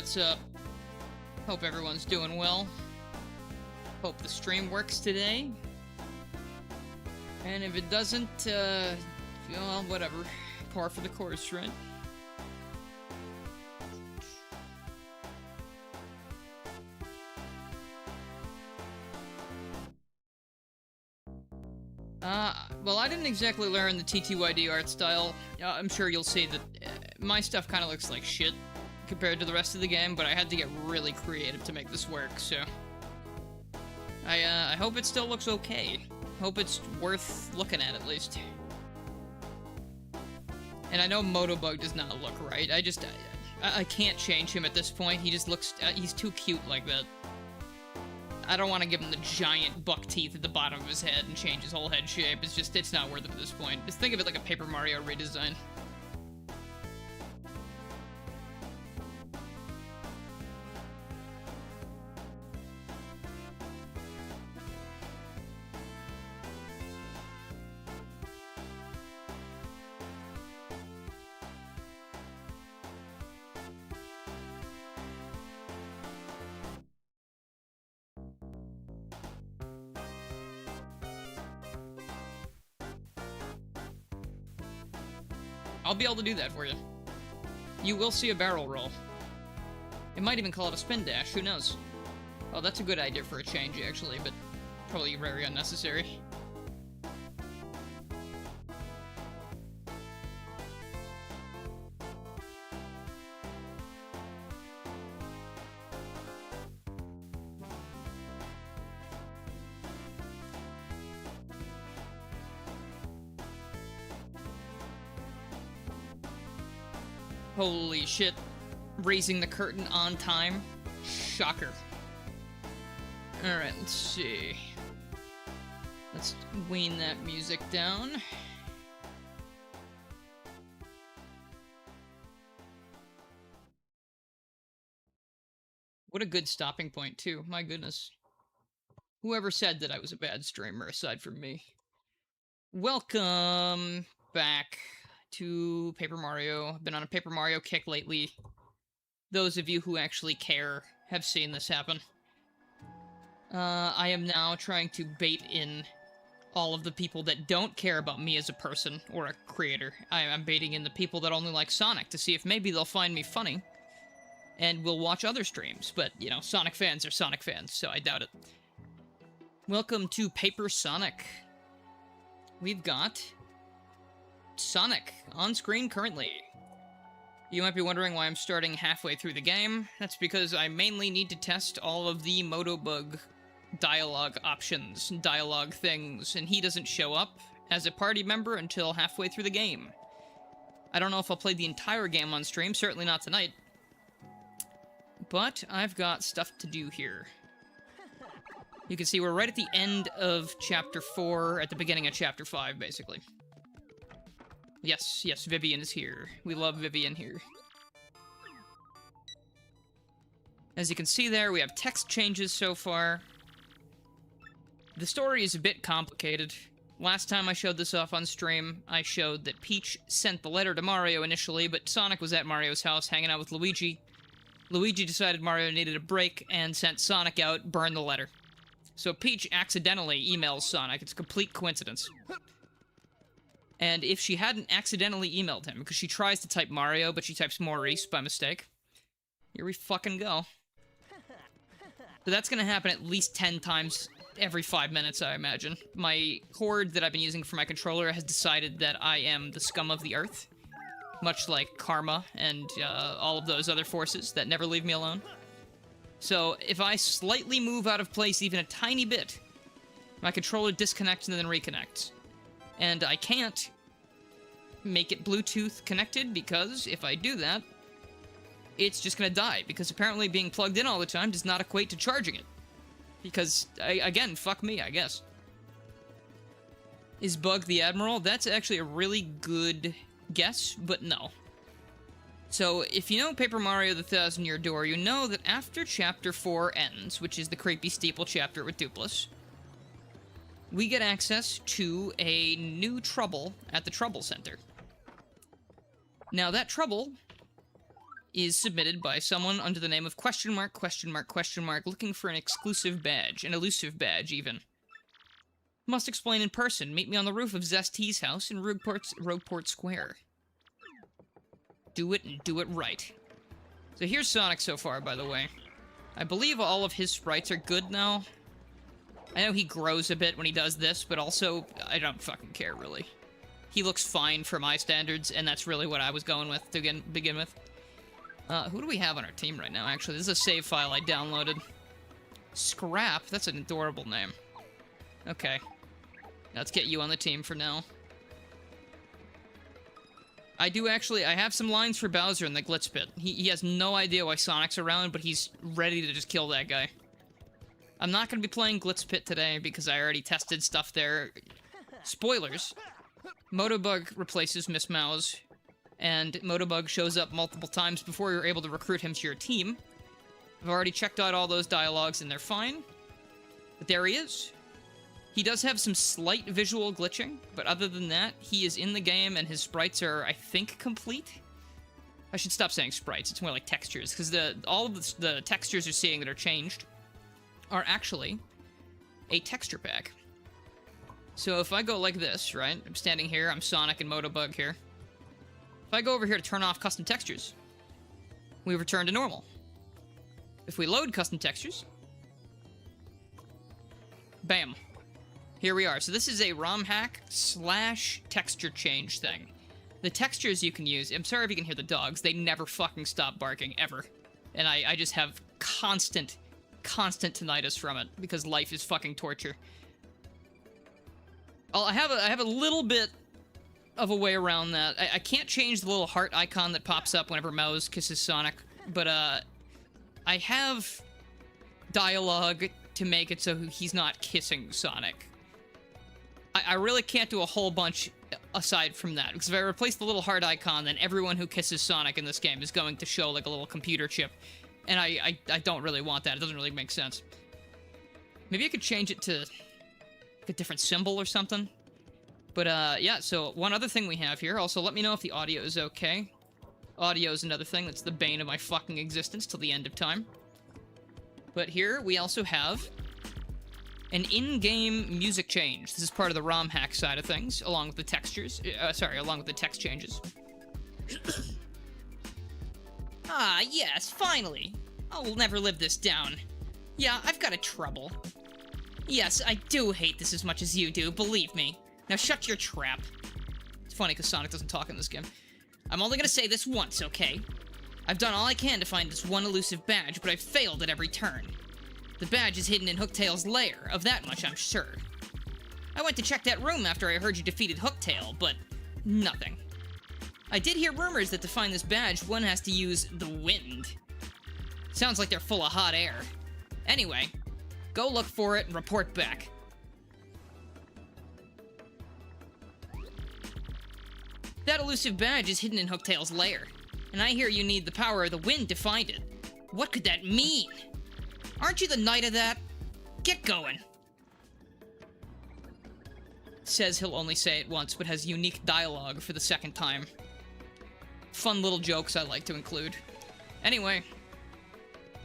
what's up? Hope everyone's doing well. Hope the stream works today. And if it doesn't, well, whatever. Par for the course, right? Well, I didn't exactly learn the TTYD art style. I'm sure you'll see that my stuff kind of looks like shit compared to the rest of the game, but I had to get really creative to make this work, so... I hope it still looks okay. Hope it's worth looking at least. And I know Motobug does not look right. I can't change him at this point. He just looks... he's too cute like that. I don't want to give him the giant buck teeth at the bottom of his head and change his whole head shape. It's not worth it at this point. Just think of it like a Paper Mario redesign. I'll be able to do that for you. You will see a barrel roll. It might even call it a spin dash, who knows? Oh, that's a good idea for a change, actually, but probably very unnecessary. Holy shit. Raising the curtain on time. Shocker. Alright, let's see. Let's wean that music down. What a good stopping point, too. My goodness. Whoever said that I was a bad streamer, aside from me. Welcome back to Paper Mario. I've been on a Paper Mario kick lately. Those of you who actually care have seen this happen. I am now trying to bait in all of the people that don't care about me as a person or a creator. I'm baiting in the people that only like Sonic to see if maybe they'll find me funny and will watch other streams. But, you know, Sonic fans are Sonic fans, so I doubt it. Welcome to Paper Sonic. We've got Sonic on screen currently. You might be wondering why I'm starting halfway through the game. That's because I mainly need to test all of the Motobug dialogue options, dialogue things, and he doesn't show up as a party member until halfway through the game. I don't know if I'll play the entire game on stream, certainly not tonight. But I've got stuff to do here. You can see we're right at the end of Chapter 4, at the beginning of Chapter 5, basically. Yes, yes, Vivian is here. We love Vivian here. As you can see there, we have text changes so far. The story is a bit complicated. Last time I showed this off on stream, I showed that Peach sent the letter to Mario initially, but Sonic was at Mario's house hanging out with Luigi. Luigi decided Mario needed a break and sent Sonic out, burned the letter. So Peach accidentally emails Sonic. It's a complete coincidence. And if she hadn't accidentally emailed him, because she tries to type Mario, but she types Maurice by mistake, here we fucking go. So that's gonna happen at least 10 times every 5 minutes, I imagine. My cord that I've been using for my controller has decided that I am the scum of the earth. Much like karma and all of those other forces that never leave me alone. So if I slightly move out of place even a tiny bit, my controller disconnects and then reconnects. And I can't make it Bluetooth connected, because if I do that, it's just gonna die, because apparently being plugged in all the time does not equate to charging it. Because, again, fuck me, I guess. Is Bug the Admiral? That's actually a really good guess, but no. So, if you know Paper Mario the Thousand-Year Door, you know that after Chapter 4 ends, which is the creepy steeple chapter with Dupless, we get access to a new trouble at the Trouble Center. Now, that trouble is submitted by someone under the name of question mark, looking for an exclusive badge, an elusive badge, even. Must explain in person. Meet me on the roof of Zest's house in Rogueport Square. Do it and do it right. So here's Sonic so far, by the way. I believe all of his sprites are good now. I know he grows a bit when he does this, but also, I don't fucking care, really. He looks fine for my standards, and that's really what I was going with to begin with. Who do we have on our team right now, actually? This is a save file I downloaded. Scrap? That's an adorable name. Okay. Let's get you on the team for now. I have some lines for Bowser in the Glitz Pit. He has no idea why Sonic's around, but he's ready to just kill that guy. I'm not going to be playing Glitz Pit today because I already tested stuff there. Spoilers. Motobug replaces Miss Mouse, and Motobug shows up multiple times before you're able to recruit him to your team. I've already checked out all those dialogues, and they're fine. But there he is. He does have some slight visual glitching, but other than that, he is in the game, and his sprites are, I think, complete. I should stop saying sprites, it's more like textures, because all of the textures you're seeing that are changed are actually a texture pack. So if I go like this, right? I'm standing here, I'm Sonic and Motobug here. If I go over here to turn off custom textures, we return to normal. If we load custom textures, bam. Here we are. So this is a ROM hack / texture change thing. The textures you can use, I'm sorry if you can hear the dogs, they never fucking stop barking, ever. And I just have constant tinnitus from it, because life is fucking torture. I have a little bit of a way around that. I can't change the little heart icon that pops up whenever Mouse kisses Sonic, but I have dialogue to make it so he's not kissing Sonic. I really can't do a whole bunch aside from that, because if I replace the little heart icon, then everyone who kisses Sonic in this game is going to show like a little computer chip, and I don't really want that. It doesn't really make sense. Maybe I could change it to a different symbol or something. But yeah, so one other thing we have here, also let me know if the audio is okay. Audio is another thing that's the bane of my fucking existence till the end of time. But here we also have an in-game music change. This is part of the ROM hack side of things, along with the textures. Along with the text changes. Ah, yes, finally. I'll never live this down. Yeah, I've got a trouble. Yes, I do hate this as much as you do, believe me. Now shut your trap. It's funny because Sonic doesn't talk in this game. I'm only gonna say this once, okay? I've done all I can to find this one elusive badge, but I've failed at every turn. The badge is hidden in Hooktail's lair, of that much I'm sure. I went to check that room after I heard you defeated Hooktail, but nothing. I did hear rumors that to find this badge, one has to use the wind. Sounds like they're full of hot air. Anyway, go look for it and report back. That elusive badge is hidden in Hooktail's lair, and I hear you need the power of the wind to find it. What could that mean? Aren't you the knight of that? Get going. Says he'll only say it once, but has unique dialogue for the second time. Fun little jokes I like to include. Anyway,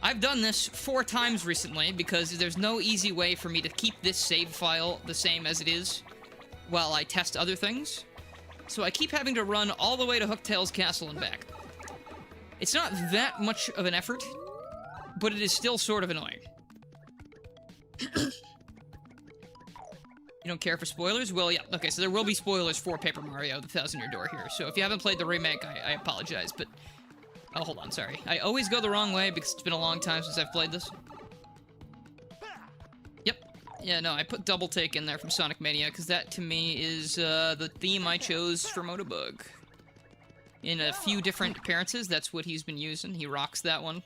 I've done this 4 times recently because there's no easy way for me to keep this save file the same as it is while I test other things. So I keep having to run all the way to Hooktail's castle and back. It's not that much of an effort, but it is still sort of annoying. You don't care for spoilers? Well, yeah. Okay, so there will be spoilers for Paper Mario, the Thousand Year Door here. So if you haven't played the remake, I apologize, but... Oh, hold on, sorry. I always go the wrong way because it's been a long time since I've played this. Yep. Yeah, no, I put Double Take in there from Sonic Mania because that, to me, is the theme I chose for Motobug. In a few different appearances, that's what he's been using. He rocks that one.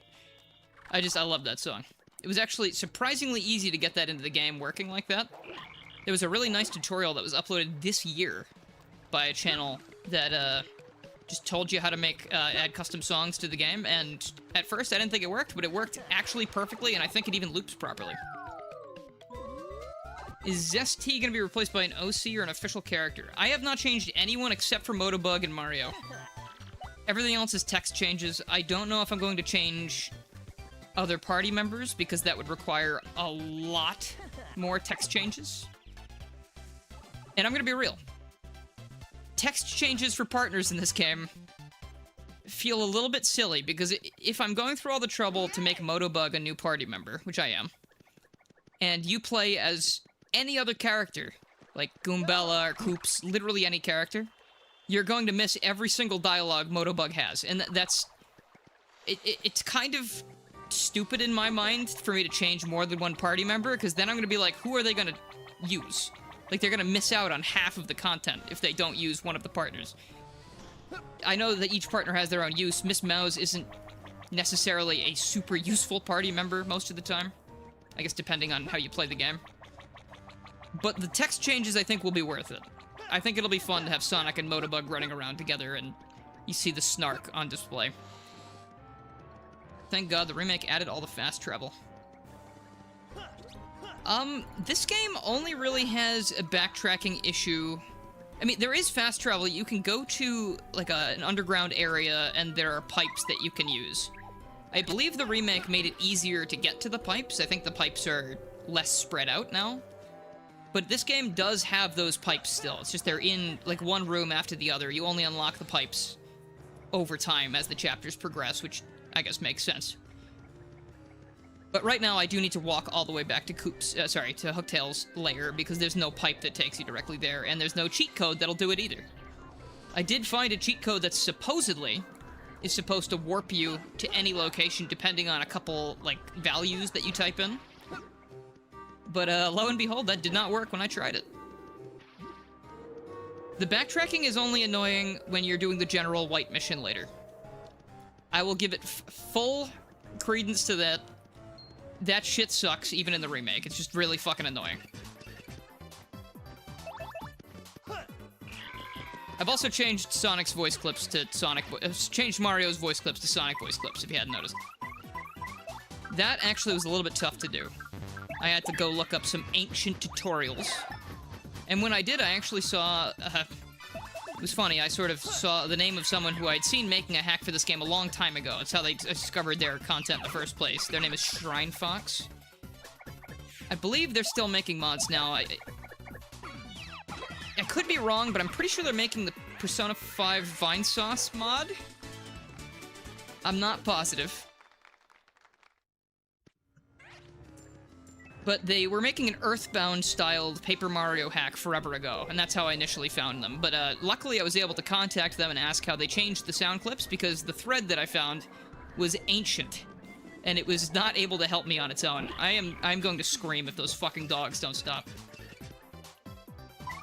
I love that song. It was actually surprisingly easy to get that into the game working like that. There was a really nice tutorial that was uploaded this year by a channel that just told you how to add custom songs to the game, and at first I didn't think it worked, but it worked actually perfectly, and I think it even loops properly. Is Zesty gonna be replaced by an OC or an official character? I have not changed anyone except for Motobug and Mario. Everything else is text changes. I don't know if I'm going to change other party members, because that would require a lot more text changes. And I'm gonna be real. Text changes for partners in this game feel a little bit silly, because if I'm going through all the trouble to make Motobug a new party member, which I am, and you play as any other character, like Goombella or Koops, literally any character, you're going to miss every single dialogue Motobug has. And it's kind of stupid in my mind for me to change more than one party member, because then I'm going to be like, who are they going to use? Like, they're going to miss out on half of the content if they don't use one of the partners. I know that each partner has their own use. Miss Mouse isn't necessarily a super useful party member most of the time. I guess depending on how you play the game. But the text changes, I think, will be worth it. I think it'll be fun to have Sonic and Motobug running around together, and you see the snark on display. Thank God the remake added all the fast travel. This game only really has a backtracking issue. I mean, there is fast travel. You can go to, like, an underground area, and there are pipes that you can use. I believe the remake made it easier to get to the pipes. I think the pipes are less spread out now. But this game does have those pipes still. It's just they're in, like, one room after the other. You only unlock the pipes over time as the chapters progress, which I guess makes sense. But right now, I do need to walk all the way back to to Hooktail's lair, because there's no pipe that takes you directly there, and there's no cheat code that'll do it either. I did find a cheat code that supposedly is supposed to warp you to any location depending on a couple, like, values that you type in. But, lo and behold, that did not work when I tried it. The backtracking is only annoying when you're doing the general white mission later. I will give it full credence to that. That shit sucks, even in the remake. It's just really fucking annoying. I've also changed Sonic's voice clips to changed Mario's voice clips to Sonic voice clips, if you hadn't noticed. That actually was a little bit tough to do. I had to go look up some ancient tutorials. And when I did, I actually saw... it was funny, I sort of saw the name of someone who I'd seen making a hack for this game a long time ago. It's how they discovered their content in the first place. Their name is Shrine Fox. I believe they're still making mods now. I could be wrong, but I'm pretty sure they're making the Persona 5 Vine Sauce mod? I'm not positive. But they were making an Earthbound-styled Paper Mario hack forever ago, and that's how I initially found them. But luckily I was able to contact them and ask how they changed the sound clips, because the thread that I found was ancient, and it was not able to help me on its own. I'm going to scream if those fucking dogs don't stop.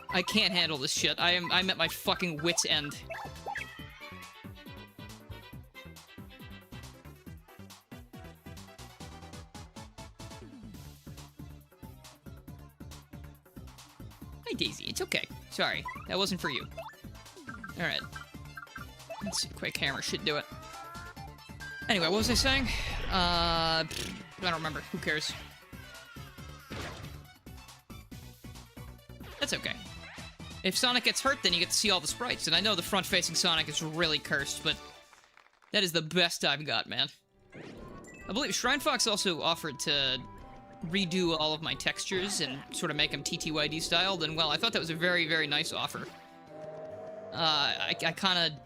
I can't handle this shit. I'm at my fucking wit's end. Hi, Daisy. It's okay. Sorry. That wasn't for you. Alright. Let's see. Quick hammer should do it. Anyway, what was I saying? I don't remember. Who cares? That's okay. If Sonic gets hurt, then you get to see all the sprites. And I know the front-facing Sonic is really cursed, but that is the best I've got, man. I believe Shrine Fox also offered to redo all of my textures and sort of make them TTYD styled, and well, I thought that was a very, very nice offer. I kind of...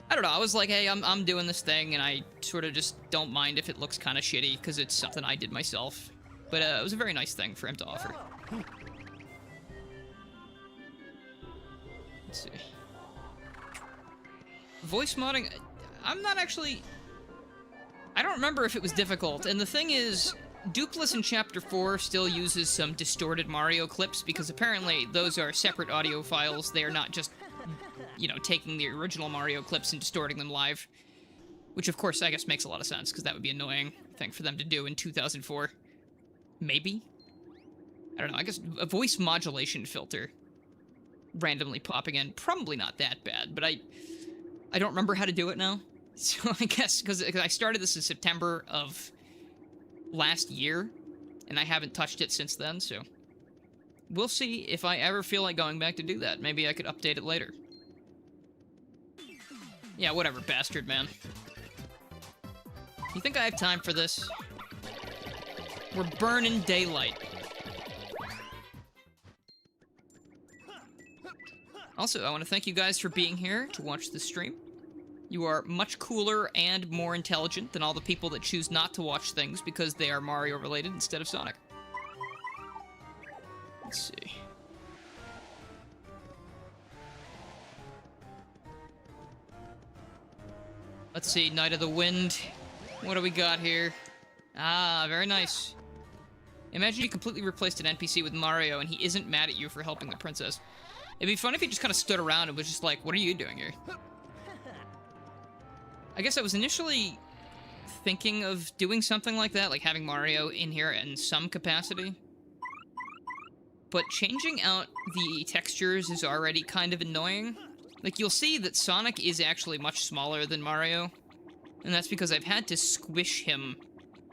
I don't know, I was like, hey, I'm doing this thing, and I sort of just don't mind if it looks kind of shitty, because it's something I did myself. But it was a very nice thing for him to offer. Let's see. Voice modding... I'm not actually... I don't remember if it was difficult, and the thing is... Dupless in Chapter 4 still uses some distorted Mario clips, because apparently those are separate audio files. They are not just, you know, taking the original Mario clips and distorting them live. Which, of course, I guess makes a lot of sense, because that would be an annoying thing for them to do in 2004. Maybe? I don't know, I guess a voice modulation filter randomly popping in. Probably not that bad, but I don't remember how to do it now. So I guess, because I started this in September of... last year, and I haven't touched it since then, so we'll see if I ever feel like going back to do that. Maybe I could update it later. Yeah, whatever, bastard, man. You think I have time for this? We're burning daylight. Also, I want to thank you guys for being here to watch this stream. You are much cooler and more intelligent than all the people that choose not to watch things because they are Mario-related instead of Sonic. Let's see. Let's see, Night of the Wind. What do we got here? Ah, very nice. Imagine you completely replaced an NPC with Mario and he isn't mad at you for helping the princess. It'd be fun if he just kind of stood around and was just like, what are you doing here? I guess I was initially thinking of doing something like that, like having Mario in here in some capacity. But changing out the textures is already kind of annoying. Like, you'll see that Sonic is actually much smaller than Mario. And that's because I've had to squish him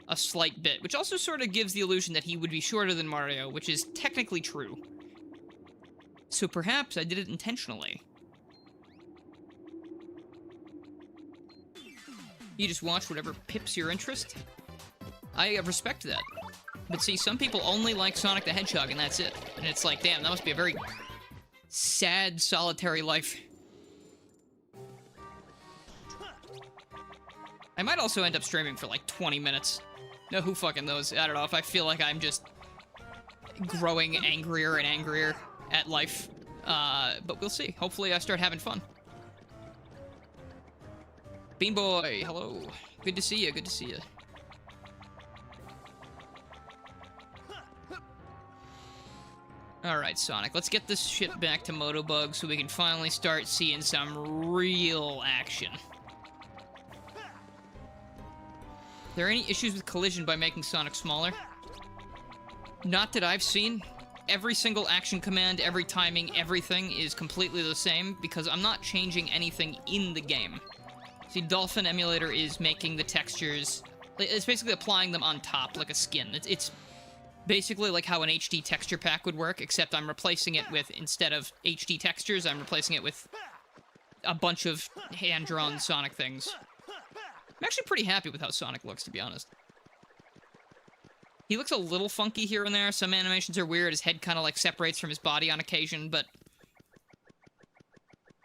a slight bit, which also sort of gives the illusion that he would be shorter than Mario, which is technically true. So perhaps I did it intentionally. You just watch whatever pips your interest? I respect that. But see, some people only like Sonic the Hedgehog and that's it. And it's like, damn, that must be a very sad, solitary life. I might also end up streaming for like 20 minutes. No, who fucking knows? I don't know, if I feel like I'm just growing angrier and angrier at life. But we'll see. Hopefully I start having fun. Bean Boy, hello. Good to see you, good to see you. Alright, Sonic, let's get this shit back to Motobug so we can finally start seeing some real action. Are there any issues with collision by making Sonic smaller? Not that I've seen. Every single action command, every timing, everything is completely the same because I'm not changing anything in the game. See, Dolphin Emulator is making the textures... It's basically applying them on top, like a skin. It's basically like how an HD texture pack would work, except I'm replacing it with, instead of HD textures, I'm replacing it with a bunch of hand-drawn Sonic things. I'm actually pretty happy with how Sonic looks, to be honest. He looks a little funky here and there. Some animations are weird. His head kind of like separates from his body on occasion, but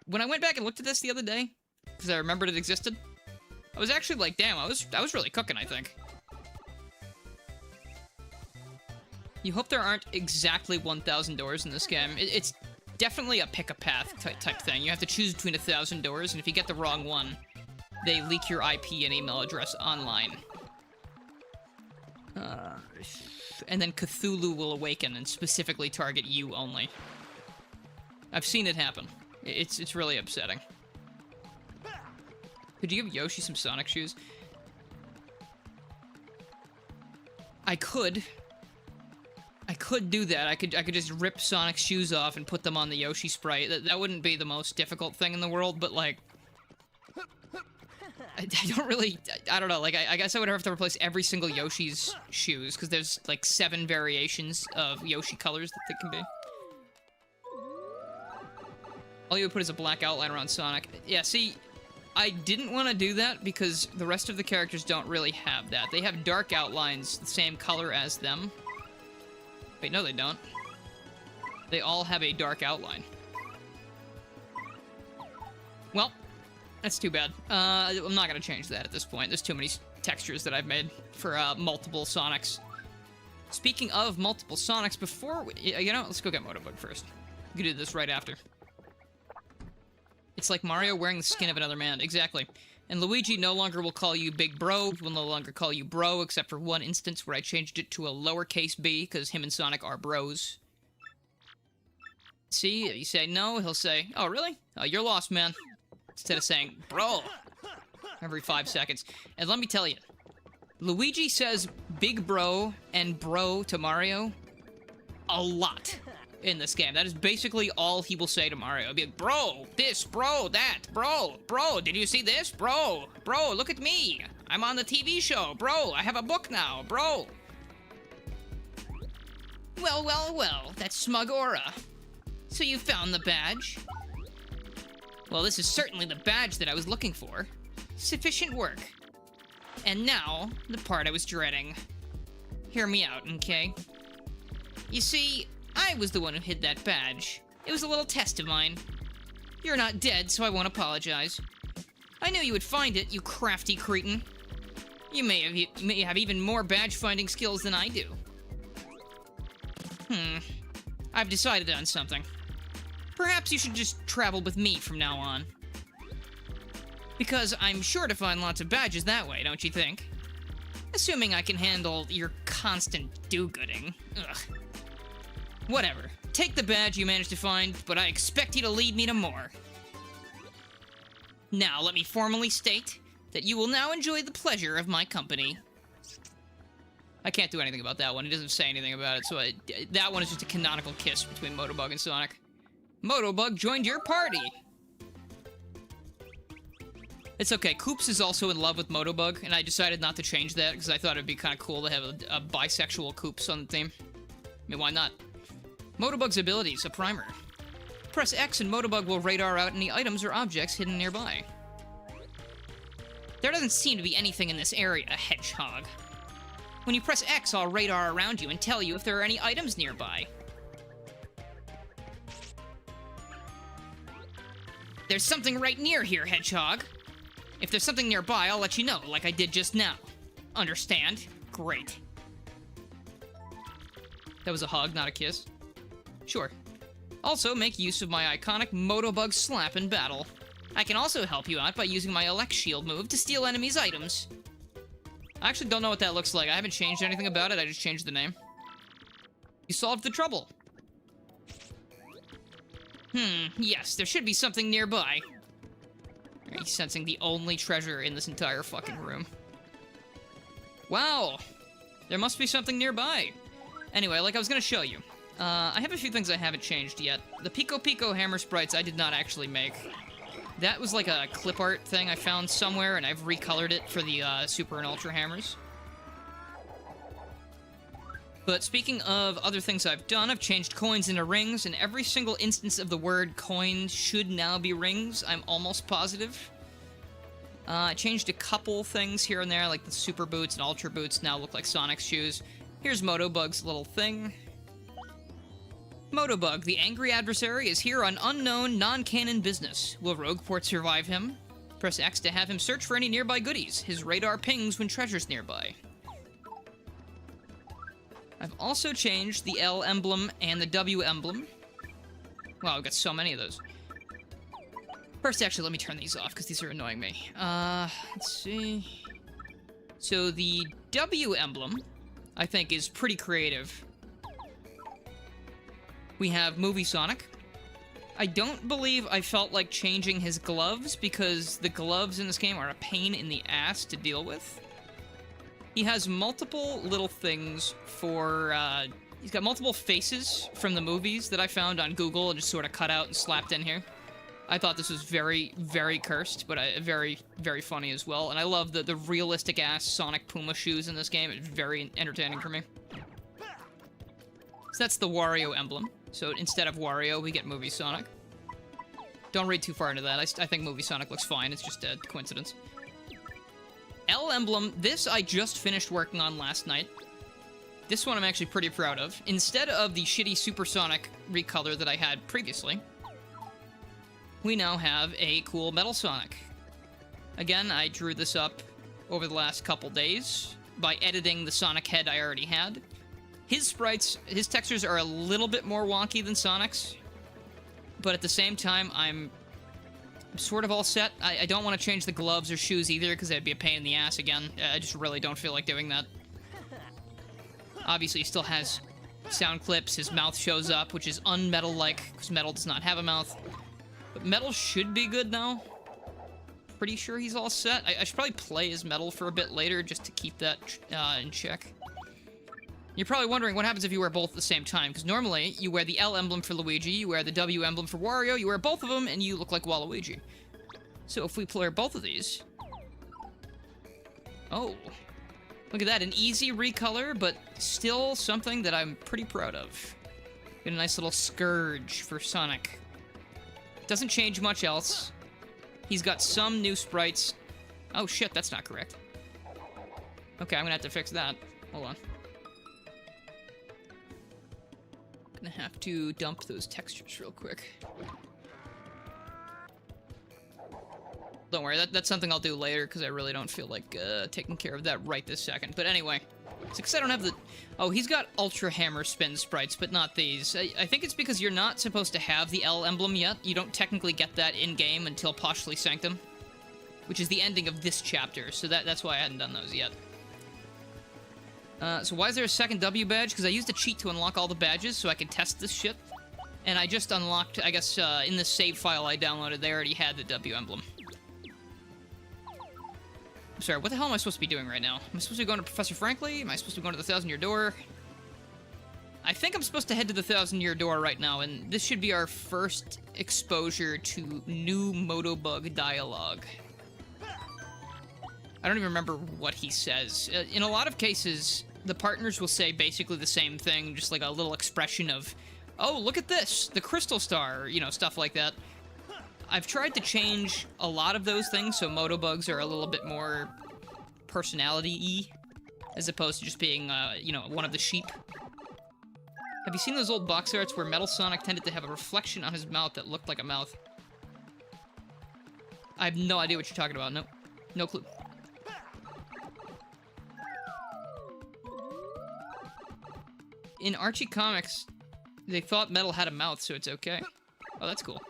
when I went back and looked at this the other day, because I remembered it existed, I was actually like, damn, I was really cooking, I think. You hope there aren't exactly 1,000 doors in this game. It's definitely a pick-a-path type thing. You have to choose between 1,000 doors, and if you get the wrong one, they leak your IP and email address online. And then Cthulhu will awaken and specifically target you only. I've seen it happen. It's really upsetting. Could you give Yoshi some Sonic shoes? I could do that. I could just rip Sonic's shoes off and put them on the Yoshi sprite. That wouldn't be the most difficult thing in the world, but like, I don't really, I don't know, like, I guess I would have to replace every single Yoshi's shoes, because there's, like, 7 variations of Yoshi colors that they can be. All you would put is a black outline around Sonic. Yeah, see, I didn't want to do that, because the rest of the characters don't really have that. They have dark outlines the same color as them. Wait, no they don't. They all have a dark outline. Well, that's too bad. I'm not gonna change that at this point. There's too many textures that I've made for multiple Sonics. Speaking of multiple Sonics, before we, you know, let's go get Motobug first. We can do this right after. It's like Mario wearing the skin of another man. Exactly. And Luigi no longer will call you Big Bro. He will no longer call you Bro, except for one instance where I changed it to a lowercase b, because him and Sonic are bros. See, if you say no, he'll say, oh, really? Oh, you're lost, man. Instead of saying, bro, every 5 seconds. And let me tell you, Luigi says Big Bro and Bro to Mario a lot in this game. That is basically all he will say to Mario. He'll be like, bro, this, bro, that, bro, did you see this? Bro, look at me. I'm on the TV show, bro, I have a book now, bro. Well, that's smug aura. So you found the badge? Well, this is certainly the badge that I was looking for. Sufficient work. And now, the part I was dreading. Hear me out, okay? You see, I was the one who hid that badge. It was a little test of mine. You're not dead, so I won't apologize. I knew you would find it, you crafty cretin. You may have even more badge-finding skills than I do. I've decided on something. Perhaps you should just travel with me from now on. Because I'm sure to find lots of badges that way, don't you think? Assuming I can handle your constant do-gooding. Ugh. Whatever. Take the badge you managed to find, but I expect you to lead me to more. Now, let me formally state that you will now enjoy the pleasure of my company. I can't do anything about that one. It doesn't say anything about it, so that one is just a canonical kiss between Motobug and Sonic. Motobug joined your party! It's okay, Koops is also in love with Motobug, and I decided not to change that, because I thought it'd be kind of cool to have a bisexual Koops on the team. I mean, why not? Motobug's abilities, a primer. Press X and Motobug will radar out any items or objects hidden nearby. There doesn't seem to be anything in this area, Hedgehog. When you press X, I'll radar around you and tell you if there are any items nearby. There's something right near here, Hedgehog. If there's something nearby, I'll let you know, like I did just now. Understand? Great. That was a hug, not a kiss. Sure. Also, make use of my iconic Motobug Slap in battle. I can also help you out by using my Elect Shield move to steal enemies' items. I actually don't know what that looks like. I haven't changed anything about it, I just changed the name. You solved the trouble. Yes, there should be something nearby. He's sensing the only treasure in this entire fucking room. Wow! There must be something nearby. Anyway, like I was gonna show you. I have a few things I haven't changed yet. The Pico Pico hammer sprites I did not actually make. That was like a clip art thing I found somewhere, and I've recolored it for the Super and Ultra hammers. But speaking of other things I've done, I've changed coins into rings, and every single instance of the word coin should now be rings, I'm almost positive. I changed a couple things here and there, like the Super Boots and Ultra Boots now look like Sonic's shoes. Here's Motobug's little thing. Motobug, the angry adversary, is here on unknown, non-canon business. Will Rogueport survive him? Press X to have him search for any nearby goodies. His radar pings when treasure's nearby. I've also changed the L emblem and the W emblem. Wow, I've got so many of those. First, actually, let me turn these off, because these are annoying me. Let's see. So the W emblem, I think, is pretty creative. We have Movie Sonic. I don't believe I felt like changing his gloves, because the gloves in this game are a pain in the ass to deal with. He has multiple little things for, he's got multiple faces from the movies that I found on Google and just sort of cut out and slapped in here. I thought this was very, very cursed, but very, very funny as well. And I love the realistic-ass Sonic Puma shoes in this game. It's very entertaining for me. So that's the Wario emblem. So instead of Wario, we get Movie Sonic. Don't read too far into that. I think Movie Sonic looks fine. It's just a coincidence. L emblem, this I just finished working on last night. This one I'm actually pretty proud of. Instead of the shitty Supersonic recolor that I had previously, we now have a cool Metal Sonic. Again, I drew this up over the last couple days by editing the Sonic head I already had. His sprites, his textures are a little bit more wonky than Sonic's, but at the same time, I'm sort of all set. I don't want to change the gloves or shoes either, because that'd be a pain in the ass again. I just really don't feel like doing that. Obviously, he still has sound clips. His mouth shows up, which is un-Metal-like, because Metal does not have a mouth. But Metal should be good now. Pretty sure he's all set. I should probably play as Metal for a bit later, just to keep that in check. You're probably wondering what happens if you wear both at the same time, because normally you wear the L emblem for Luigi, you wear the W emblem for Wario, you wear both of them, and you look like Waluigi. So if we play both of these... Oh. Look at that, an easy recolor, but still something that I'm pretty proud of. Get a nice little Scourge for Sonic. Doesn't change much else. He's got some new sprites. Oh shit, that's not correct. Okay, I'm gonna have to fix that. Hold on. Gonna have to dump those textures real quick. Don't worry, that's something I'll do later, because I really don't feel like taking care of that right this second. But anyway, it's because I don't have the... Oh, he's got Ultra Hammer Spin sprites, but not these. I think it's because you're not supposed to have the L emblem yet. You don't technically get that in-game until Postally Sanctum, which is the ending of this chapter, so that's why I hadn't done those yet. So why is there a second W badge? Because I used a cheat to unlock all the badges so I could test this shit. And I just unlocked, I guess, in the save file I downloaded, they already had the W emblem. I'm sorry, what the hell am I supposed to be doing right now? Am I supposed to be going to Professor Franklin? Am I supposed to be going to the 1,000-Year Door? I think I'm supposed to head to the 1,000-Year Door right now, and this should be our first exposure to new Motobug dialogue. I don't even remember what he says. In a lot of cases, the partners will say basically the same thing, just like a little expression of, oh, look at this, the Crystal Star, you know, stuff like that. I've tried to change a lot of those things so Motobugs are a little bit more personality-y, as opposed to just being, you know, one of the sheep. Have you seen those old box arts where Metal Sonic tended to have a reflection on his mouth that looked like a mouth? I have no idea what you're talking about. Nope. No clue. In Archie Comics, they thought Metal had a mouth, so it's okay. Oh, that's cool.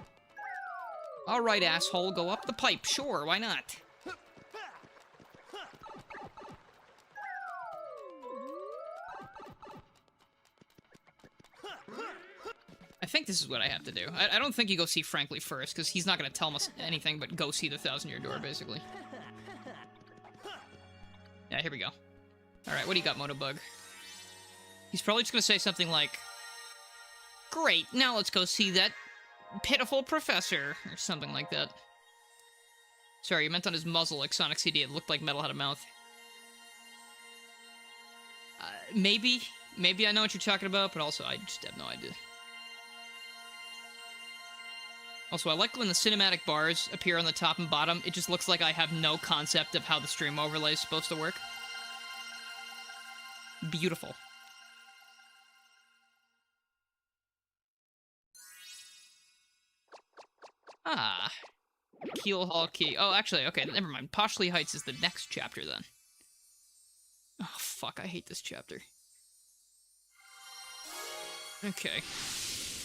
Alright, asshole, go up the pipe. Sure, why not? I think this is what I have to do. I don't think you go see Franklin first, because he's not going to tell us anything but go see the 1,000-Year Door, basically. Yeah, here we go. Alright, what do you got, Motobug? He's probably just going to say something like, great, now let's go see that pitiful professor, or something like that. Sorry, you meant on his muzzle, like Sonic CD. It looked like Metal had a mouth. Maybe I know what you're talking about, but also I just have no idea. Also, I like when the cinematic bars appear on the top and bottom. It just looks like I have no concept of how the stream overlay is supposed to work. Beautiful. Ah. Keel Hall Key. Oh, actually, okay, never mind. Poshley Heights is the next chapter, then. Oh, fuck, I hate this chapter. Okay.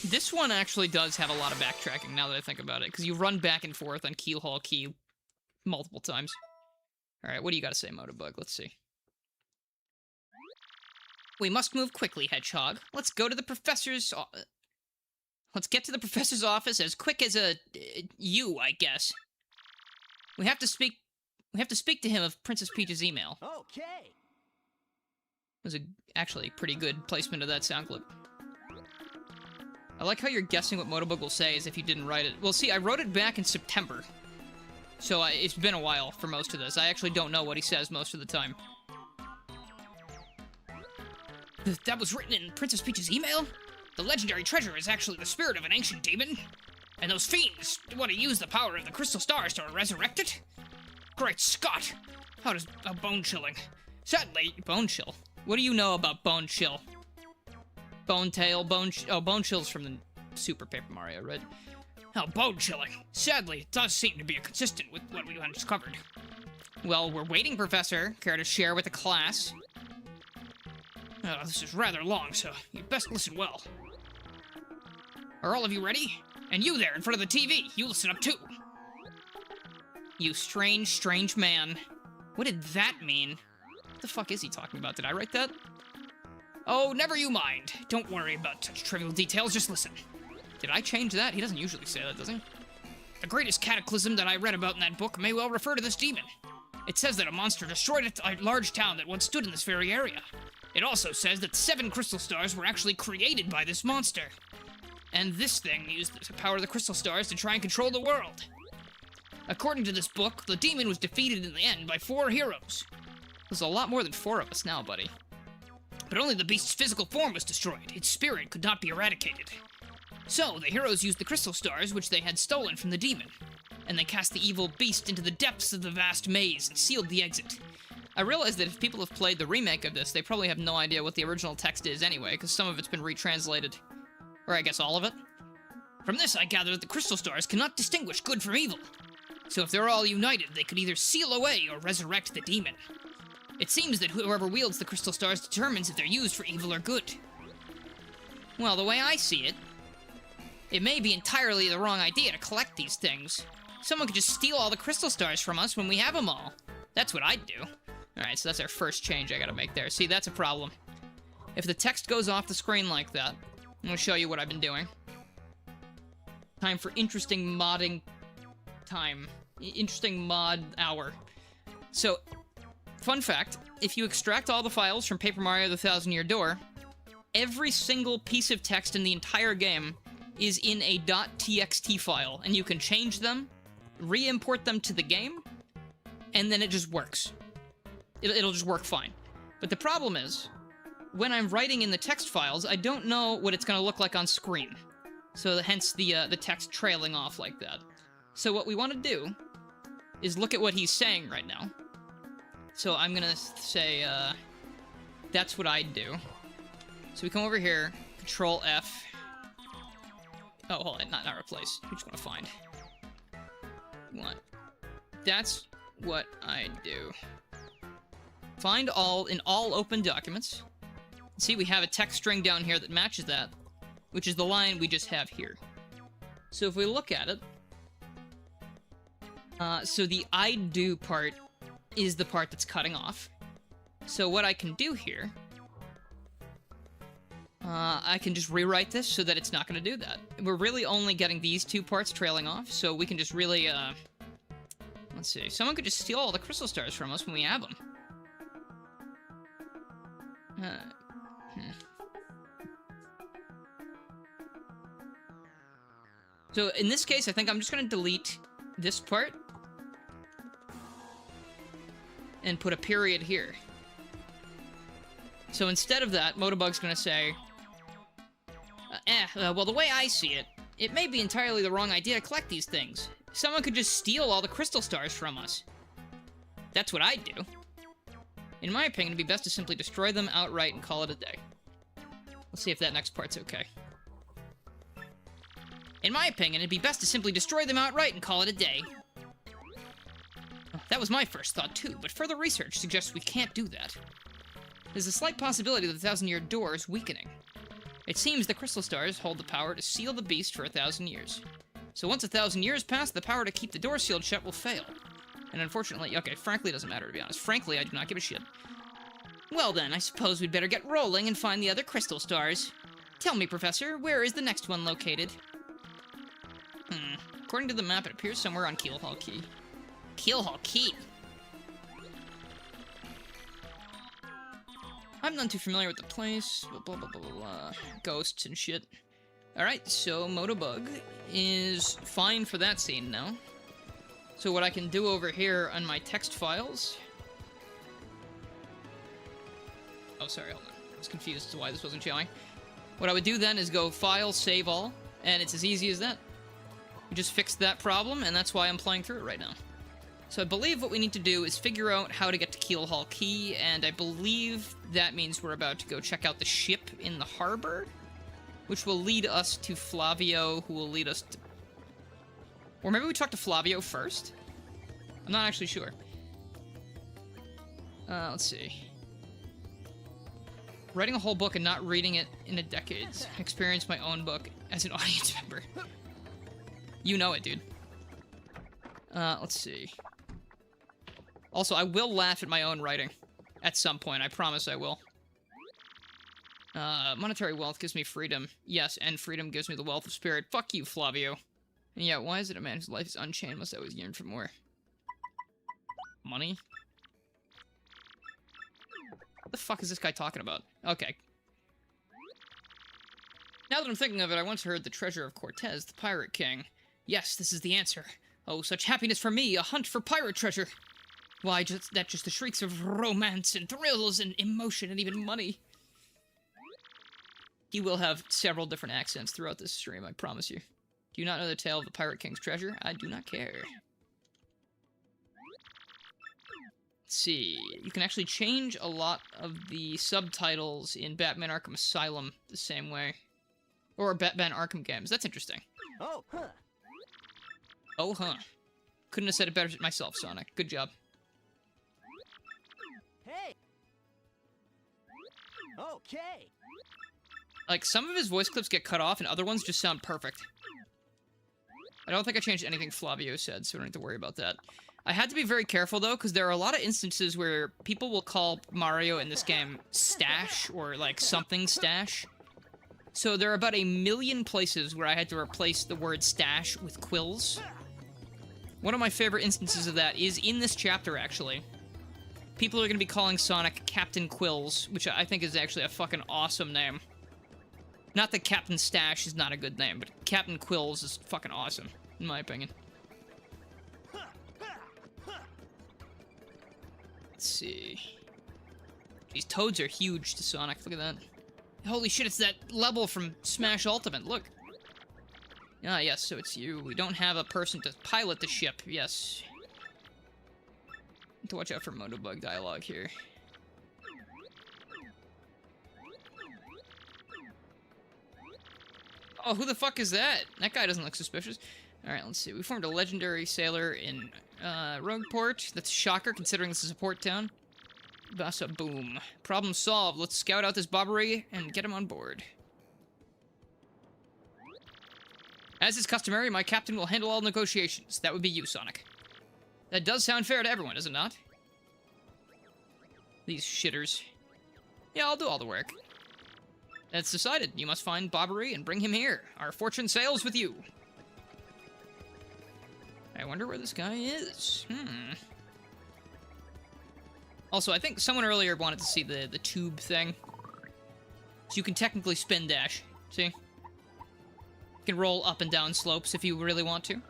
This one actually does have a lot of backtracking, now that I think about it, because you run back and forth on Keel Hall Key multiple times. Alright, what do you gotta say, Motobug? Let's see. We must move quickly, Hedgehog. Let's go to the professor's... Let's get to the professor's office as quick as you, I guess. We have to speak to him of Princess Peach's email. Okay. It was actually pretty good placement of that sound clip. I like how you're guessing what Motobug will say as if you didn't write it. Well, see, I wrote it back in September. So it's been a while for most of this. I actually don't know what he says most of the time. That was written in Princess Peach's email? The legendary treasure is actually the spirit of an ancient demon? And those fiends want to use the power of the crystal stars to resurrect it? Great Scott! How does bone chilling? Sadly, bone chill. What do you know about bone chill? Bone tail, bone chill's from the Super Paper Mario, right? Oh, bone chilling. Sadly, it does seem to be consistent with what we discovered. Well, we're waiting, Professor. Care to share with the class? Oh, this is rather long, so you best listen well. Are all of you ready? And you there in front of the TV, you listen up too. You strange, strange man. What did that mean? What the fuck is he talking about? Did I write that? Oh, never you mind. Don't worry about such trivial details, just listen. Did I change that? He doesn't usually say that, does he? The greatest cataclysm that I read about in that book may well refer to this demon. It says that a monster destroyed a large town that once stood in this very area. It also says that 7 crystal stars were actually created by this monster. And this thing used the power of the crystal stars to try and control the world. According to this book, the demon was defeated in the end by 4 heroes. There's a lot more than 4 of us now, buddy. But only the beast's physical form was destroyed. Its spirit could not be eradicated. So, the heroes used the crystal stars, which they had stolen from the demon. and they cast the evil beast into the depths of the vast maze and sealed the exit. I realized that if people have played the remake of this, they probably have no idea what the original text is anyway, because some of it's been retranslated. Or I guess all of it. From this, I gather that the crystal stars cannot distinguish good from evil. So if they're all united, they could either seal away or resurrect the demon. It seems that whoever wields the crystal stars determines if they're used for evil or good. Well, the way I see it, it may be entirely the wrong idea to collect these things. Someone could just steal all the crystal stars from us when we have them all. That's what I'd do. Alright, so that's our first change I gotta make there. See, that's a problem. If the text goes off the screen like that, I'm gonna show you what I've been doing. Time for interesting modding time. Interesting mod hour. So, fun fact, if you extract all the files from Paper Mario the Thousand-Year Door, every single piece of text in the entire game is in a .txt file, and you can change them, re-import them to the game, and then it just works. It'll just work fine. But the problem is, when I'm writing in the text files, I don't know what it's going to look like on screen. So hence the text trailing off like that. So what we want to do is look at what he's saying right now. So I'm going to say, that's what I'd do. So we come over here, Control F. Oh, hold on, not replace. We just want to find. That's what I do. Find all in all open documents. See, we have a text string down here that matches that, which is the line we just have here. So if we look at it, so the I do part is the part that's cutting off. So what I can do here, I can just rewrite this so that it's not going to do that. We're really only getting these two parts trailing off, so we can just really, let's see. Someone could just steal all the crystal stars from us when we have them. So in this case, I think I'm just going to delete this part and put a period here. So instead of that, Motobug's going to say, well, the way I see it, it may be entirely the wrong idea to collect these things. Someone could just steal all the crystal stars from us. That's what I'd do. In my opinion, it'd be best to simply destroy them outright and call it a day. Let's see if that next part's okay. In my opinion, it'd be best to simply destroy them outright and call it a day. That was my first thought, too, but further research suggests we can't do that. There's a slight possibility that the Thousand-Year Door is weakening. It seems the crystal stars hold the power to seal the beast for 1,000 years. So once 1,000 years pass, the power to keep the door sealed shut will fail. And unfortunately, okay, frankly, it doesn't matter, to be honest. Frankly, I do not give a shit. Well then, I suppose we'd better get rolling and find the other crystal stars. Tell me, Professor, where is the next one located? According to the map, it appears somewhere on Keelhaul Key. Keelhaul Key? I'm none too familiar with the place, blah, blah, blah, blah, blah. Ghosts and shit. Alright, so Motobug is fine for that scene now. So what I can do over here on my text files... Oh, sorry, hold on. I was confused as to why this wasn't showing. What I would do then is go File, Save All, and it's as easy as that. We just fixed that problem, and that's why I'm playing through it right now. So I believe what we need to do is figure out how to get to Keelhaul Key, and I believe that means we're about to go check out the ship in the harbor, which will lead us to Flavio, who will lead us to... Or maybe we talk to Flavio first? I'm not actually sure. Let's see. Writing a whole book and not reading it in a decade. Experience my own book as an audience member. You know it, dude. Let's see. Also, I will laugh at my own writing. At some point, I promise I will. Monetary wealth gives me freedom. Yes, and freedom gives me the wealth of spirit. Fuck you, Flavio. And yeah, why is it a man whose life is unchained must always yearn for more? Money? What the fuck is this guy talking about? Okay. Now that I'm thinking of it, I once heard the treasure of Cortez, the Pirate King. Yes, this is the answer. Oh, such happiness for me, a hunt for pirate treasure. Why, just the shrieks of romance and thrills and emotion and even money. He will have several different accents throughout this stream, I promise you. Do you not know the tale of the Pirate King's treasure? I do not care. Let's see. You can actually change a lot of the subtitles in Batman Arkham Asylum the same way. Or Batman Arkham games. That's interesting. Oh, huh. Oh, huh. Couldn't have said it better myself, Sonic. Good job. Hey. Okay. Like, some of his voice clips get cut off, and other ones just sound perfect. I don't think I changed anything Flavio said, so we don't need to worry about that. I had to be very careful, though, because there are a lot of instances where people will call Mario in this game Stash, or, like, something Stash. So there are about 1,000,000 places where I had to replace the word Stash with Quills. One of my favorite instances of that is in this chapter, actually. People are going to be calling Sonic Captain Quills, which I think is actually a fucking awesome name. Not that Captain Stash is not a good name, but Captain Quills is fucking awesome, in my opinion. Let's see. These toads are huge to Sonic. Look at that. Holy shit, it's that level from Smash Ultimate. Look. Ah, yes, so it's you. We don't have a person to pilot the ship. Yes. Need to watch out for Motobug dialogue here. Oh, who the fuck is that? That guy doesn't look suspicious. Alright, let's see. We formed a legendary sailor in Rogueport. That's a shocker, considering this is a port town. Bassa boom. Problem solved. Let's scout out this bobbery and get him on board. As is customary, my captain will handle all negotiations. That would be you, Sonic. That does sound fair to everyone, does it not? These shitters. Yeah, I'll do all the work. That's decided. You must find Bobbery and bring him here. Our fortune sails with you. I wonder where this guy is. Also, I think someone earlier wanted to see the tube thing. So you can technically spin dash. See? You can roll up and down slopes if you really want to.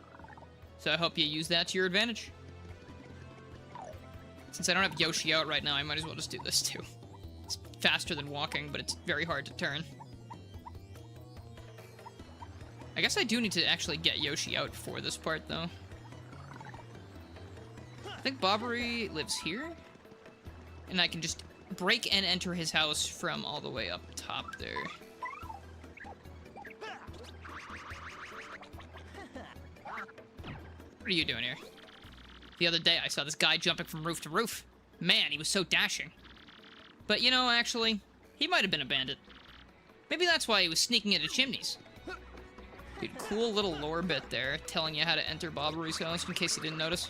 So I hope you use that to your advantage. Since I don't have Yoshi out right now, I might as well just do this too. It's faster than walking, but it's very hard to turn. I guess I do need to actually get Yoshi out for this part, though. I think Bobbery lives here. And I can just break and enter his house from all the way up top there. What are you doing here? The other day, I saw this guy jumping from roof to roof. Man, he was so dashing. But, you know, actually, he might have been a bandit. Maybe that's why he was sneaking into chimneys. Dude, cool little lore bit there, telling you how to enter Bobbery's house, in case you didn't notice.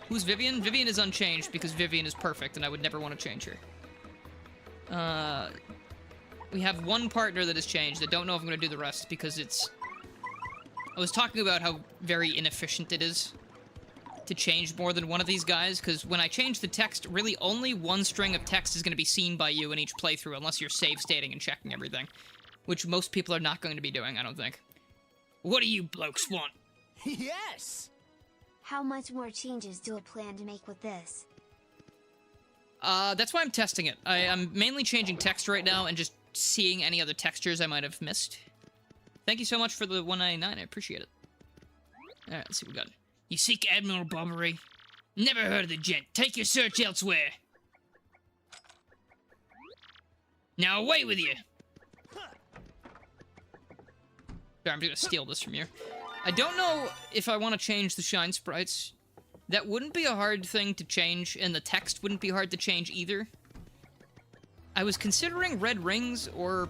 Who's Vivian? Vivian is unchanged, because Vivian is perfect, and I would never want to change her. We have one partner that has changed. I don't know if I'm going to do the rest, because it's... I was talking about how very inefficient it is to change more than one of these guys, because when I change the text, really only one string of text is going to be seen by you in each playthrough, unless you're save stating and checking everything, which most people are not going to be doing, I don't think. What do you blokes want? Yes! How much more changes do I plan to make with this? That's why I'm testing it. I'm mainly changing text right now and just seeing any other textures I might have missed. Thank you so much for the 199, I appreciate it. Alright, let's see what we got. You seek Admiral Bobbery? Never heard of the gent. Take your search elsewhere. Now away with you! Sorry, I'm just gonna steal this from you. I don't know if I want to change the shine sprites. That wouldn't be a hard thing to change, and the text wouldn't be hard to change either. I was considering red rings or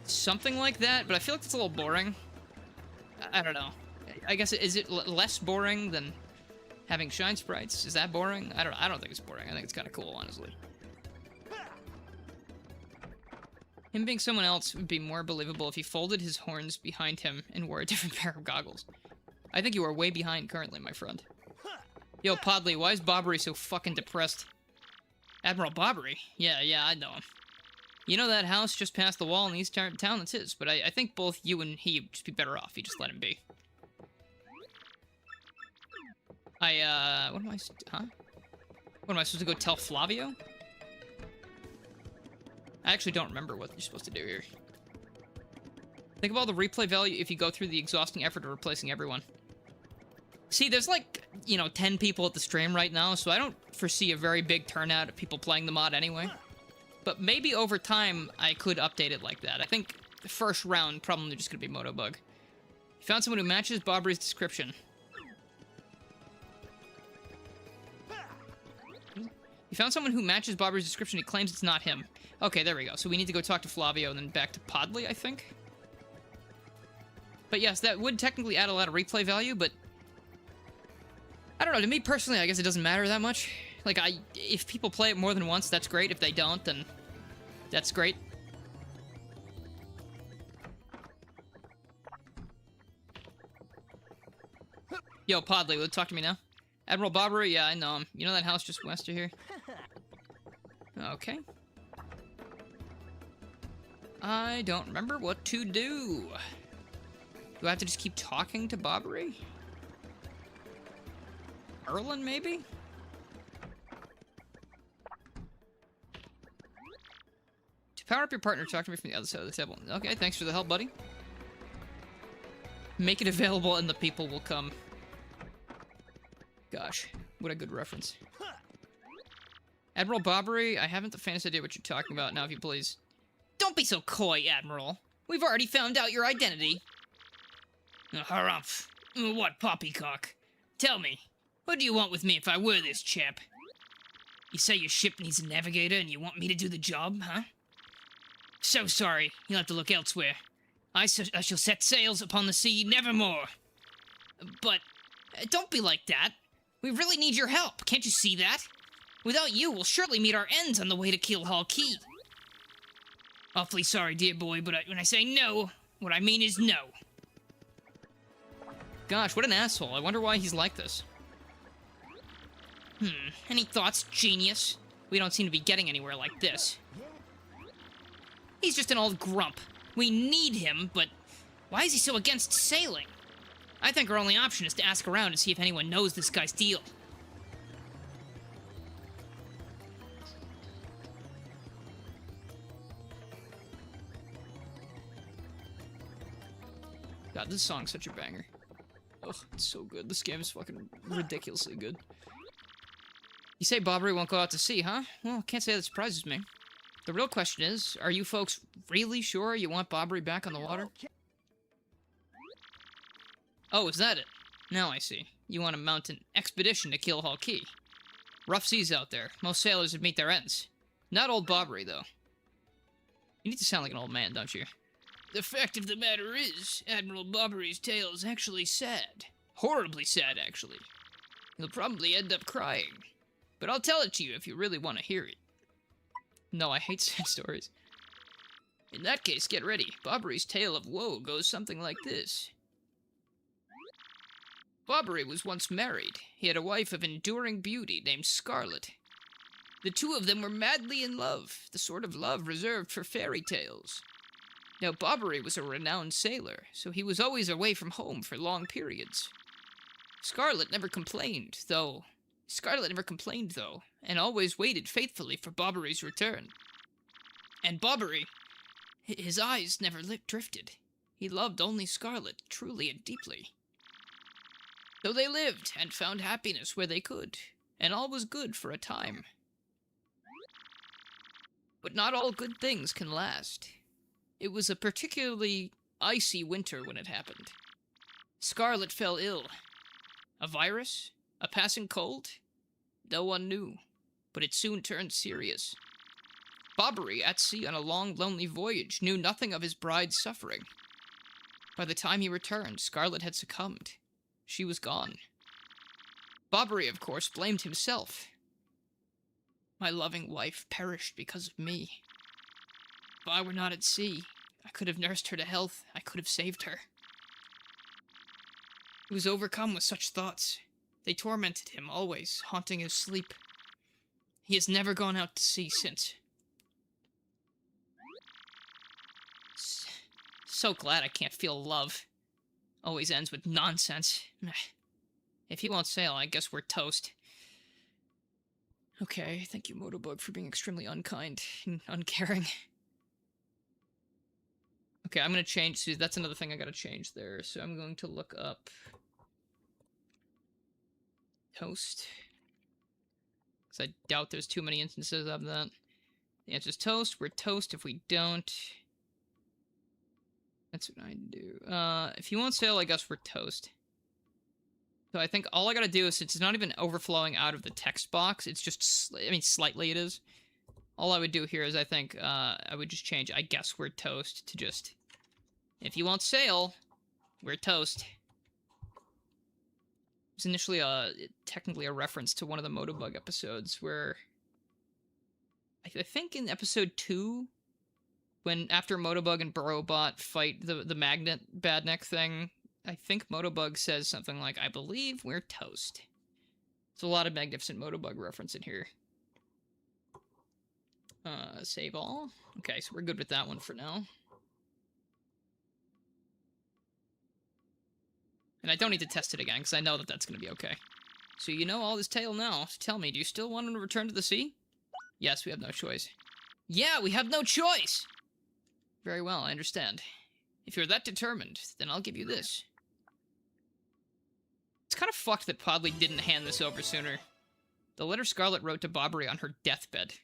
something like that, but I feel like it's a little boring. I don't know. I guess, is it less boring than having shine sprites? Is that boring? I don't think it's boring. I think it's kind of cool, honestly. Him being someone else would be more believable if he folded his horns behind him and wore a different pair of goggles. I think you are way behind currently, my friend. Yo, Podley, why is Bobbery so fucking depressed? Admiral Bobbery? Yeah, I know him. You know that house just past the wall in the east town? That's his, but I think both you and he would just be better off. You just let him be. What am I, huh? What am I supposed to go tell Flavio? I actually don't remember what you're supposed to do here. Think of all the replay value if you go through the exhausting effort of replacing everyone. See, there's like, 10 people at the stream right now, so I don't foresee a very big turnout of people playing the mod anyway. But maybe over time, I could update it like that. I think the first round, probably just gonna be Motobug. You found someone who matches Bobbery's description. You found someone who matches Bobbery's description. He claims it's not him. Okay, there we go. So we need to go talk to Flavio and then back to Podley, I think. But yes, that would technically add a lot of replay value, but I don't know. To me personally, I guess it doesn't matter that much. Like, if people play it more than once, that's great. If they don't, then that's great. Yo, Podley, will you talk to me now? Admiral Bobbery? Yeah, I know him. You know that house just west of here? Okay. I don't remember what to do. Do I have to just keep talking to Bobbery? Erlen, maybe? To power up your partner, talk to me from the other side of the table. Okay, thanks for the help, buddy. Make it available and the people will come. Gosh, what a good reference. Admiral Bobbery, I haven't the faintest idea what you're talking about now, if you please. Don't be so coy, Admiral. We've already found out your identity. Harumph. What poppycock? Tell me, what do you want with me if I were this chap? You say your ship needs a navigator and you want me to do the job, huh? So sorry, you'll have to look elsewhere. I shall set sails upon the sea nevermore. But, don't be like that. We really need your help, can't you see that? Without you, we'll surely meet our ends on the way to Keelhaul Key. Awfully sorry, dear boy, but when I say no, what I mean is no. Gosh, what an asshole. I wonder why he's like this. Any thoughts, genius? We don't seem to be getting anywhere like this. He's just an old grump. We need him, but why is he so against sailing? I think our only option is to ask around to see if anyone knows this guy's deal. God, this song's such a banger. Ugh, it's so good. This game is fucking ridiculously good. You say Bobbery won't go out to sea, huh? Well, can't say that surprises me. The real question is, are you folks really sure you want Bobbery back on the water? Oh, is that it? Now I see. You want to mount an expedition to Keelhaul Key. Rough seas out there. Most sailors would meet their ends. Not old Bobbery, though. You need to sound like an old man, don't you? The fact of the matter is, Admiral Bobbery's tale is actually sad. Horribly sad, actually. You'll probably end up crying. But I'll tell it to you if you really want to hear it. No, I hate sad stories. In that case, get ready. Bobbery's tale of woe goes something like this. Bobbery was once married. He had a wife of enduring beauty named Scarlet. The two of them were madly in love, the sort of love reserved for fairy tales. Now, Bobbery was a renowned sailor, so he was always away from home for long periods. Scarlet never complained, though, and always waited faithfully for Bobbery's return. And Bobbery, his eyes never drifted. He loved only Scarlet, truly and deeply. So they lived, and found happiness where they could, and all was good for a time. But not all good things can last. It was a particularly icy winter when it happened. Scarlet fell ill. A virus? A passing cold? No one knew, but it soon turned serious. Bobbery, at sea on a long, lonely voyage, knew nothing of his bride's suffering. By the time he returned, Scarlet had succumbed. She was gone. Bobbery, of course, blamed himself. My loving wife perished because of me. If I were not at sea, I could have nursed her to health. I could have saved her. He was overcome with such thoughts. They tormented him, always, haunting his sleep. He has never gone out to sea since. So glad I can't feel love. Always ends with nonsense. If he won't sail, I guess we're toast. Okay, thank you, Motobug, for being extremely unkind and uncaring. Okay, I'm gonna change. See, that's another thing I gotta change there. So I'm going to look up toast. Because I doubt there's too many instances of that. The answer's toast. We're toast if we don't. That's what I do. If you won't sail, I guess we're toast. So I think all I gotta do is, since it's not even overflowing out of the text box, it's just, I mean, slightly it is. All I would do here is, I think, I would just change, I guess we're toast, to just, if you won't sail, we're toast. It's initially technically a reference to one of the Motobug episodes where, I think in episode 2, when after Motobug and Burrowbot fight the magnet badneck thing, I think Motobug says something like, I believe we're toast. There's a lot of Magnificent Motobug reference in here. Save all. Okay, so we're good with that one for now. And I don't need to test it again, because I know that that's going to be okay. So you know all this tale now. Tell me, do you still want to return to the sea? Yes, we have no choice. Yeah, we have no choice! Very well, I understand. If you're that determined, then I'll give you this. It's kind of fucked that Podley didn't hand this over sooner. The letter Scarlet wrote to Bobbery on her deathbed.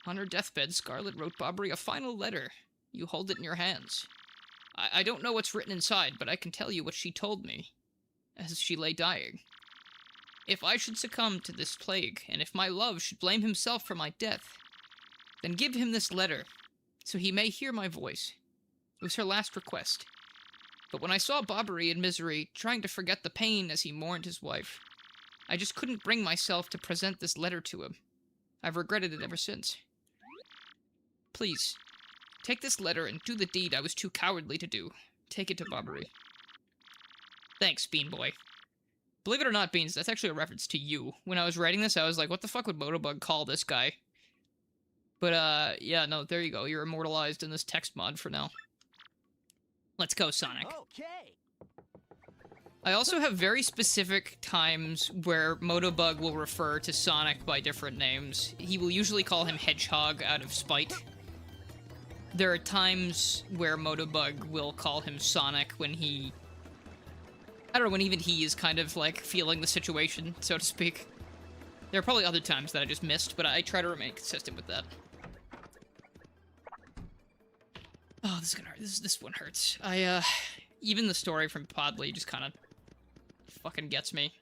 On her deathbed, Scarlet wrote Bobbery a final letter. You hold it in your hands. I don't know what's written inside, but I can tell you what she told me, as she lay dying. If I should succumb to this plague, and if my love should blame himself for my death, then give him this letter, so he may hear my voice. It was her last request. But when I saw Bobbery in misery, trying to forget the pain as he mourned his wife, I just couldn't bring myself to present this letter to him. I've regretted it ever since. Please, take this letter and do the deed I was too cowardly to do. Take it to Bobbery. Thanks, Bean Boy. Believe it or not, Beans, that's actually a reference to you. When I was writing this, I was like, what the fuck would Motobug call this guy? But, yeah, no, there you go. You're immortalized in this text mod for now. Let's go, Sonic. Okay. I also have very specific times where Motobug will refer to Sonic by different names. He will usually call him Hedgehog out of spite. There are times where Motobug will call him Sonic when he... I don't know, when even he is kind of, like, feeling the situation, so to speak. There are probably other times that I just missed, but I try to remain consistent with that. Oh, this is gonna hurt. This one hurts. Even the story from Podley just kind of fucking gets me.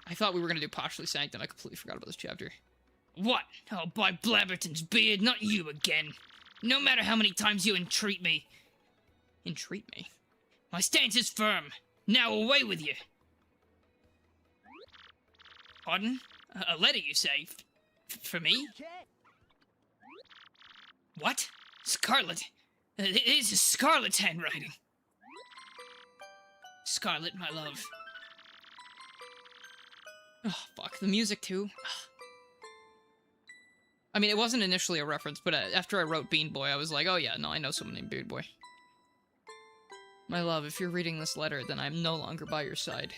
I thought we were gonna do Partially Sanctum. I completely forgot about this chapter. What? Oh, by Blabberton's beard, not you again. No matter how many times you entreat me. Entreat me? My stance is firm. Now away with you. Pardon? A letter, you say? For me? Okay. What? Scarlet? It is Scarlet's handwriting. Scarlet, my love. Oh, fuck. The music, too. I mean, it wasn't initially a reference, but after I wrote Bean Boy, I was like, oh yeah, no, I know someone named Bean Boy. My love, if you're reading this letter, then I'm no longer by your side.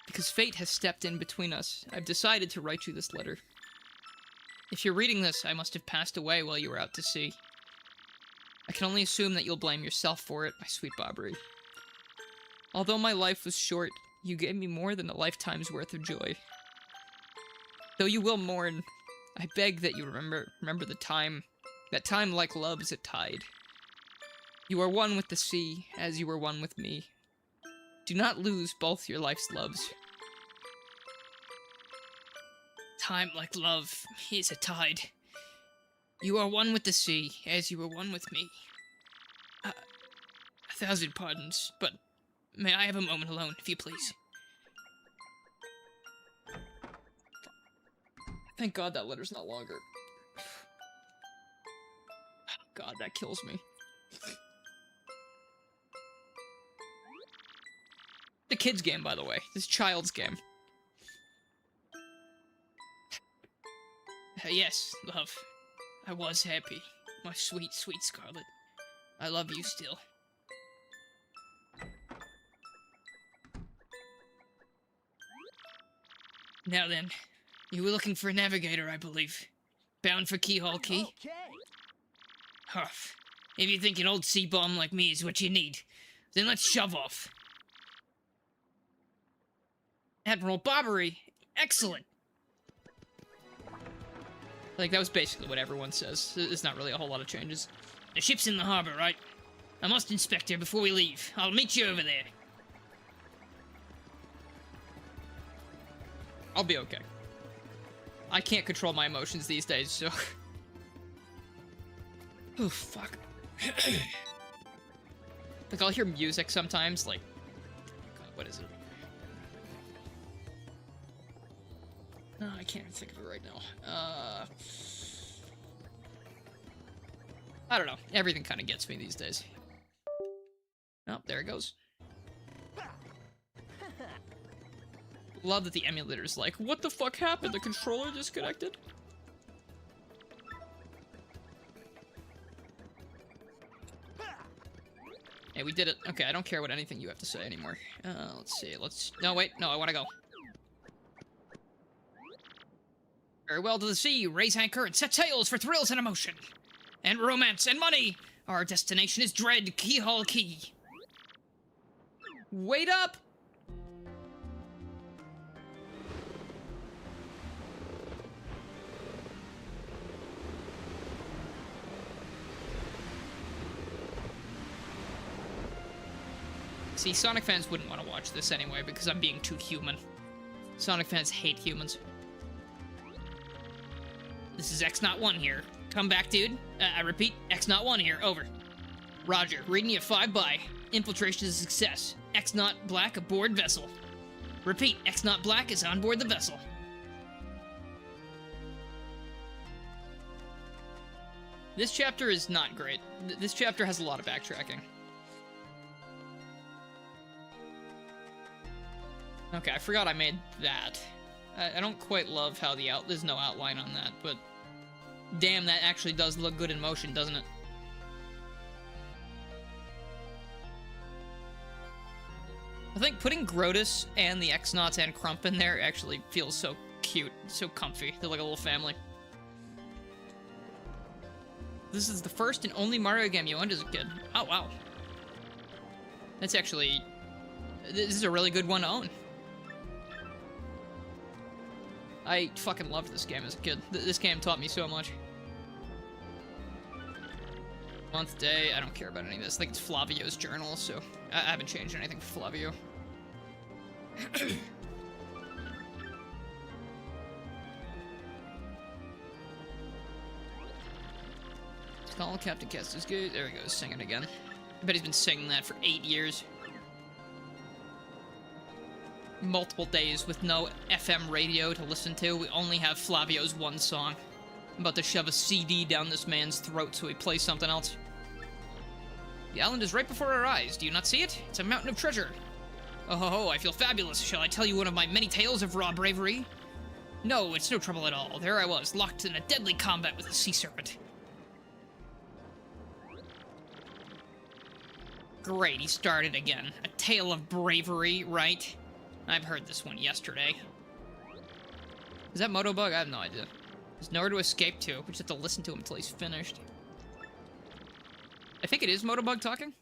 Because fate has stepped in between us, I've decided to write you this letter. If you're reading this, I must have passed away while you were out to sea. I can only assume that you'll blame yourself for it, my sweet Bobbery. Although my life was short, you gave me more than a lifetime's worth of joy. Though you will mourn, I beg that you remember the time. That time like love is a tide. You are one with the sea, as you were one with me. Do not lose both your life's loves. Time like love is a tide. You are one with the sea, as you were one with me. A thousand pardons, but may I have a moment alone, if you please? Thank God that letter's not longer. God, that kills me. The kid's game, by the way. This child's game. Yes, love. I was happy. My sweet, sweet Scarlet. I love you still. Now then, you were looking for a navigator, I believe. Bound for Keyhole Key? Okay. Huff. If you think an old sea bomb like me is what you need, then let's shove off. Admiral Bobbery, excellent. Like, that was basically what everyone says. There's not really a whole lot of changes. The ship's in the harbor, right? I must inspect her before we leave. I'll meet you over there. I'll be okay. I can't control my emotions these days, so... Oh, fuck. Like, I'll hear music sometimes, like... God, what is it? No, I can't even think of it right now. I don't know. Everything kind of gets me these days. Oh, there it goes. Love that the emulator's like, what the fuck happened? The controller disconnected? Hey, we did it. Okay, I don't care what anything you have to say anymore. Let's see. No, wait. No, I want to go. Very well to the sea. Raise anchor and set sails for thrills and emotion. And romance and money. Our destination is Dread Keyhole Key. Wait up! See, Sonic fans wouldn't want to watch this anyway because I'm being too human. Sonic fans hate humans. This is X-Not-1 here. Come back, dude. I repeat, X-Not-1 here. Over. Roger. Reading you 5 by. Infiltration is a success. X-Not Black aboard vessel. Repeat, X-Not Black is on board the vessel. This chapter is not great. This chapter has a lot of backtracking. Okay, I forgot I made that. I don't quite love how there's no outline on that, but damn, that actually does look good in motion, doesn't it? I think putting Grotus and the X-Nauts and Crump in there actually feels so cute, so comfy. They're like a little family. This is the first and only Mario game you owned as a kid. Oh, wow. That's actually... This is a really good one to own. I fucking loved this game as a kid. This game taught me so much. Month, day, I don't care about any of this. I think it's Flavio's journal, so I haven't changed anything for Flavio. Call Captain Kestis good. There he goes, singing again. I bet he's been singing that for 8 years. Multiple days with no FM radio to listen to. We only have Flavio's one song. I'm about to shove a CD down this man's throat so he plays something else. The island is right before our eyes. Do you not see it? It's a mountain of treasure. Oh ho ho, I feel fabulous. Shall I tell you one of my many tales of raw bravery? No, it's no trouble at all. There I was, locked in a deadly combat with a sea serpent. Great, he started again. A tale of bravery, right? I've heard this one yesterday. Is that Motobug? I have no idea. There's nowhere to escape to. We just have to listen to him until he's finished. I think it is Motobug talking.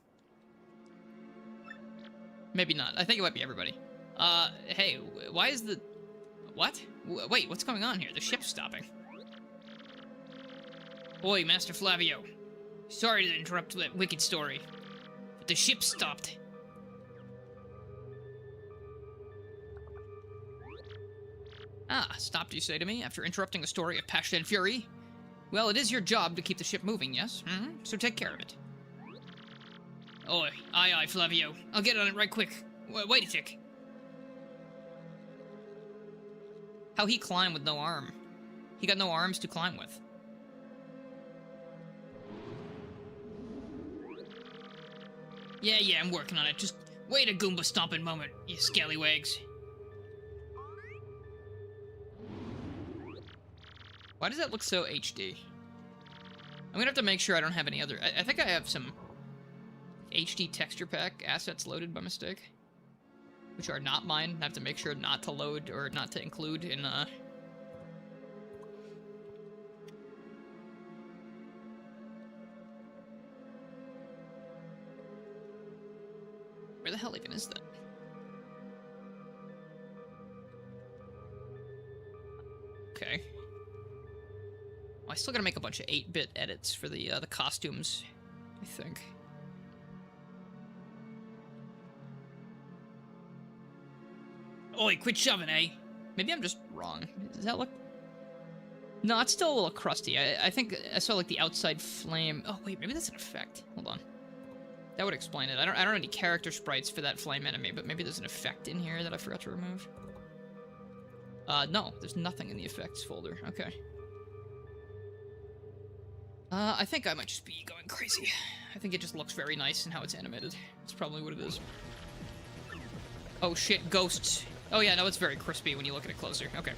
Maybe not. I think it might be everybody. Hey, why is the... What? Wait, what's going on here? The ship's stopping. Oi, Master Flavio. Sorry to interrupt that wicked story. But the ship stopped. Ah, stopped, you say to me, after interrupting a story of passion and fury? Well, it is your job to keep the ship moving, yes? So take care of it. Oi, aye, Flavio. I'll get on it right quick. Wait a tick. How he climb with no arm? He got no arms to climb with. Yeah, I'm working on it. Just wait a Goomba stomping moment, you scallywags. Why does that look so HD? I'm gonna have to make sure I don't have any other... I think I have some HD texture pack assets loaded by mistake, which are not mine. I have to make sure not to load or not to include in, Where the hell even is that? Okay. Oh, I still gotta make a bunch of 8-bit edits for the costumes, I think. Oi, quit shoving, eh? Maybe I'm just wrong. Does that look... No, it's still a little crusty. I think I saw, like, the outside flame... Oh, wait, maybe that's an effect. Hold on. That would explain it. I don't have any character sprites for that flame enemy, but maybe there's an effect in here that I forgot to remove. No, there's nothing in the effects folder. Okay. I think I might just be going crazy. I think it just looks very nice in how it's animated. That's probably what it is. Oh shit, ghosts. Oh yeah, no, it's very crispy when you look at it closer. Okay.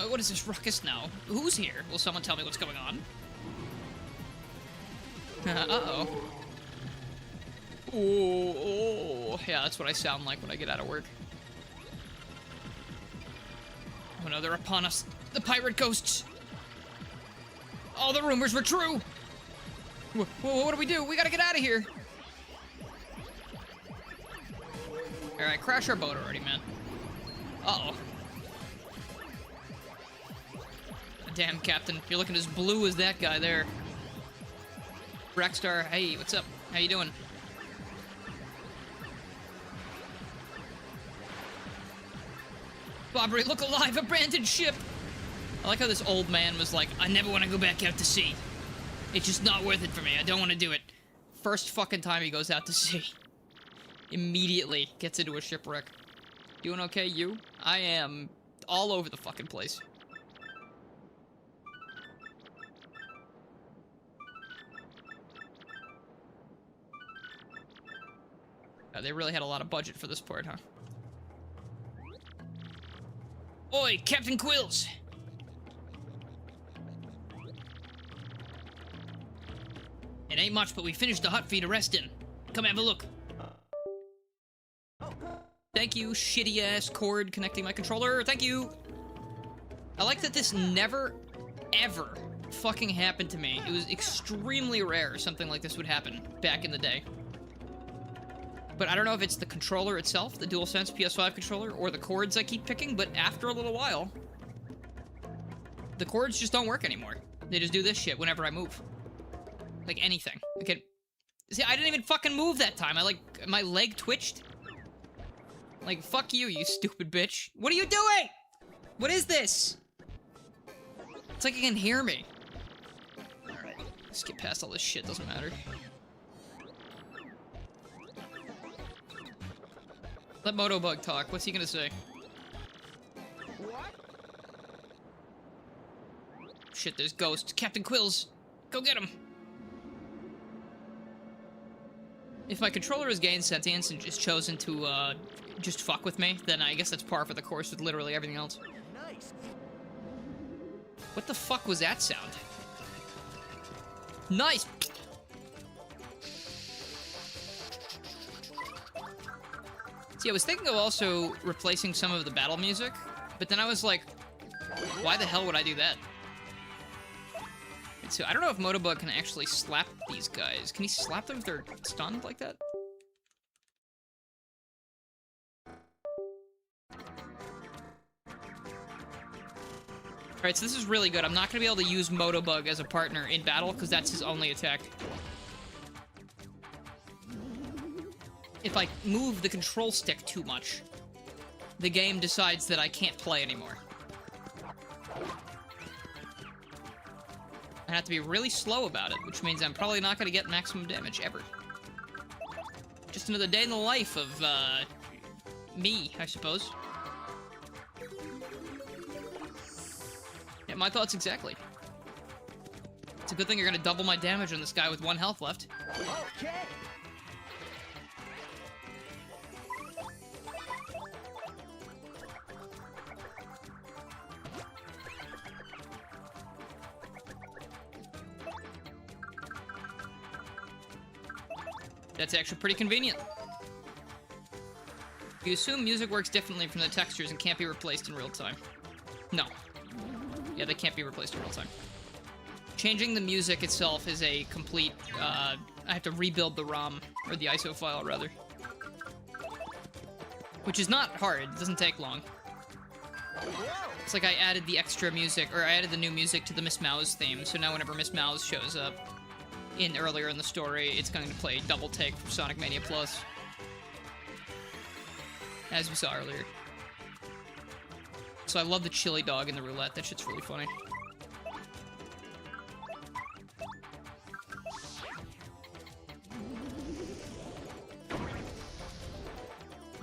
What is this ruckus now? Who's here? Will someone tell me what's going on? Uh-oh. Oh, yeah, that's what I sound like when I get out of work. Oh no, they're upon us. The pirate ghosts. All the rumors were true. What do we do? We gotta get out of here. Alright, crash our boat already, man. Uh-oh. Damn, Captain. You're looking as blue as that guy there. Rackstar, hey, what's up? How you doing? Bobbery, look alive, abandoned ship! I like how this old man was like, I never want to go back out to sea. It's just not worth it for me. I don't want to do it. First fucking time he goes out to sea. Immediately gets into a shipwreck. Doing okay, you? I am all over the fucking place. They really had a lot of budget for this part, huh? Oi, Captain Quills! It ain't much, but we finished the hut for you to rest in. Come have a look. Thank you, shitty-ass cord connecting my controller. Thank you! I like that this never, ever fucking happened to me. It was extremely rare something like this would happen back in the day. But I don't know if it's the controller itself, the DualSense PS5 controller, or the cords I keep picking, but after a little while, the cords just don't work anymore. They just do this shit whenever I move. Like anything. Okay. See, I didn't even fucking move that time. My leg twitched. Like, fuck you, you stupid bitch. What are you doing? What is this? It's like you can hear me. Alright, let's get past all this shit, doesn't matter. Let Motobug talk. What's he gonna say? What? Shit, there's ghosts. Captain Quills! Go get him! If my controller has gained sentience and just chosen to, just fuck with me, then I guess that's par for the course with literally everything else. Nice. What the fuck was that sound? Nice! See, I was thinking of also replacing some of the battle music, but then I was like, why the hell would I do that? And so I don't know if Motobug can actually slap these guys. Can he slap them if they're stunned like that? Alright, so this is really good. I'm not going to be able to use Motobug as a partner in battle, because that's his only attack. If I move the control stick too much, the game decides that I can't play anymore. I have to be really slow about it, which means I'm probably not going to get maximum damage ever. Just another day in the life of, me, I suppose. Yeah, my thoughts exactly. It's a good thing you're going to double my damage on this guy with 1 health left. Okay. That's actually pretty convenient. You assume music works differently from the textures and can't be replaced in real time. No. Yeah, they can't be replaced in real time. Changing the music itself is a complete, I have to rebuild the ROM, or the ISO file, rather. Which is not hard, it doesn't take long. It's like I added the extra music, or I added the new music to the Miss Mouse theme, so now whenever Miss Mouse shows up earlier in the story, it's going to play double take from Sonic Mania Plus. As we saw earlier. So I love the chili dog in the roulette, that shit's really funny.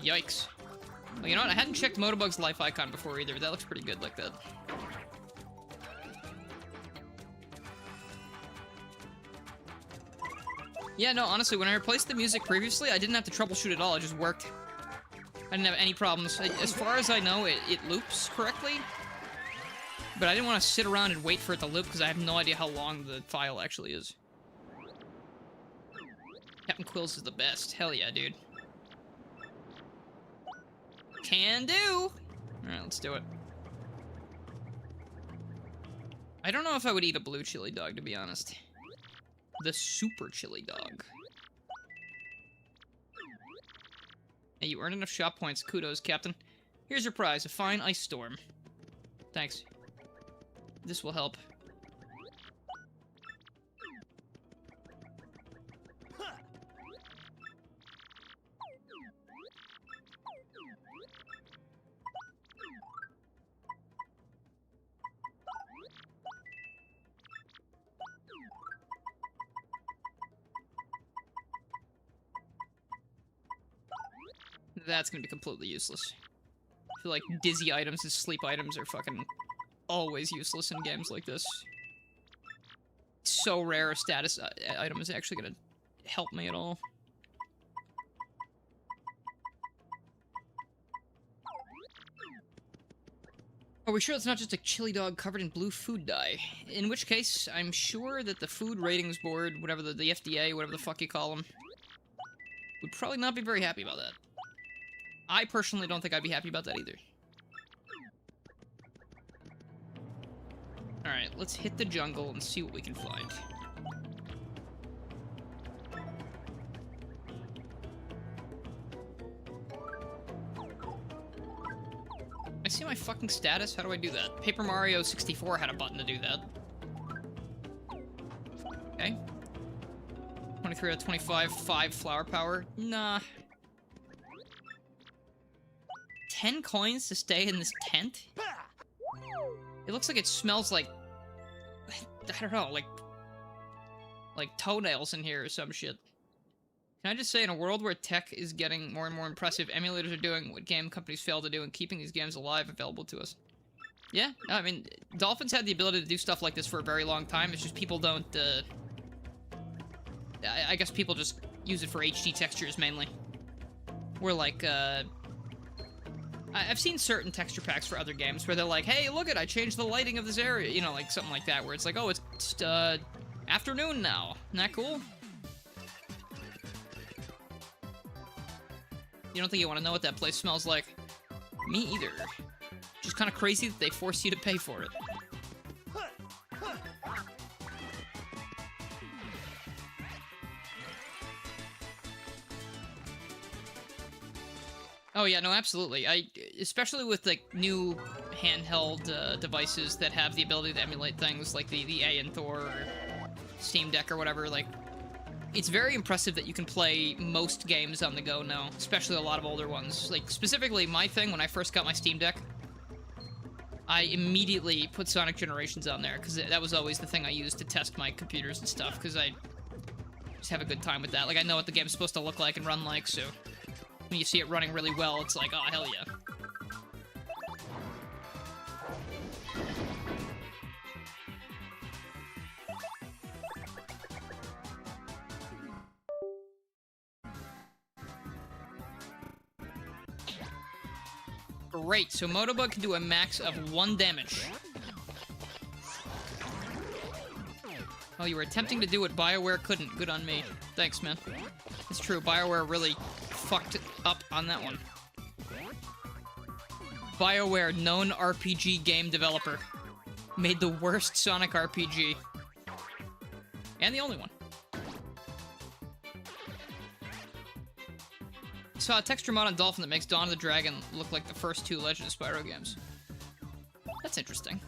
Yikes. Well, you know what? I hadn't checked Motobug's life icon before either. That looks pretty good like that. Yeah, no, honestly, when I replaced the music previously, I didn't have to troubleshoot at all. It just worked. I didn't have any problems. As far as I know, it loops correctly. But I didn't want to sit around and wait for it to loop because I have no idea how long the file actually is. Captain Quills is the best. Hell yeah, dude. Can do! Alright, let's do it. I don't know if I would eat a blue chili dog, to be honest. The super chili dog. Hey, you earned enough shop points. Kudos, Captain. Here's your prize, a fine ice storm. Thanks. This will help. That's gonna be completely useless. I feel like dizzy items and sleep items are fucking always useless in games like this. It's so rare a status item is actually gonna help me at all. Are we sure it's not just a chili dog covered in blue food dye? In which case, I'm sure that the Food Ratings Board, whatever the FDA, whatever the fuck you call them, would probably not be very happy about that. I personally don't think I'd be happy about that either. Alright, let's hit the jungle and see what we can find. I see my fucking status? How do I do that? Paper Mario 64 had a button to do that. Okay. 23 out of 25, 5 flower power. Nah. 10 coins to stay in this tent? It looks like it smells like... I don't know, like toenails in here or some shit. Can I just say, in a world where tech is getting more and more impressive, emulators are doing what game companies fail to do and keeping these games alive, available to us. Yeah, I mean, Dolphins had the ability to do stuff like this for a very long time, it's just people don't, I guess people just use it for HD textures, mainly. Where, like, I've seen certain texture packs for other games where they're like, hey, look it, I changed the lighting of this area. You know, like something like that, where it's like, oh, it's afternoon now. Isn't that cool? You don't think you want to know what that place smells like? Me either. Just kind of crazy that they force you to pay for it. Oh yeah, no, absolutely. Especially with like new handheld devices that have the ability to emulate things like the A and Thor or Steam Deck or whatever, like, it's very impressive that you can play most games on the go now, especially a lot of older ones. Like, specifically, my thing, when I first got my Steam Deck, I immediately put Sonic Generations on there, because that was always the thing I used to test my computers and stuff, because I just have a good time with that. Like, I know what the game's supposed to look like and run like, so when you see it running really well, it's like, oh, hell yeah. Great, so Motobug can do a max of 1 damage. Oh, you were attempting to do what BioWare couldn't. Good on me. Thanks, man. It's true, BioWare really fucked up on that one. BioWare, known RPG game developer, made the worst Sonic RPG. And the only one. Saw a texture mod on Dolphin that makes Dawn of the Dragon look like the first 2 Legend of Spyro games. That's interesting.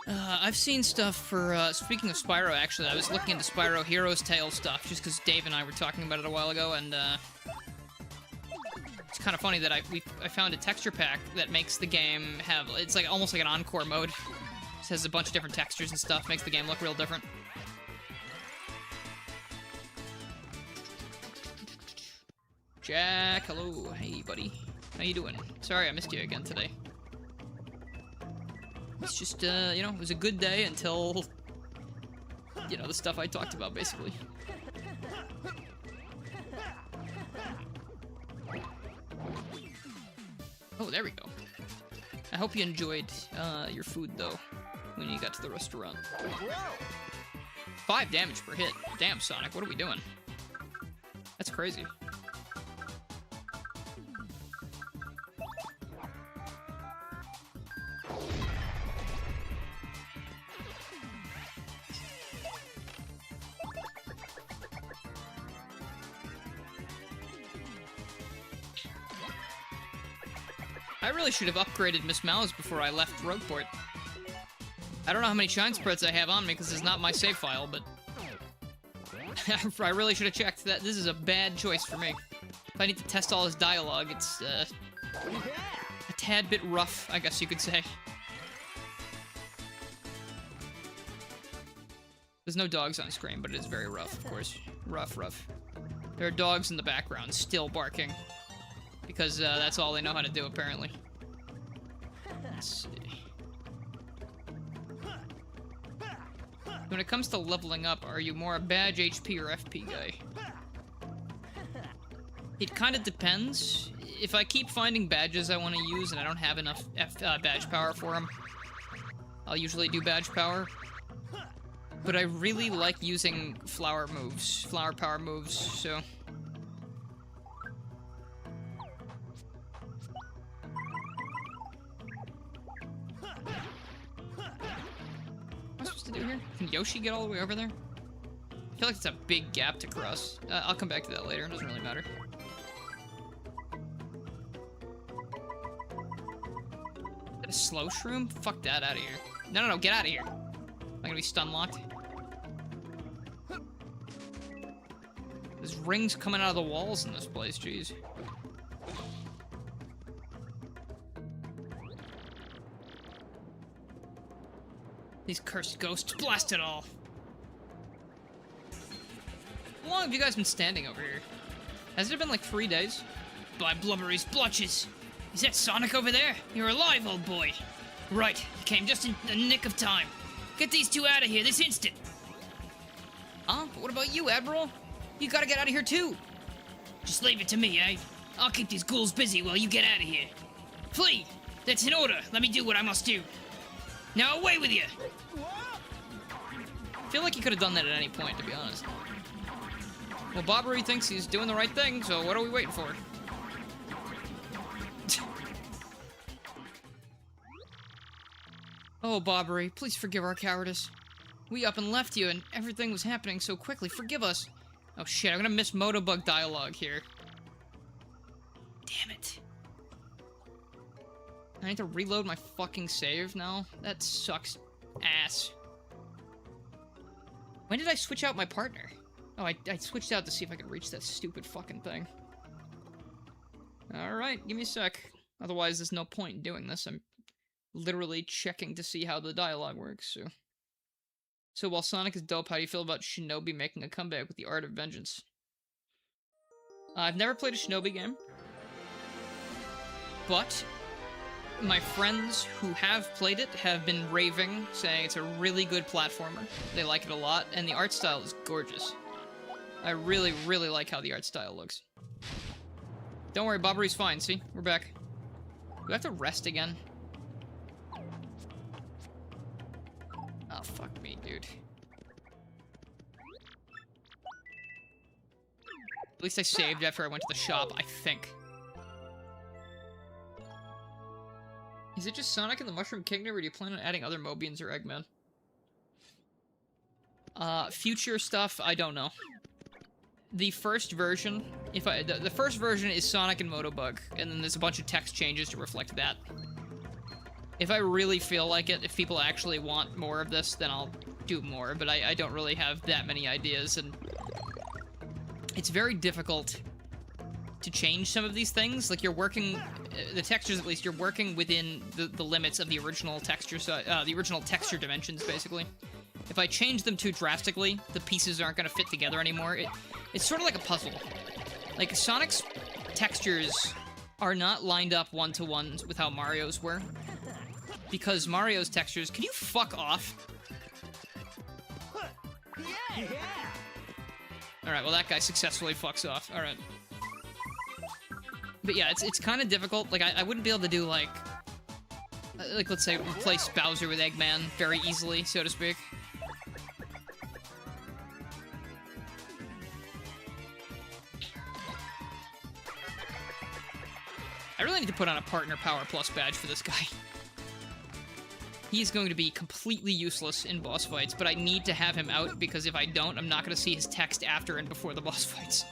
I've seen stuff for, speaking of Spyro, actually, I was looking into Spyro Hero's Tale stuff, just because Dave and I were talking about it a while ago, and, it's kind of funny that I found a texture pack that makes the game have, it's like, almost like an encore mode. It has a bunch of different textures and stuff, makes the game look real different. Jack, hello, hey buddy. How you doing? Sorry I missed you again today. It's just, you know, it was a good day until, you know, the stuff I talked about, basically. Oh, there we go. I hope you enjoyed, your food, though, when you got to the restaurant. 5 damage per hit. Damn, Sonic, what are we doing? That's crazy. I really should have upgraded Miss Mouse before I left Rogueport. I don't know how many shine spreads I have on me because it's not my save file, but I really should have checked that. This is a bad choice for me. If I need to test all his dialogue, it's a tad bit rough, I guess you could say. There's no dogs on screen, but it is very rough, of course. Rough. There are dogs in the background still barking. Because that's all they know how to do, apparently. Let's see. When it comes to leveling up, are you more a badge, HP, or FP guy? It kind of depends. If I keep finding badges I want to use and I don't have enough badge power for them, I'll usually do badge power. But I really like using flower power moves, so... to do here? Can Yoshi get all the way over there? I feel like it's a big gap to cross. I'll come back to that later. It doesn't really matter. Is that a slow shroom? Fuck that, out of here. No, get out of here. Am I gonna be stun locked? There's rings coming out of the walls in this place, jeez. These cursed ghosts, blast it all! How long have you guys been standing over here? Has it been like 3 days? By blubbery splotches! Is that Sonic over there? You're alive, old boy! Right, you came just in the nick of time. Get these 2 out of here this instant! Huh? But what about you, Admiral? You gotta get out of here too! Just leave it to me, eh? I'll keep these ghouls busy while you get out of here. Flee! That's an order! Let me do what I must do! Now away with you! I feel like he could have done that at any point, to be honest. Well, Bobbery thinks he's doing the right thing, so what are we waiting for? Oh, Bobbery, please forgive our cowardice. We up and left you, and everything was happening so quickly. Forgive us. Oh shit, I'm gonna miss Motobug dialogue here. Damn it. I need to reload my fucking save now? That sucks ass. When did I switch out my partner? Oh, I switched out to see if I could reach that stupid fucking thing. Alright, give me a sec. Otherwise, there's no point in doing this. I'm literally checking to see how the dialogue works, so... So while Sonic is dope, how do you feel about Shinobi making a comeback with the Art of Vengeance? I've never played a Shinobi game. But... my friends who have played it have been raving, saying it's a really good platformer. They like it a lot, and the art style is gorgeous. I really, really like how the art style looks. Don't worry, Bobbery's fine, see? We're back. Do I have to rest again? Oh, fuck me, dude. At least I saved after I went to the shop, I think. Is it just Sonic and the Mushroom Kingdom, or do you plan on adding other Mobians or Eggman? Future stuff, I don't know. The first version, the first version is Sonic and Motobug, and then there's a bunch of text changes to reflect that. If I really feel like it, if people actually want more of this, then I'll do more, but I don't really have that many ideas, and it's very difficult to change some of these things. Like, you're working, the textures at least, you're working within the limits of the original texture, the original texture dimensions, basically. If I change them too drastically, the pieces aren't going to fit together anymore. It's sort of like a puzzle. Like, Sonic's textures are not lined up one-to-one with how Mario's were. Because Mario's textures... Can you fuck off? Yeah. Alright, well, that guy successfully fucks off. Alright. But yeah, it's kind of difficult. Like, I wouldn't be able to do, like, let's say, replace Bowser with Eggman very easily, so to speak. I really need to put on a Partner Power Plus badge for this guy. He's going to be completely useless in boss fights, but I need to have him out, because if I don't, I'm not going to see his text after and before the boss fights.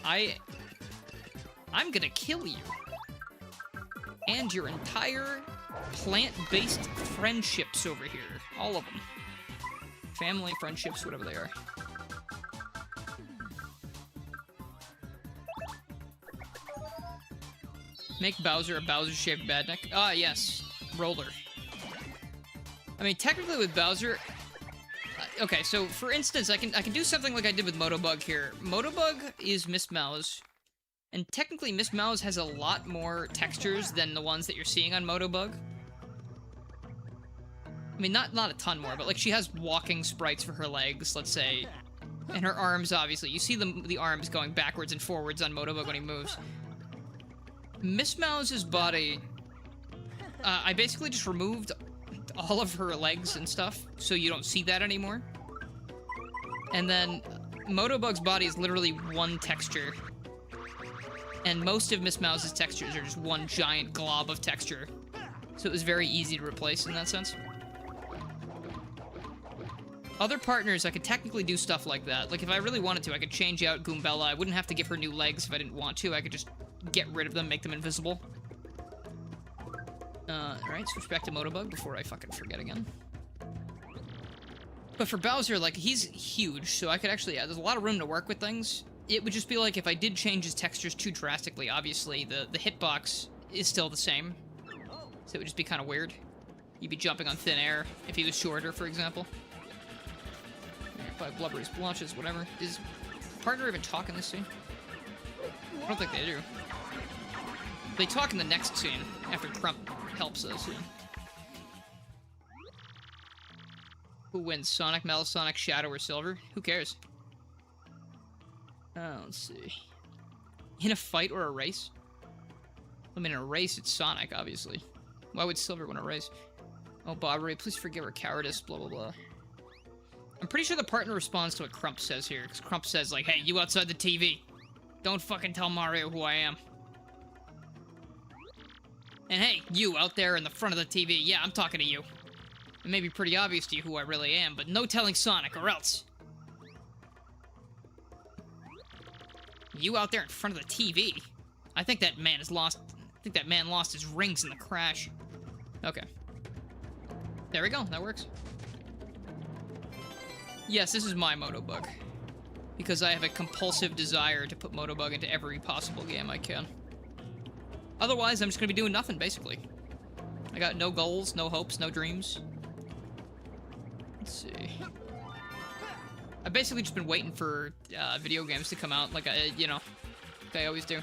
I'm gonna kill you. And your entire plant-based friendships over here. All of them. Family, friendships, whatever they are. Make Bowser a Bowser-shaped badnik. Ah, yes. Roller. I mean, technically with Bowser... okay, so for instance, I can do something like I did with Motobug here. Motobug is Miss Mouse. And technically, Miss Mouse has a lot more textures than the ones that you're seeing on Motobug. I mean, not a ton more, but like she has walking sprites for her legs, let's say. And her arms, obviously. You see the arms going backwards and forwards on Motobug when he moves. Miss Mouse's body... I basically just removed all of her legs and stuff, so you don't see that anymore. And then Motobug's body is literally one texture. And most of Miss Mouse's textures are just one giant glob of texture. So it was very easy to replace in that sense. Other partners, I could technically do stuff like that. Like, if I really wanted to, I could change out Goombella. I wouldn't have to give her new legs if I didn't want to. I could just get rid of them, make them invisible. Alright, switch back to Motobug before I fucking forget again. But for Bowser, like, he's huge, so I could actually... yeah, there's a lot of room to work with things. It would just be like if I did change his textures too drastically, obviously, the hitbox is still the same. So it would just be kind of weird. You'd be jumping on thin air if he was shorter, for example. Probably blubbery launches, whatever. Is partner even talk in this scene? I don't think they do. They talk in the next scene, after Crump helps us. Yeah. Who wins, Sonic, Metal Sonic, Shadow, or Silver? Who cares? Let's see. In a fight or a race? I mean, in a race, it's Sonic, obviously. Why would Silver win a race? Oh, Bobbery, please forgive her cowardice, blah, blah, blah. I'm pretty sure the partner responds to what Crump says here, because Crump says, like, hey, you outside the TV. Don't fucking tell Mario who I am. And hey, you out there in the front of the TV, yeah, I'm talking to you. It may be pretty obvious to you who I really am, but no telling Sonic, or else. You out there in front of the TV? I think that man has lost... I think that man lost his rings in the crash. Okay. There we go, that works. Yes, this is my Motobug. Because I have a compulsive desire to put Motobug into every possible game I can. Otherwise, I'm just gonna be doing nothing, basically. I got no goals, no hopes, no dreams. Let's see. I've basically just been waiting for video games to come out, like you know, like I always do.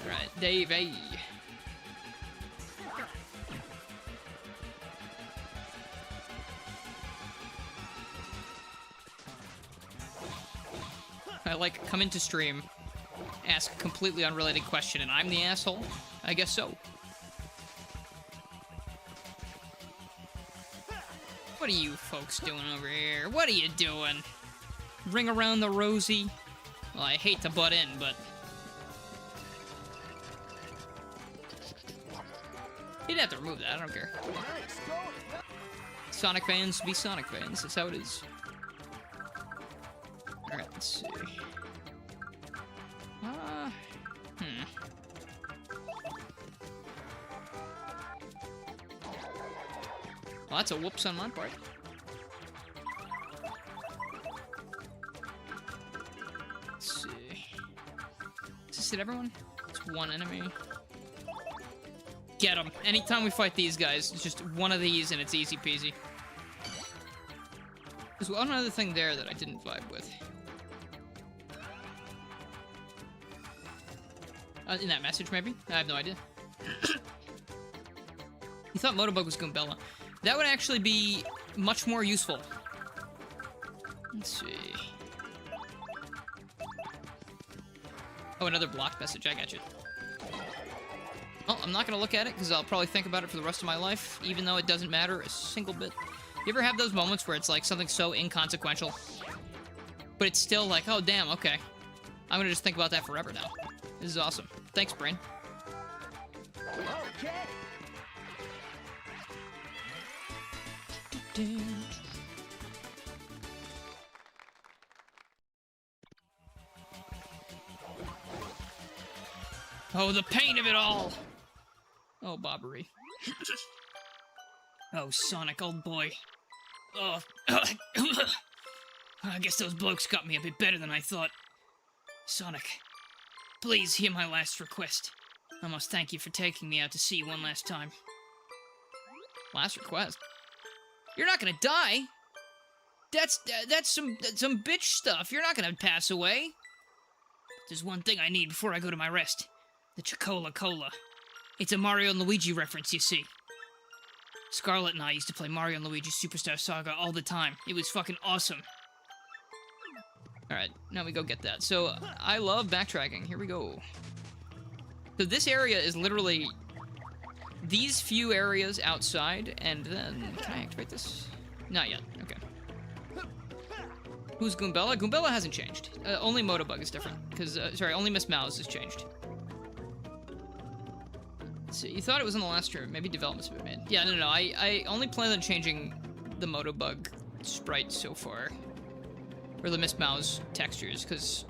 Alright, Dave, hey. I, like, come into stream, ask a completely unrelated question, and I'm the asshole? I guess so. What are you folks doing over here? What are you doing? Ring around the rosy? Well, I hate to butt in, but... you didn't have to remove that, I don't care. Sonic fans be Sonic fans. That's how it is. Alright, let's see. Well, that's a whoops on my part. Let's see. Is this it, everyone? It's one enemy. Get him. Anytime we fight these guys, it's just one of these and it's easy peasy. There's one other thing there that I didn't vibe with. In that message, maybe? I have no idea. You thought Motobug was Goombella. That would actually be much more useful. Let's see. Oh, another blocked message. I got you. Well, I'm not going to look at it because I'll probably think about it for the rest of my life, even though it doesn't matter a single bit. You ever have those moments where it's like something so inconsequential, but it's still like, oh, damn, okay. I'm going to just think about that forever now. This is awesome. Thanks, Brain. Okay. Oh, the pain of it all! Oh, Bobbery. Oh, Sonic, old boy. Oh, I guess those blokes got me a bit better than I thought. Sonic, please hear my last request. I must thank you for taking me out to sea one last time. Last request? You're not gonna die! That's some bitch stuff. You're not gonna pass away. There's one thing I need before I go to my rest. The Chocola Cola. It's a Mario and Luigi reference, you see. Scarlet and I used to play Mario and Luigi Superstar Saga all the time. It was fucking awesome. Alright, now we go get that. So, I love backtracking. Here we go. So this area is literally these few areas outside, and then... Can I activate this? Not yet. Okay. Who's Goombella? Goombella hasn't changed. Only Motobug is different. Because, sorry, only Miss Mouse has changed. So you thought it was in the last stream. Maybe developments have been made. Yeah, no. I only plan on changing the Motobug sprite so far. Or the Miss Mouse textures, because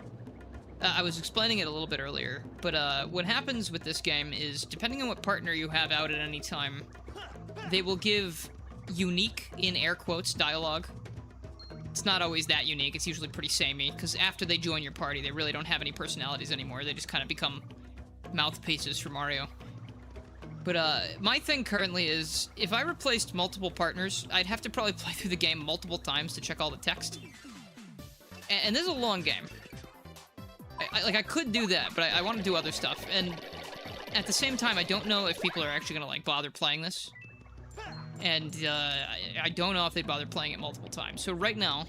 I was explaining it a little bit earlier. But what happens with this game is, depending on what partner you have out at any time, they will give unique, in air quotes, dialogue. It's not always that unique. It's usually pretty samey, because after they join your party, they really don't have any personalities anymore. They just kind of become mouthpieces for Mario. But, my thing currently is, if I replaced multiple partners, I'd have to probably play through the game multiple times to check all the text. And this is a long game. I could do that, but I want to do other stuff. And at the same time, I don't know if people are actually going to, like, bother playing this. And, I don't know if they'd bother playing it multiple times. So right now,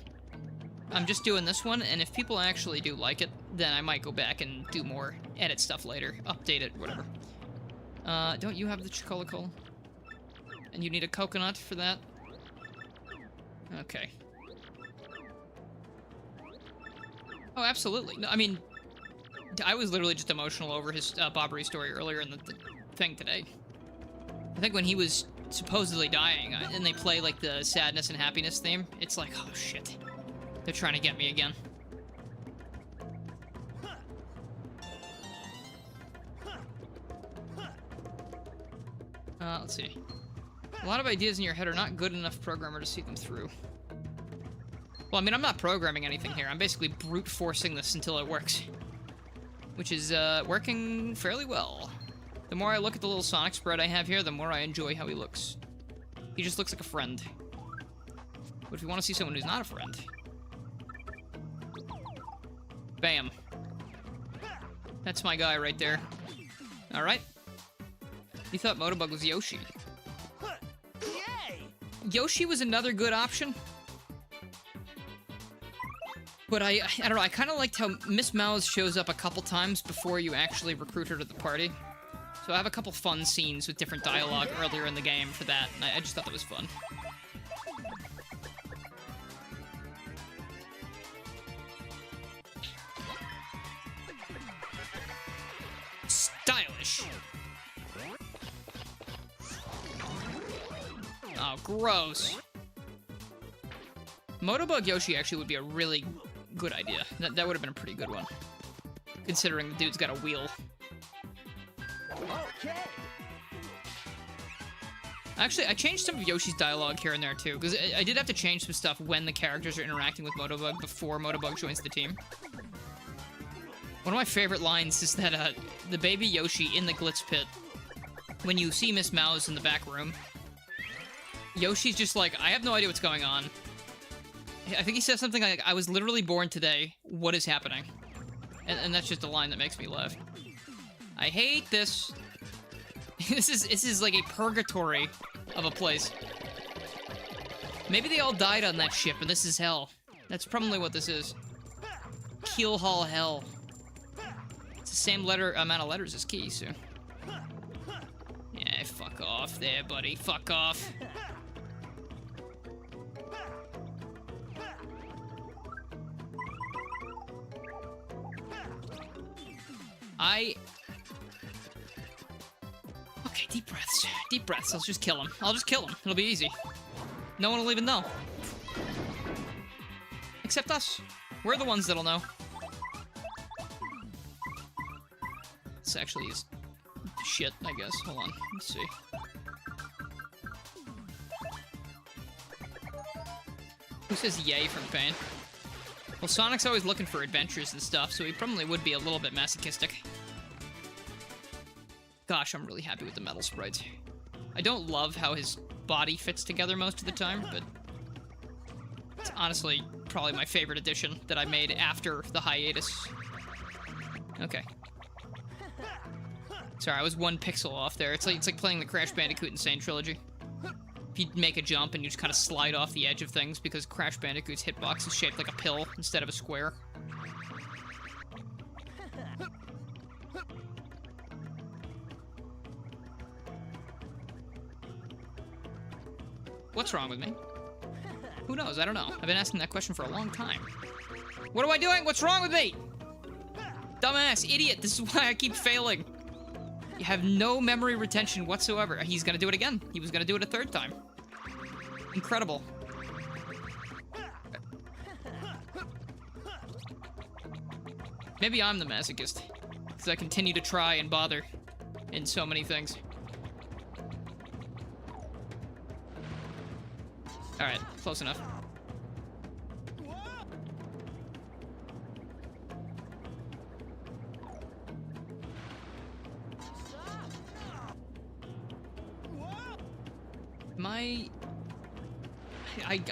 I'm just doing this one, and if people actually do like it, then I might go back and do more, edit stuff later, update it, whatever. Don't you have the Chocola Cola? And you need a coconut for that? Okay. Oh, absolutely. No, I mean, I was literally just emotional over his Bobbery story earlier in the thing today. I think when he was supposedly dying, and they play, like, the sadness and happiness theme, it's like, oh, shit. They're trying to get me again. Let's see. A lot of ideas in your head are not good enough programmer to see them through. Well, I mean, I'm not programming anything here. I'm basically brute forcing this until it works. Which is, working fairly well. The more I look at the little Sonic spread I have here, the more I enjoy how he looks. He just looks like a friend. But if you want to see someone who's not a friend... Bam. That's my guy right there. Alright. You thought Motobug was Yoshi. Yay! Yoshi was another good option. But I don't know, I kind of liked how Miss Mouse shows up a couple times before you actually recruit her to the party. So I have a couple fun scenes with different dialogue earlier in the game for that, and I just thought that was fun. Stylish! Oh, gross. Motobug Yoshi actually would be a really good idea. That would have been a pretty good one. Considering the dude's got a wheel. Okay. Actually, I changed some of Yoshi's dialogue here and there, too. Because I did have to change some stuff when the characters are interacting with Motobug before Motobug joins the team. One of my favorite lines is that the baby Yoshi in the Glitz Pit, when you see Miss Mouse in the back room, Yoshi's just like, I have no idea what's going on. I think he says something like, I was literally born today. What is happening? And that's just a line that makes me laugh. I hate this. This is like a purgatory of a place. Maybe they all died on that ship and this is hell. That's probably what this is. Keel Hall Hell. It's the same amount of letters as Key, so. Yeah, fuck off there, buddy. Fuck off. Okay, deep breaths. Deep breaths. Let's just kill him. I'll just kill him. It'll be easy. No one will even know. Except us. We're the ones that'll know. This actually is shit, I guess. Hold on. Let's see. Who says yay from pain? Well, Sonic's always looking for adventures and stuff, so he probably would be a little bit masochistic. Gosh, I'm really happy with the metal sprites. I don't love how his body fits together most of the time, but it's honestly probably my favorite addition that I made after the hiatus. Okay. Sorry, I was 1 pixel off there. It's like playing the Crash Bandicoot Insane Trilogy. If you make a jump and you just kind of slide off the edge of things because Crash Bandicoot's hitbox is shaped like a pill instead of a square. What's wrong with me? Who knows? I don't know. I've been asking that question for a long time. What am I doing? What's wrong with me? Dumbass, idiot. This is why I keep failing. You have no memory retention whatsoever. He's gonna do it again. He was gonna do it a 3rd time. Incredible. Maybe I'm the masochist, because I continue to try and bother in so many things. Alright, close enough.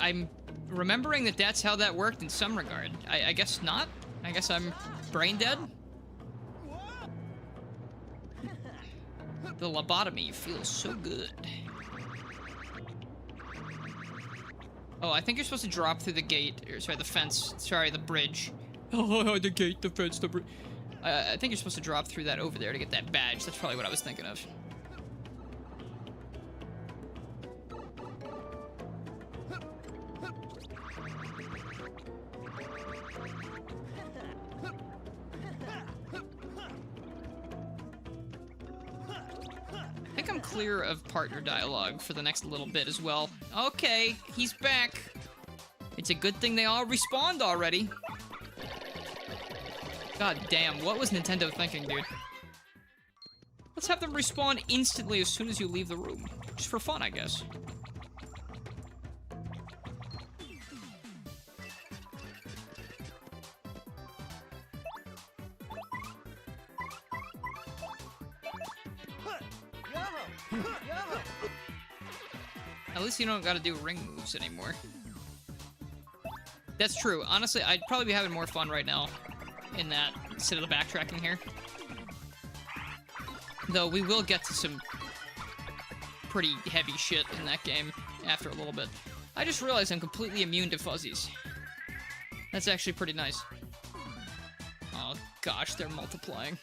I'm remembering that that's how that worked in some regard. I guess not. I guess I'm brain dead. The lobotomy feels so good. Oh, I think you're supposed to drop through the gate. Or, sorry, the fence. Sorry, the bridge. Oh, the gate, the fence, the bridge. I think you're supposed to drop through that over there to get that badge. That's probably what I was thinking of. I think I'm clear of partner dialogue for the next little bit as well. Okay, he's back. It's a good thing they all respawned already. God damn, what was Nintendo thinking, dude? Let's have them respawn instantly as soon as you leave the room. Just for fun, I guess. At least you don't gotta do ring moves anymore. That's true. Honestly, I'd probably be having more fun right now in that instead of the backtracking here. Though we will get to some pretty heavy shit in that game after a little bit. I just realized I'm completely immune to fuzzies. That's actually pretty nice. Oh gosh, they're multiplying.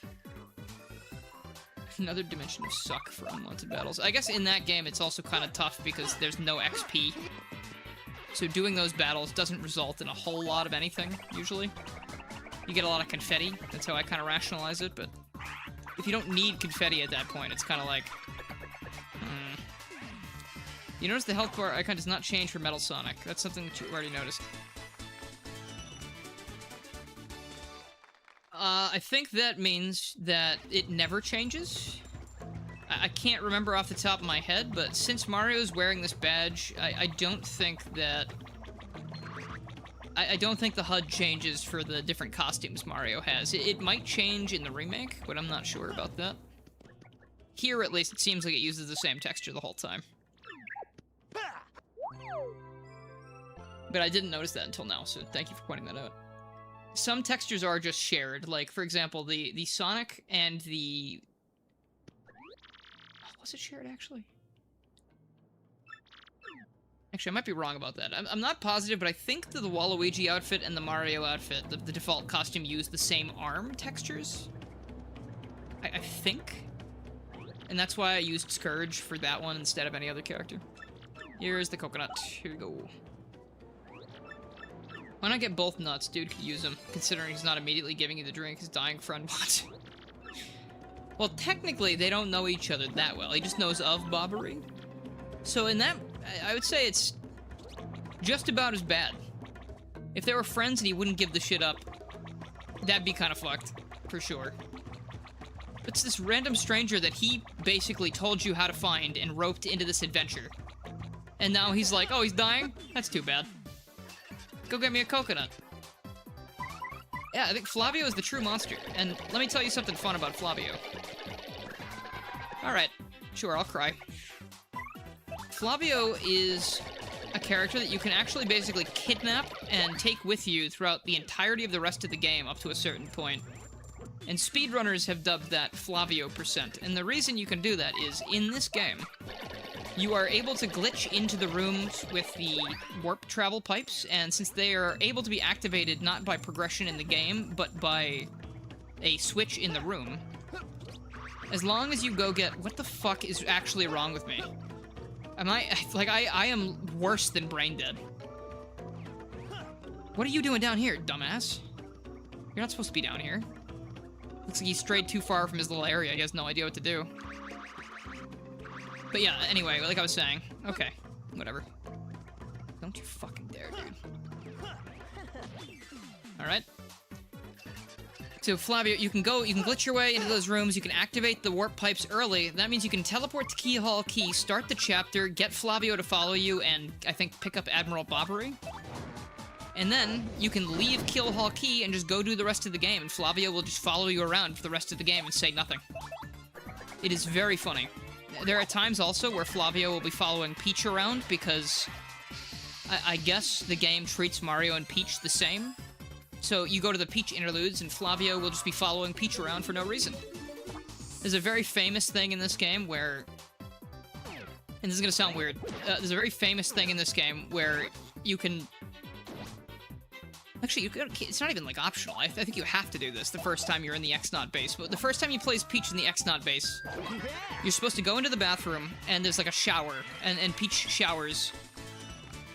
Another dimension of suck for unwanted battles. I guess in that game it's also kind of tough because there's no XP. So doing those battles doesn't result in a whole lot of anything, usually. You get a lot of confetti, that's how I kind of rationalize it, but if you don't need confetti at that point, it's kind of like, You notice the health bar icon does not change for Metal Sonic. That's something that you already noticed. I think that means that it never changes. I can't remember off the top of my head, but since Mario's wearing this badge, I don't think that... I don't think the HUD changes for the different costumes Mario has. It might change in the remake, but I'm not sure about that. Here, at least, it seems like it uses the same texture the whole time. But I didn't notice that until now, so thank you for pointing that out. Some textures are just shared, like, for example, the Sonic and the... Oh, was it shared, actually? Actually, I might be wrong about that. I'm not positive, but I think that the Waluigi outfit and the Mario outfit, the default costume, use the same arm textures. I think. And that's why I used Scourge for that one instead of any other character. Here's the coconut. Here we go. Why not get both nuts? Dude could use them, considering he's not immediately giving you the drink his dying friend wants. Well, technically, they don't know each other that well. He just knows of Bobbery. So in that, I would say it's just about as bad. If they were friends and he wouldn't give the shit up, that'd be kind of fucked, for sure. It's this random stranger that he basically told you how to find and roped into this adventure. And now he's like, oh, he's dying? That's too bad. Go get me a coconut. Yeah, I think Flavio is the true monster. And let me tell you something fun about Flavio. Alright, sure, I'll cry. Flavio is a character that you can actually basically kidnap and take with you throughout the entirety of the rest of the game up to a certain point. And speedrunners have dubbed that Flavio %. And the reason you can do that is, in this game, you are able to glitch into the rooms with the warp travel pipes, and since they are able to be activated not by progression in the game, but by a switch in the room, as long as you go get... What the fuck is actually wrong with me? I am worse than brain dead. What are you doing down here, dumbass? You're not supposed to be down here. Looks like he strayed too far from his little area. He has no idea what to do. But yeah, anyway, like I was saying. Okay, whatever. Don't you fucking dare, dude. Alright. So, Flavio, you can glitch your way into those rooms, you can activate the warp pipes early. That means you can teleport to Key Hall Key, start the chapter, get Flavio to follow you, and, I think, pick up Admiral Bobbery. And then, you can leave Kill Hall Key and just go do the rest of the game, and Flavio will just follow you around for the rest of the game and say nothing. It is very funny. There are times also where Flavio will be following Peach around because I guess the game treats Mario and Peach the same. So you go to the Peach interludes and Flavio will just be following Peach around for no reason. There's a very famous thing in this game where... And this is gonna sound weird. There's a very famous thing in this game where you can... Actually, it's not even, like, optional. I think you have to do this the first time you're in the X-Naut base. But the first time you play as Peach in the X-Naut base, you're supposed to go into the bathroom, and there's, like, a shower, and Peach showers.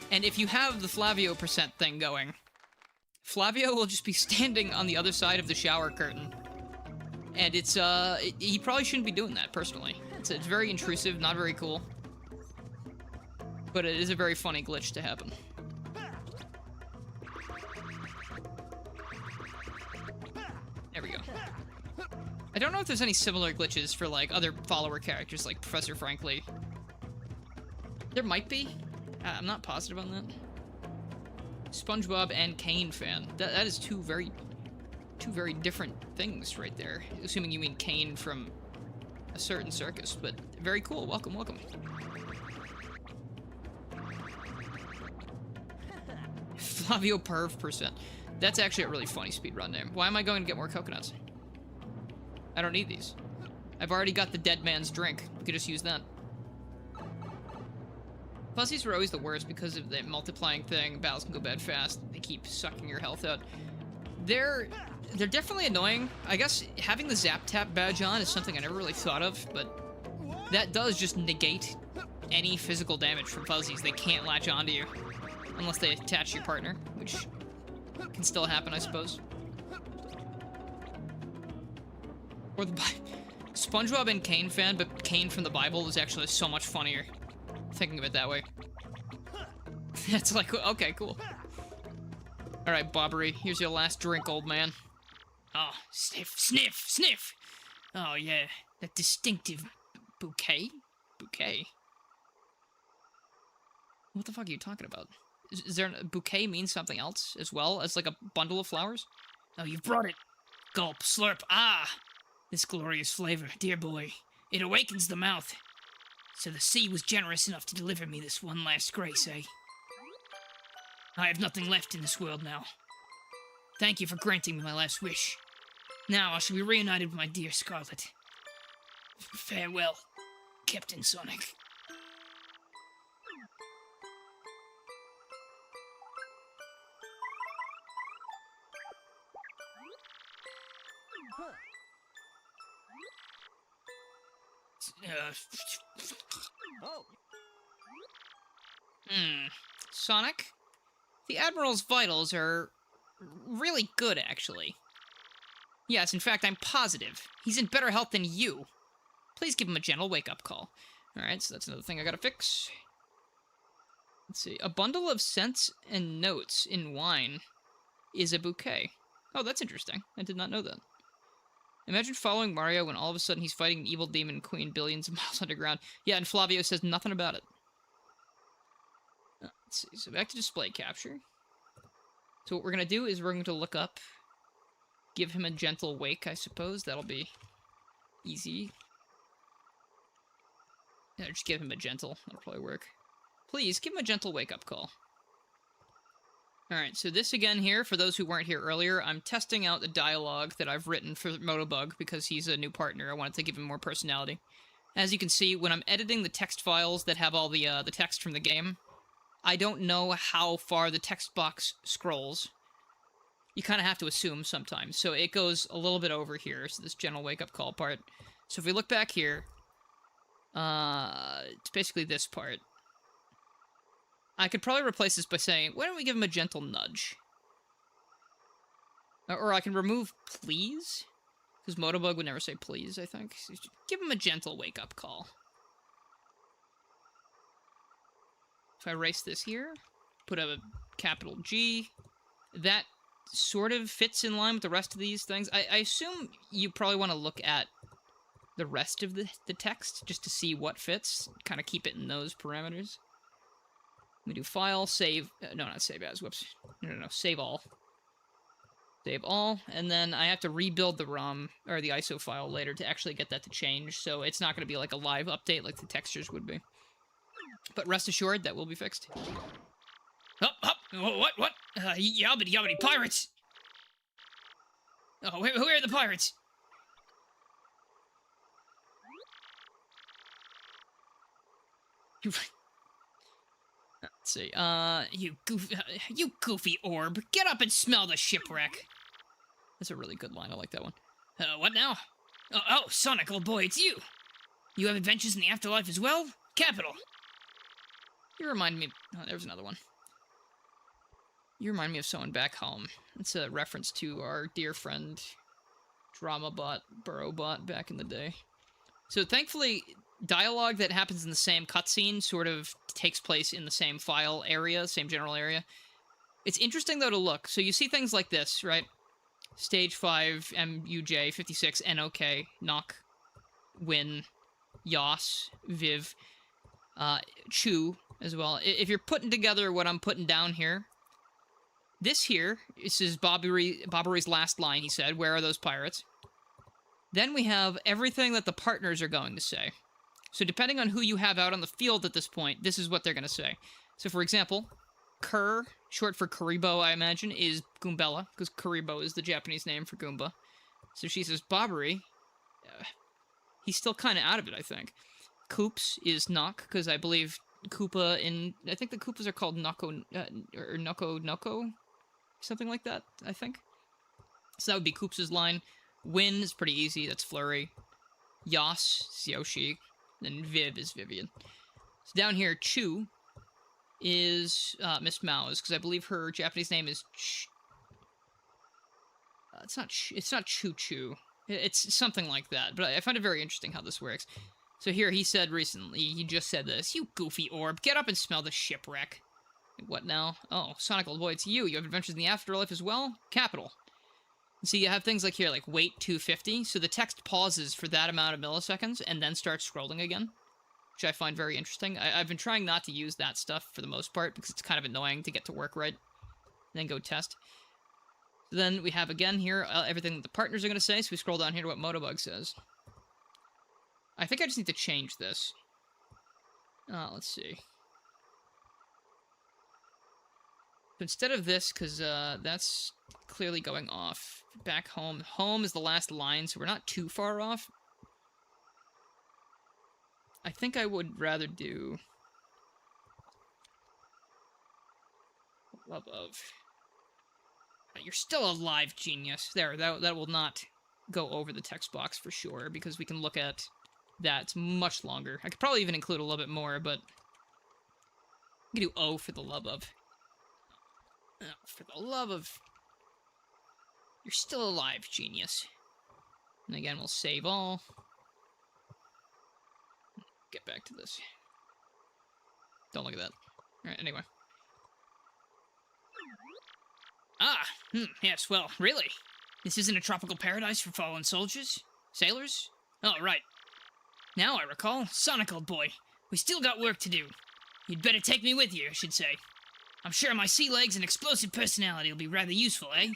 And if you have the Flavio % thing going, Flavio will just be standing on the other side of the shower curtain. And it's, he probably shouldn't be doing that, personally. It's very intrusive, not very cool. But it is a very funny glitch to happen. There we go. I don't know if there's any similar glitches for, like, other follower characters, like Professor Frankly. There might be. I'm not positive on that. SpongeBob and Kane fan. That is two very different things right there. Assuming you mean Kane from a certain circus, but very cool. Welcome, welcome. Flavio Perv %. That's actually a really funny speedrun name. Why am I going to get more coconuts? I don't need these. I've already got the dead man's drink. We could just use that. Fuzzies were always the worst because of the multiplying thing. Battles can go bad fast. They keep sucking your health out. They're definitely annoying. I guess having the Zap Tap badge on is something I never really thought of, but that does just negate any physical damage from Fuzzies. They can't latch onto you unless they attach your partner, which can still happen, I suppose. Or the SpongeBob and Kane fan, but Kane from the Bible is actually so much funnier. thinking of it that way. That's like, okay, cool. All right, Bobbery, here's your last drink, old man. Oh, sniff, sniff, sniff. Oh, yeah, that distinctive bouquet? Bouquet? What the fuck are you talking about? Is there a bouquet means something else as well as like a bundle of flowers? Oh, you've brought it. Gulp, slurp, ah! This glorious flavor, dear boy. It awakens the mouth. So the sea was generous enough to deliver me this one last grace, eh? I have nothing left in this world now. Thank you for granting me my last wish. Now I shall be reunited with my dear Scarlet. Farewell, Captain Sonic. Oh. Sonic? The Admiral's vitals are really good, actually. Yes, in fact, I'm positive. He's in better health than you. Please give him a gentle wake-up call. Alright, so that's another thing I gotta fix. Let's see. A bundle of scents and notes in wine is a bouquet. Oh, that's interesting. I did not know that. Imagine following Mario when all of a sudden he's fighting an evil demon queen billions of miles underground. Yeah, and Flavio says nothing about it. Let's see. So back to display capture. So what we're going to do is we're going to look up, give him a gentle wake, I suppose. That'll be easy. Yeah, just give him a gentle. That'll probably work. Please, give him a gentle wake-up call. Alright, so this again here, for those who weren't here earlier, I'm testing out the dialogue that I've written for Motobug because he's a new partner. I wanted to give him more personality. As you can see, when I'm editing the text files that have all the text from the game, I don't know how far the text box scrolls. You kind of have to assume sometimes. So it goes a little bit over here, so this gentle wake-up call part. So if we look back here, it's basically this part. I could probably replace this by saying, why don't we give him a gentle nudge? Or I can remove please, because Motobug would never say please, I think. So give him a gentle wake-up call. If I erase this here, put a capital G, that sort of fits in line with the rest of these things. I assume you probably want to look at the rest of the text just to see what fits, kind of keep it in those parameters. We do file, save, no, not save as, whoops. No, save all. Save all, and then I have to rebuild the ROM, or the ISO file later to actually get that to change, so it's not going to be like a live update like the textures would be. But rest assured, that will be fixed. Up, what? Yabbity pirates! Oh, who are the pirates? Let's see, you goofy orb, get up and smell the shipwreck. That's a really good line, I like that one. What now? Oh, Sonic, old boy, it's you! You have adventures in the afterlife as well? Capital! You remind me, oh, there's another one. You remind me of someone back home. It's a reference to our dear friend, DramaBot, BurrowBot, back in the day. So thankfully, dialogue that happens in the same cutscene sort of takes place in the same file area, same general area. It's interesting, though, to look. So you see things like this, right? Stage 5, MUJ, 56, NOK, Knock, Win, Yos, Viv, Chew as well. If you're putting together what I'm putting down here, this is Bobbery's last line, he said, where are those pirates? Then we have everything that the partners are going to say. So depending on who you have out on the field at this point, this is what they're going to say. So for example, Kerr, short for Kuribo, I imagine, is Goombella, because Kuribo is the Japanese name for Goomba. So she says, Bobbery, he's still kind of out of it, I think. Koops is Knock, because I believe Koopa I think the Koopas are called Noko, or Noko, something like that, I think. So that would be Koops' line. Win is pretty easy, that's Flurry. Yos is Yoshi. Then Viv is Vivian. So down here, Chu is Miss Mouse, because I believe her Japanese name is it's not Choo Choo. It's something like that, but I find it very interesting how this works. So here, he said recently, he just said this, "You goofy orb, get up and smell the shipwreck." What now? Oh, Sonic, old boy, it's you. You have adventures in the afterlife as well? Capital. See, you have things like here, like wait 250, so the text pauses for that amount of milliseconds and then starts scrolling again, which I find very interesting. I've been trying not to use that stuff for the most part because it's kind of annoying to get to work right, and then go test. So then we have again here everything that the partners are going to say, so we scroll down here to what Motobug says. I think I just need to change this. Let's see. So instead of this, because that's clearly going off. Back home. Home is the last line, so we're not too far off. I think I would rather do love of. You're still alive, genius. There, that will not go over the text box for sure, because we can look at that. It's much longer. I could probably even include a little bit more, but we can do O for the love of. Oh, for the love of... You're still alive, genius. And again, we'll save all. Get back to this. Don't look at that. Alright, anyway. Yes, well, really? This isn't a tropical paradise for fallen soldiers? Sailors? Oh, right. Now I recall. Sonic, old boy. We still got work to do. You'd better take me with you, I should say. I'm sure my sea legs and explosive personality will be rather useful, eh?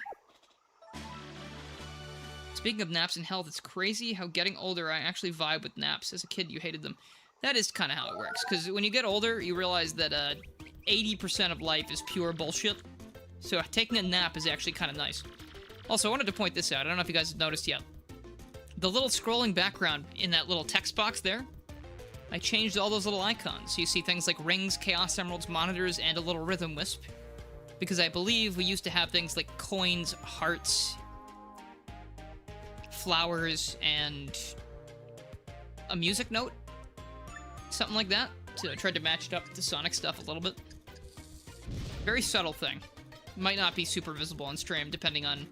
Speaking of naps and health, it's crazy how getting older I actually vibe with naps. As a kid, you hated them. That is kind of how it works, because when you get older, you realize that 80% of life is pure bullshit. So taking a nap is actually kind of nice. Also, I wanted to point this out. I don't know if you guys have noticed yet. The little scrolling background in that little text box there, I changed all those little icons. So you see things like rings, Chaos Emeralds, monitors, and a little rhythm wisp. Because I believe we used to have things like coins, hearts, flowers, and a music note. Something like that. So I tried to match it up with the Sonic stuff a little bit. Very subtle thing. Might not be super visible on stream, depending on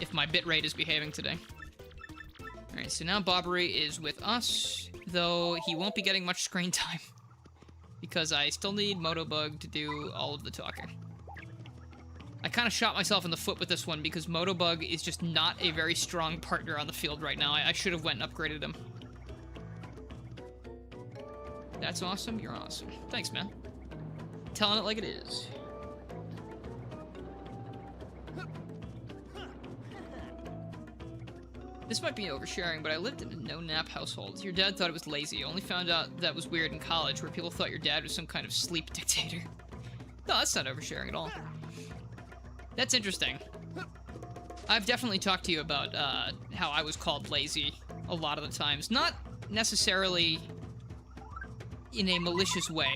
if my bitrate is behaving today. Alright, so now Bobbery is with us, though he won't be getting much screen time. Because I still need Motobug to do all of the talking. I kind of shot myself in the foot with this one, because Motobug is just not a very strong partner on the field right now. I should have went and upgraded him. That's awesome, you're awesome. Thanks, man. Telling it like it is. This might be oversharing, but I lived in a no-nap household. Your dad thought it was lazy. Only found out that was weird in college, where people thought your dad was some kind of sleep dictator. No, that's not oversharing at all. That's interesting. I've definitely talked to you about how I was called lazy a lot of the times. Not necessarily in a malicious way.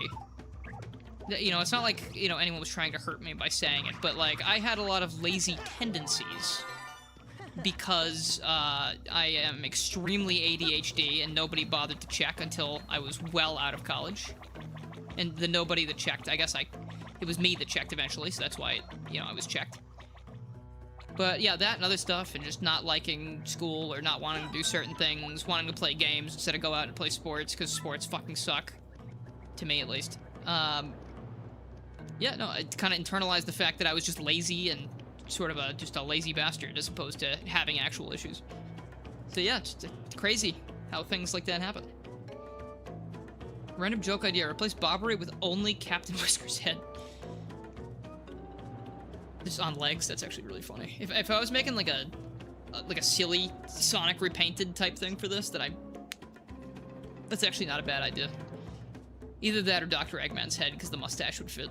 You know, it's not like, you know, anyone was trying to hurt me by saying it, but, like, I had a lot of lazy tendencies. Because I am extremely ADHD and nobody bothered to check until I was well out of college. And the nobody that checked, I guess it was me that checked eventually, so that's why, I was checked. But yeah, that and other stuff, and just not liking school or not wanting to do certain things, wanting to play games instead of go out and play sports, because sports fucking suck. To me, at least. Yeah, no, I kind of internalized the fact that I was just lazy and sort of just a lazy bastard as opposed to having actual issues. So yeah, it's crazy how things like that happen. Random joke idea, replace Bobbery with only Captain Whisker's head. Just on legs, that's actually really funny. If I was making like a silly Sonic repainted type thing for this, that's actually not a bad idea. Either that or Dr. Eggman's head, because the mustache would fit.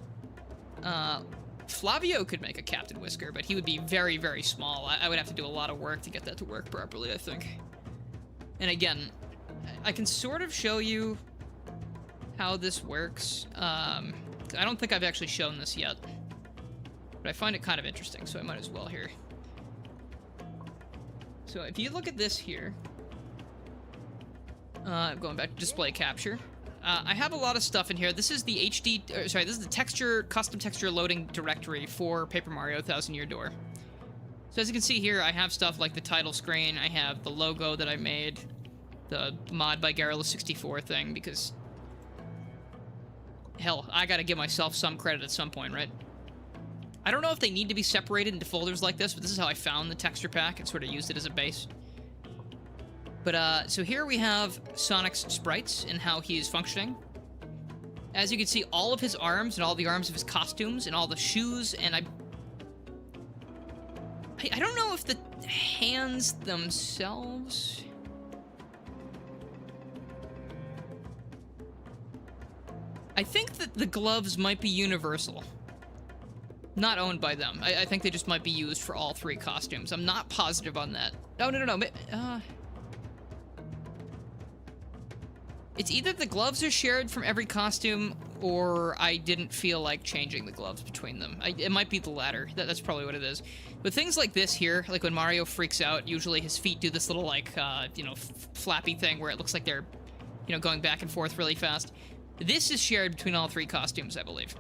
Flavio could make a Captain Whisker, but he would be very, very small. I would have to do a lot of work to get that to work properly, I think. And again, I can sort of show you how this works. I don't think I've actually shown this yet, but I find it kind of interesting, so I might as well here. So if you look at this here, going back to display capture, I have a lot of stuff in here. This is the this is the custom texture loading directory for Paper Mario 1000 Year Door. So as you can see here, I have stuff like the title screen, I have the logo that I made, the mod by Garrulous64 thing, because... Hell, I gotta give myself some credit at some point, right? I don't know if they need to be separated into folders like this, but this is how I found the texture pack and sort of used it as a base. But, so here we have Sonic's sprites and how he is functioning. As you can see, all of his arms and all the arms of his costumes and all the shoes, and I don't know if the hands themselves... I think that the gloves might be universal. Not owned by them. I think they just might be used for all three costumes. I'm not positive on that. Oh, no. It's either the gloves are shared from every costume, or I didn't feel like changing the gloves between them. It might be the latter. That's probably what it is. But things like this here, like when Mario freaks out, usually his feet do this little, like, you know, flappy thing where it looks like they're, you know, going back and forth really fast. This is shared between all three costumes, I believe.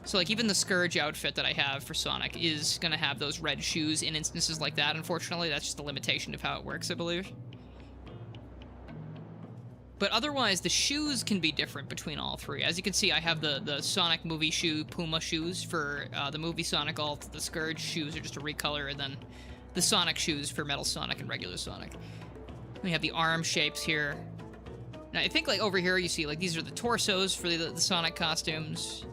So, like, even the Scourge outfit that I have for Sonic is going to have those red shoes in instances like that, unfortunately. That's just a limitation of how it works, I believe. But otherwise, the shoes can be different between all three. As you can see, I have the Sonic movie shoe, Puma shoes for the movie Sonic Alt. The Scourge shoes are just a recolor, and then the Sonic shoes for Metal Sonic and regular Sonic. We have the arm shapes here. Now, I think, like, over here, you see, like, these are the torsos for the Sonic costumes.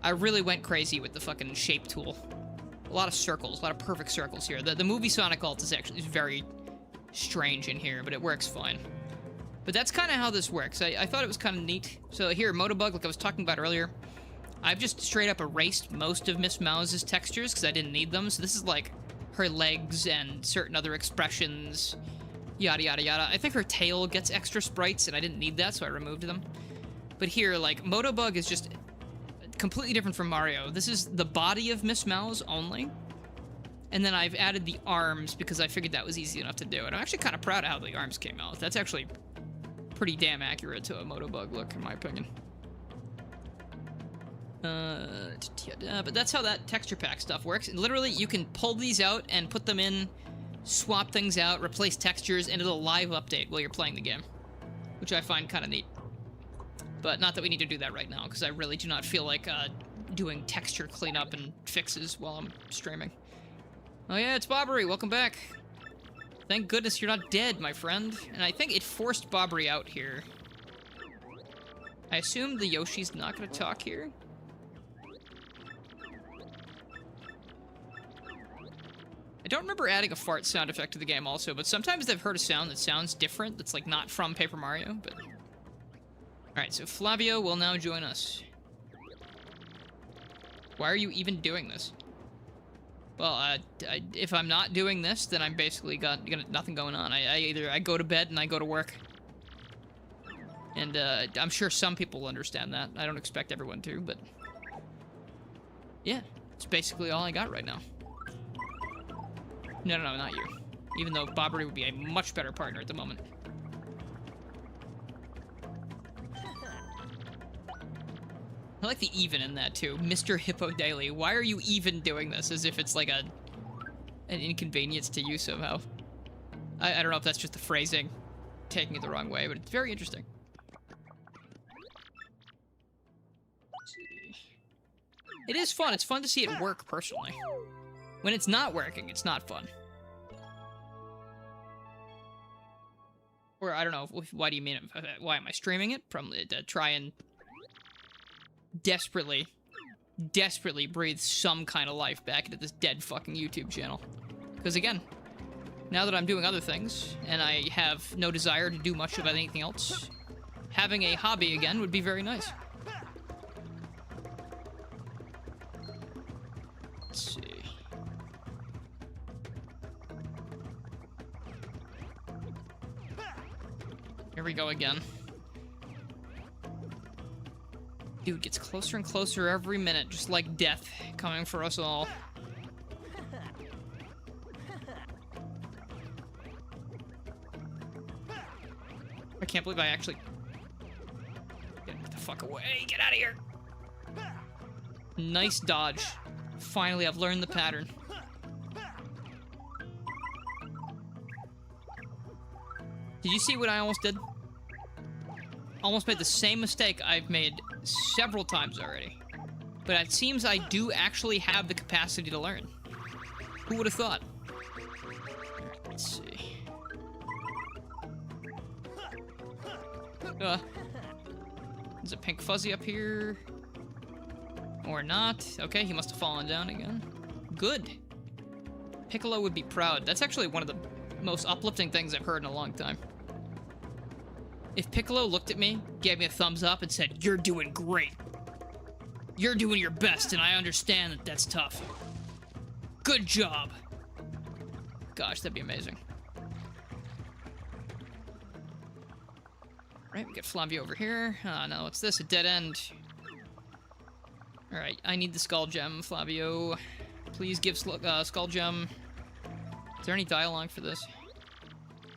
I really went crazy with the fucking shape tool. A lot of circles, a lot of perfect circles here. The movie Sonic Alt is actually very strange in here, but it works fine. But that's kind of how this works. I thought it was kind of neat. So here, Motobug, like I was talking about earlier, I've just straight up erased most of Miss Mouse's textures because I didn't need them. So this is like her legs and certain other expressions, yada, yada, yada. I think her tail gets extra sprites, and I didn't need that, so I removed them. But here, like, Motobug is just completely different from Mario. This is the body of Miss Mouse only. And then I've added the arms because I figured that was easy enough to do. And I'm actually kind of proud of how the arms came out. That's actually pretty damn accurate to a Motobug look, in my opinion. But that's how that texture pack stuff works. And literally, you can pull these out and put them in, swap things out, replace textures, and it'll live update while you're playing the game, which I find kind of neat. But not that we need to do that right now, because I really do not feel like doing texture cleanup and fixes while I'm streaming. Oh yeah, it's Bobbery. Welcome back. Thank goodness you're not dead, my friend. And I think it forced Bobbery out here. I assume the Yoshi's not going to talk here. I don't remember adding a fart sound effect to the game also, but sometimes I've heard a sound that sounds different, that's like not from Paper Mario, but... Alright, so Flavio will now join us. Why are you even doing this? Well, if I'm not doing this, then I'm basically got nothing going on. I go to bed and I go to work. And I'm sure some people will understand that. I don't expect everyone to, but... Yeah, it's basically all I got right now. No, not you. Even though Bobbery would be a much better partner at the moment. I like the even in that, too. Mr. Hippo Daily. Why are you even doing this? As if it's like an inconvenience to you somehow. I don't know if that's just the phrasing, taking it the wrong way, but it's very interesting. It is fun. It's fun to see it work, personally. When it's not working, it's not fun. Or, I don't know, why do you mean it? Why am I streaming it? Probably to try and desperately breathe some kind of life back into this dead fucking YouTube channel. Because again, now that I'm doing other things, and I have no desire to do much of anything else, having a hobby again would be very nice. Let's see. Here we go again. Dude gets closer and closer every minute, just like death coming for us all. I can't believe I actually... Get the fuck away. Get out of here. Nice dodge. Finally, I've learned the pattern. Did you see what I almost did? Almost made the same mistake I've made several times already. But it seems I do actually have the capacity to learn. Who would have thought? Let's see. There's a pink fuzzy up here. Or not. Okay, he must have fallen down again. Good. Piccolo would be proud. That's actually one of the most uplifting things I've heard in a long time. If Piccolo looked at me, gave me a thumbs up, and said, "You're doing great. You're doing your best, and I understand that that's tough. Good job." Gosh, that'd be amazing. Right, we got Flavio over here. Oh, no, what's this? A dead end. Alright, I need the Skull Gem, Flavio. Please give Skull Gem. Is there any dialogue for this?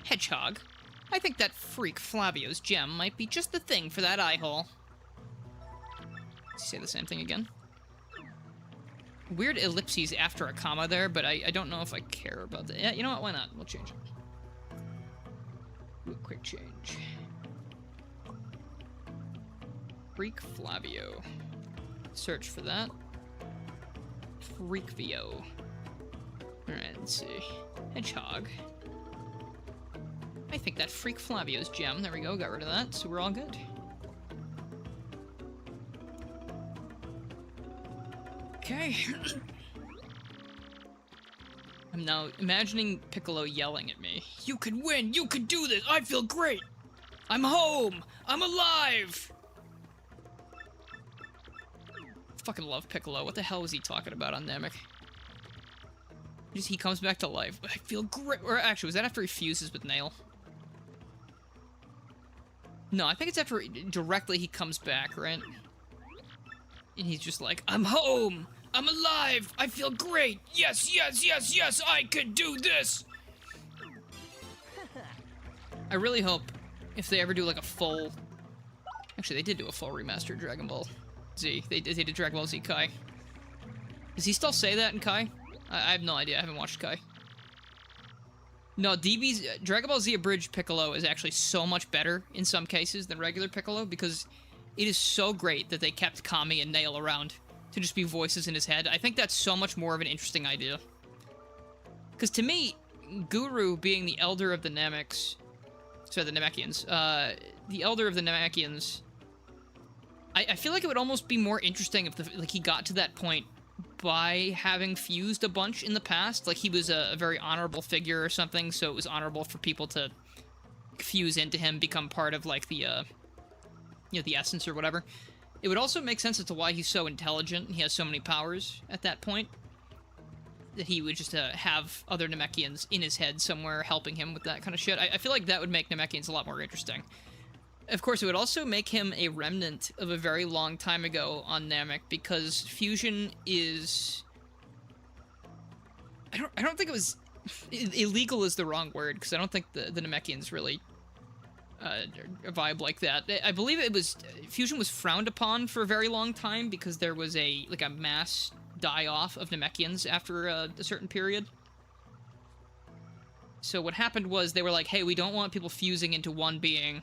Hedgehog. I think that freak Flavio's gem might be just the thing for that eye hole. Say the same thing again. Weird ellipses after a comma there, but I don't know if I care about that. Yeah, you know what? Why not? We'll change it. Do a quick change. Freak Flavio. Search for that. Freakvio. Alright, let's see. Hedgehog. I think that freak Flavio's gem. There we go, got rid of that, so we're all good. Okay. I'm now imagining Piccolo yelling at me. "You can win! You can do this! I feel great! I'm home! I'm alive!" Fucking love Piccolo. What the hell was he talking about on Namek? Just he comes back to life. I feel great. Or actually, was that after he fuses with Nail? No, I think it's after directly he comes back, right? And he's just like, "I'm home! I'm alive! I feel great! Yes, yes, yes, yes! I can do this!" I really hope if they ever do like a full... Actually, they did do a full remastered Dragon Ball Z. They did Dragon Ball Z Kai. Does he still say that in Kai? I have no idea. I haven't watched Kai. No, DB's Dragon Ball Z Abridged Piccolo is actually so much better in some cases than regular Piccolo because it is so great that they kept Kami and Nail around to just be voices in his head. I think that's so much more of an interesting idea. Because to me, Guru being the elder of the Namekians, the elder of the Namekians, I feel like it would almost be more interesting if he got to that point by having fused a bunch in the past. Like, he was a very honorable figure or something, so it was honorable for people to fuse into him, become part of, like, the essence or whatever. It would also make sense as to why he's so intelligent and he has so many powers at that point. That he would just have other Namekians in his head somewhere helping him with that kind of shit. I feel like that would make Namekians a lot more interesting. Of course, it would also make him a remnant of a very long time ago on Namek, because fusion is... I don't think it was... Illegal is the wrong word, because I don't think the Namekians really vibe like that. I believe it was... Fusion was frowned upon for a very long time, because there was a mass die-off of Namekians after a certain period. So what happened was, they were like, hey, we don't want people fusing into one being,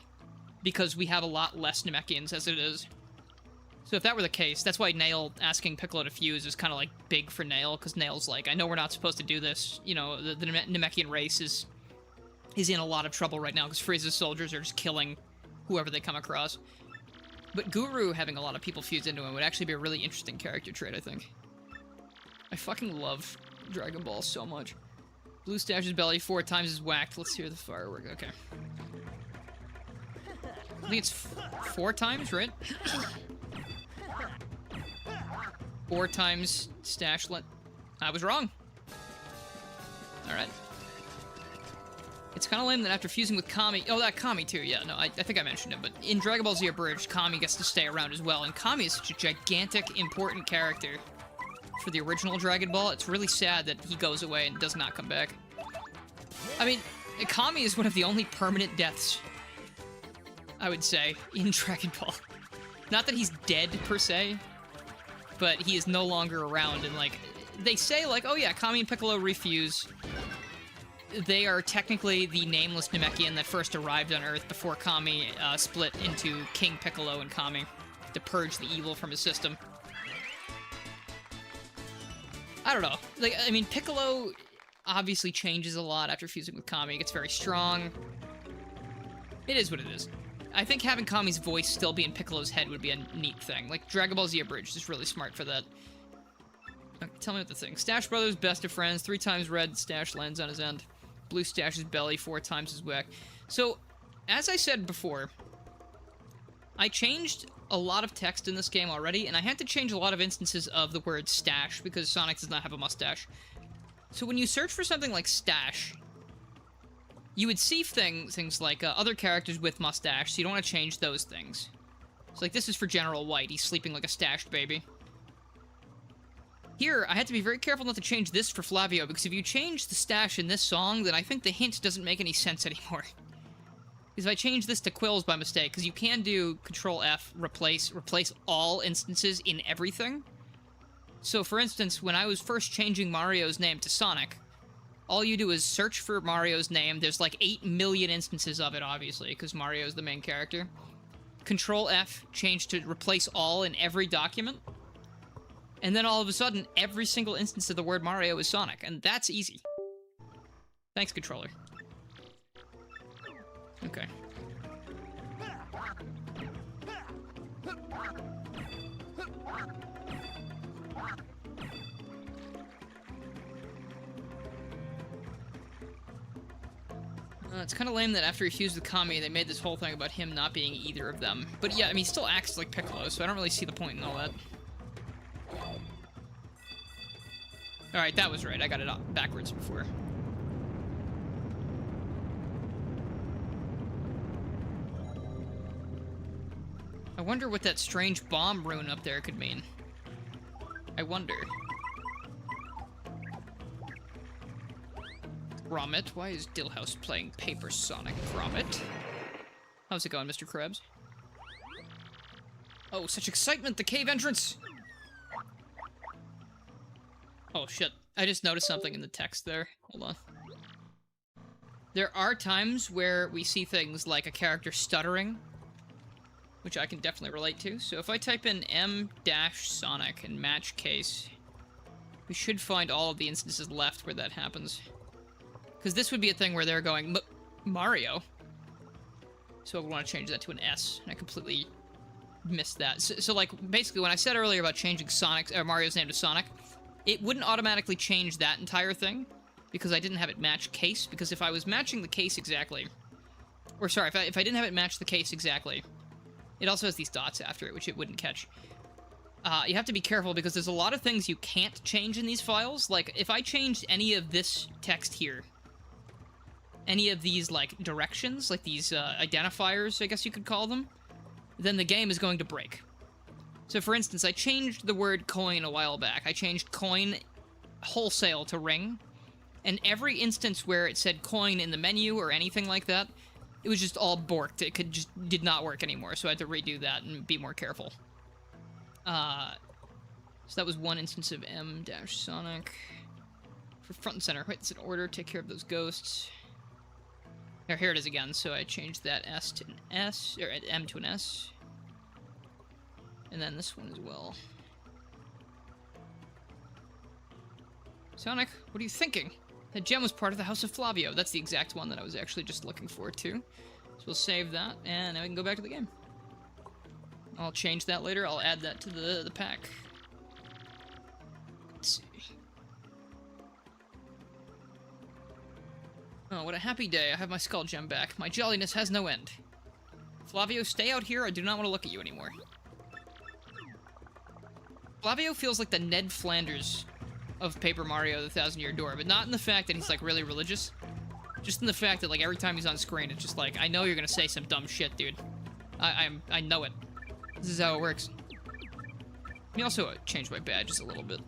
because we have a lot less Namekians as it is. So if that were the case, that's why Nail asking Piccolo to fuse is kind of like big for Nail, because Nail's like, I know we're not supposed to do this. You know, the Namekian race is in a lot of trouble right now, because Frieza's soldiers are just killing whoever they come across. But Guru having a lot of people fuse into him would actually be a really interesting character trait, I think. I fucking love Dragon Ball so much. Blue Stash's belly 4 times is whacked. Let's hear the firework. Okay. I think it's 4 times, right? 4 times Stashlet. I was wrong. Alright. It's kind of lame that after fusing with Kami... Oh, that Kami too, yeah. No, I think I mentioned it, but in Dragon Ball Z Abridged, Kami gets to stay around as well, and Kami is such a gigantic, important character for the original Dragon Ball. It's really sad that he goes away and does not come back. I mean, Kami is one of the only permanent deaths, I would say, in Dragon Ball. Not that he's dead, per se, but he is no longer around, and, like, they say, like, oh yeah, Kami and Piccolo refuse. they are technically the nameless Namekian that first arrived on Earth before Kami split into King Piccolo and Kami to purge the evil from his system. I don't know. Like, I mean, Piccolo obviously changes a lot after fusing with Kami. He gets very strong. It is what it is. I think having Kami's voice still be in Piccolo's head would be a neat thing. Like, Dragon Ball Z Abridged is really smart for that. Okay, tell me what the thing. Stash Brothers, best of friends. 3 times red, Stash lands on his end. Blue Stash's belly, 4 times his whack. So, as I said before, I changed a lot of text in this game already, and I had to change a lot of instances of the word stash, because Sonic does not have a mustache. So when you search for something like stash, you would see things like other characters with mustache, so you don't want to change those things. So like, this is for General White. He's sleeping like a stashed baby. Here, I had to be very careful not to change this for Flavio, because if you change the stash in this song, then I think the hint doesn't make any sense anymore. Because if I change this to Quills by mistake, because you can do Control-F, replace all instances in everything. So, for instance, when I was first changing Mario's name to Sonic, all you do is search for Mario's name. There's like 8 million instances of it, obviously, because Mario's the main character. Control-F, change to replace all in every document. And then all of a sudden, every single instance of the word Mario is Sonic, and that's easy. Thanks, controller. Okay. It's kind of lame that after he fused with Kami, they made this whole thing about him not being either of them. But yeah, I mean, he still acts like Piccolo, so I don't really see the point in all that. Alright, that was right. I got it backwards before. I wonder what that strange bomb rune up there could mean. I wonder. Gromit? Why is Dillhouse playing Paper Sonic? Gromit? How's it going, Mr. Krebs? Oh, such excitement! The cave entrance! Oh, shit. I just noticed something in the text there. Hold on. There are times where we see things like a character stuttering, which I can definitely relate to. So if I type in M-Sonic and match case, we should find all of the instances left where that happens. Because this would be a thing where they're going, Mario? So I would want to change that to an S, and I completely missed that. So like, basically, when I said earlier about changing Mario's name to Sonic, it wouldn't automatically change that entire thing, because I didn't have it match case, because if I was matching the case exactly, or sorry, if I didn't have it match the case exactly, it also has these dots after it, which it wouldn't catch. You have to be careful, because there's a lot of things you can't change in these files. Like, if I changed any of this text here, any of these, like, directions, like these identifiers, I guess you could call them, then the game is going to break. So, for instance, I changed the word coin a while back. I changed coin wholesale to ring, and every instance where it said coin in the menu or anything like that, it was just all borked. It did not work anymore, so I had to redo that and be more careful. So that was one instance of M-Sonic. For front and center, wait, it's in order, take care of those ghosts. Here it is again, so I changed that S to an S, or M to an S. And then this one as well. Sonic, what are you thinking? That gem was part of the House of Flavio. That's the exact one that I was actually just looking for, too. So we'll save that, and now we can go back to the game. I'll change that later. I'll add that to the pack. Let's see. Oh, what a happy day. I have my skull gem back. My jolliness has no end. Flavio, stay out here. I do not want to look at you anymore. Flavio feels like the Ned Flanders of Paper Mario the Thousand-Year Door, but not in the fact that he's, like, really religious. Just in the fact that, like, every time he's on screen, it's just like, I know you're gonna say some dumb shit, dude. I know it. This is how it works. Let me also change my badges a little bit.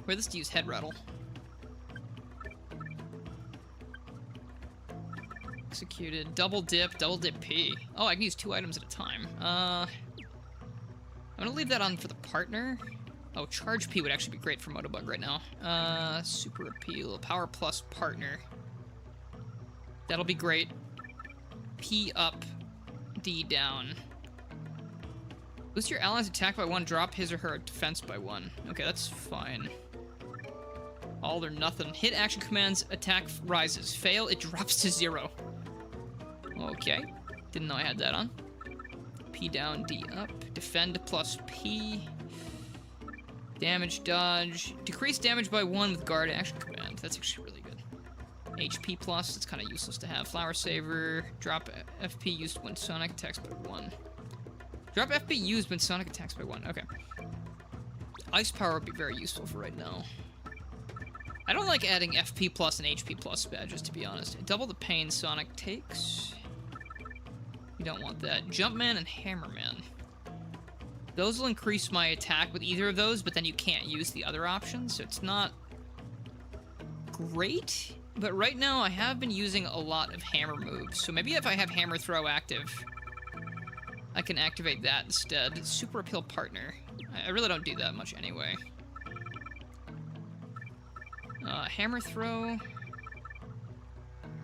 Wait, let's use head rattle. Executed. Double dip P. Oh, I can use 2 items at a time. I'm gonna leave that on for the partner. Oh, Charge P would actually be great for Motobug right now. Super Appeal, Power Plus Partner. That'll be great. P up, D down. Boost your allies' attack by 1, drop his or her defense by 1. Okay, that's fine. All or nothing. Hit action commands, attack rises. Fail, it drops to 0. Okay. Didn't know I had that on. P down, D up. Defend plus P. Damage dodge. Decrease damage by 1 with guard action command. That's actually really good. HP plus, it's kind of useless to have. Flower Saver. Drop FP used when Sonic attacks by 1. Drop FP used when Sonic attacks by 1. Okay. Ice Power would be very useful for right now. I don't like adding FP plus and HP plus badges, to be honest. Double the pain Sonic takes. You don't want that. Jumpman and Hammerman. Those will increase my attack with either of those, but then you can't use the other options, so it's not great. But right now, I have been using a lot of hammer moves, so maybe if I have Hammer Throw active, I can activate that instead. Super Appeal Partner. I really don't do that much anyway. Hammer Throw.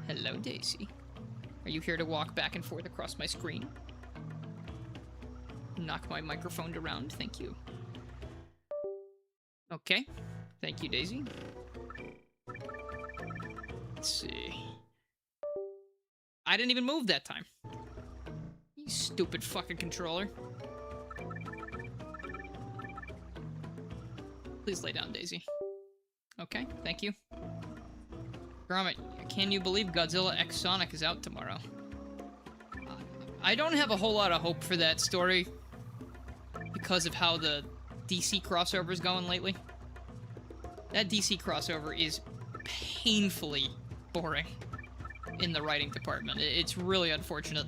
Hello, Daisy. Are you here to walk back and forth across my screen? Knock my microphone around, thank you. Okay. Thank you, Daisy. Let's see. I didn't even move that time. You stupid fucking controller. Please lay down, Daisy. Okay, thank you. Gromit, can you believe Godzilla X Sonic is out tomorrow? I don't have a whole lot of hope for that story because of how the DC crossover is going lately. That DC crossover is painfully boring in the writing department. It's really unfortunate.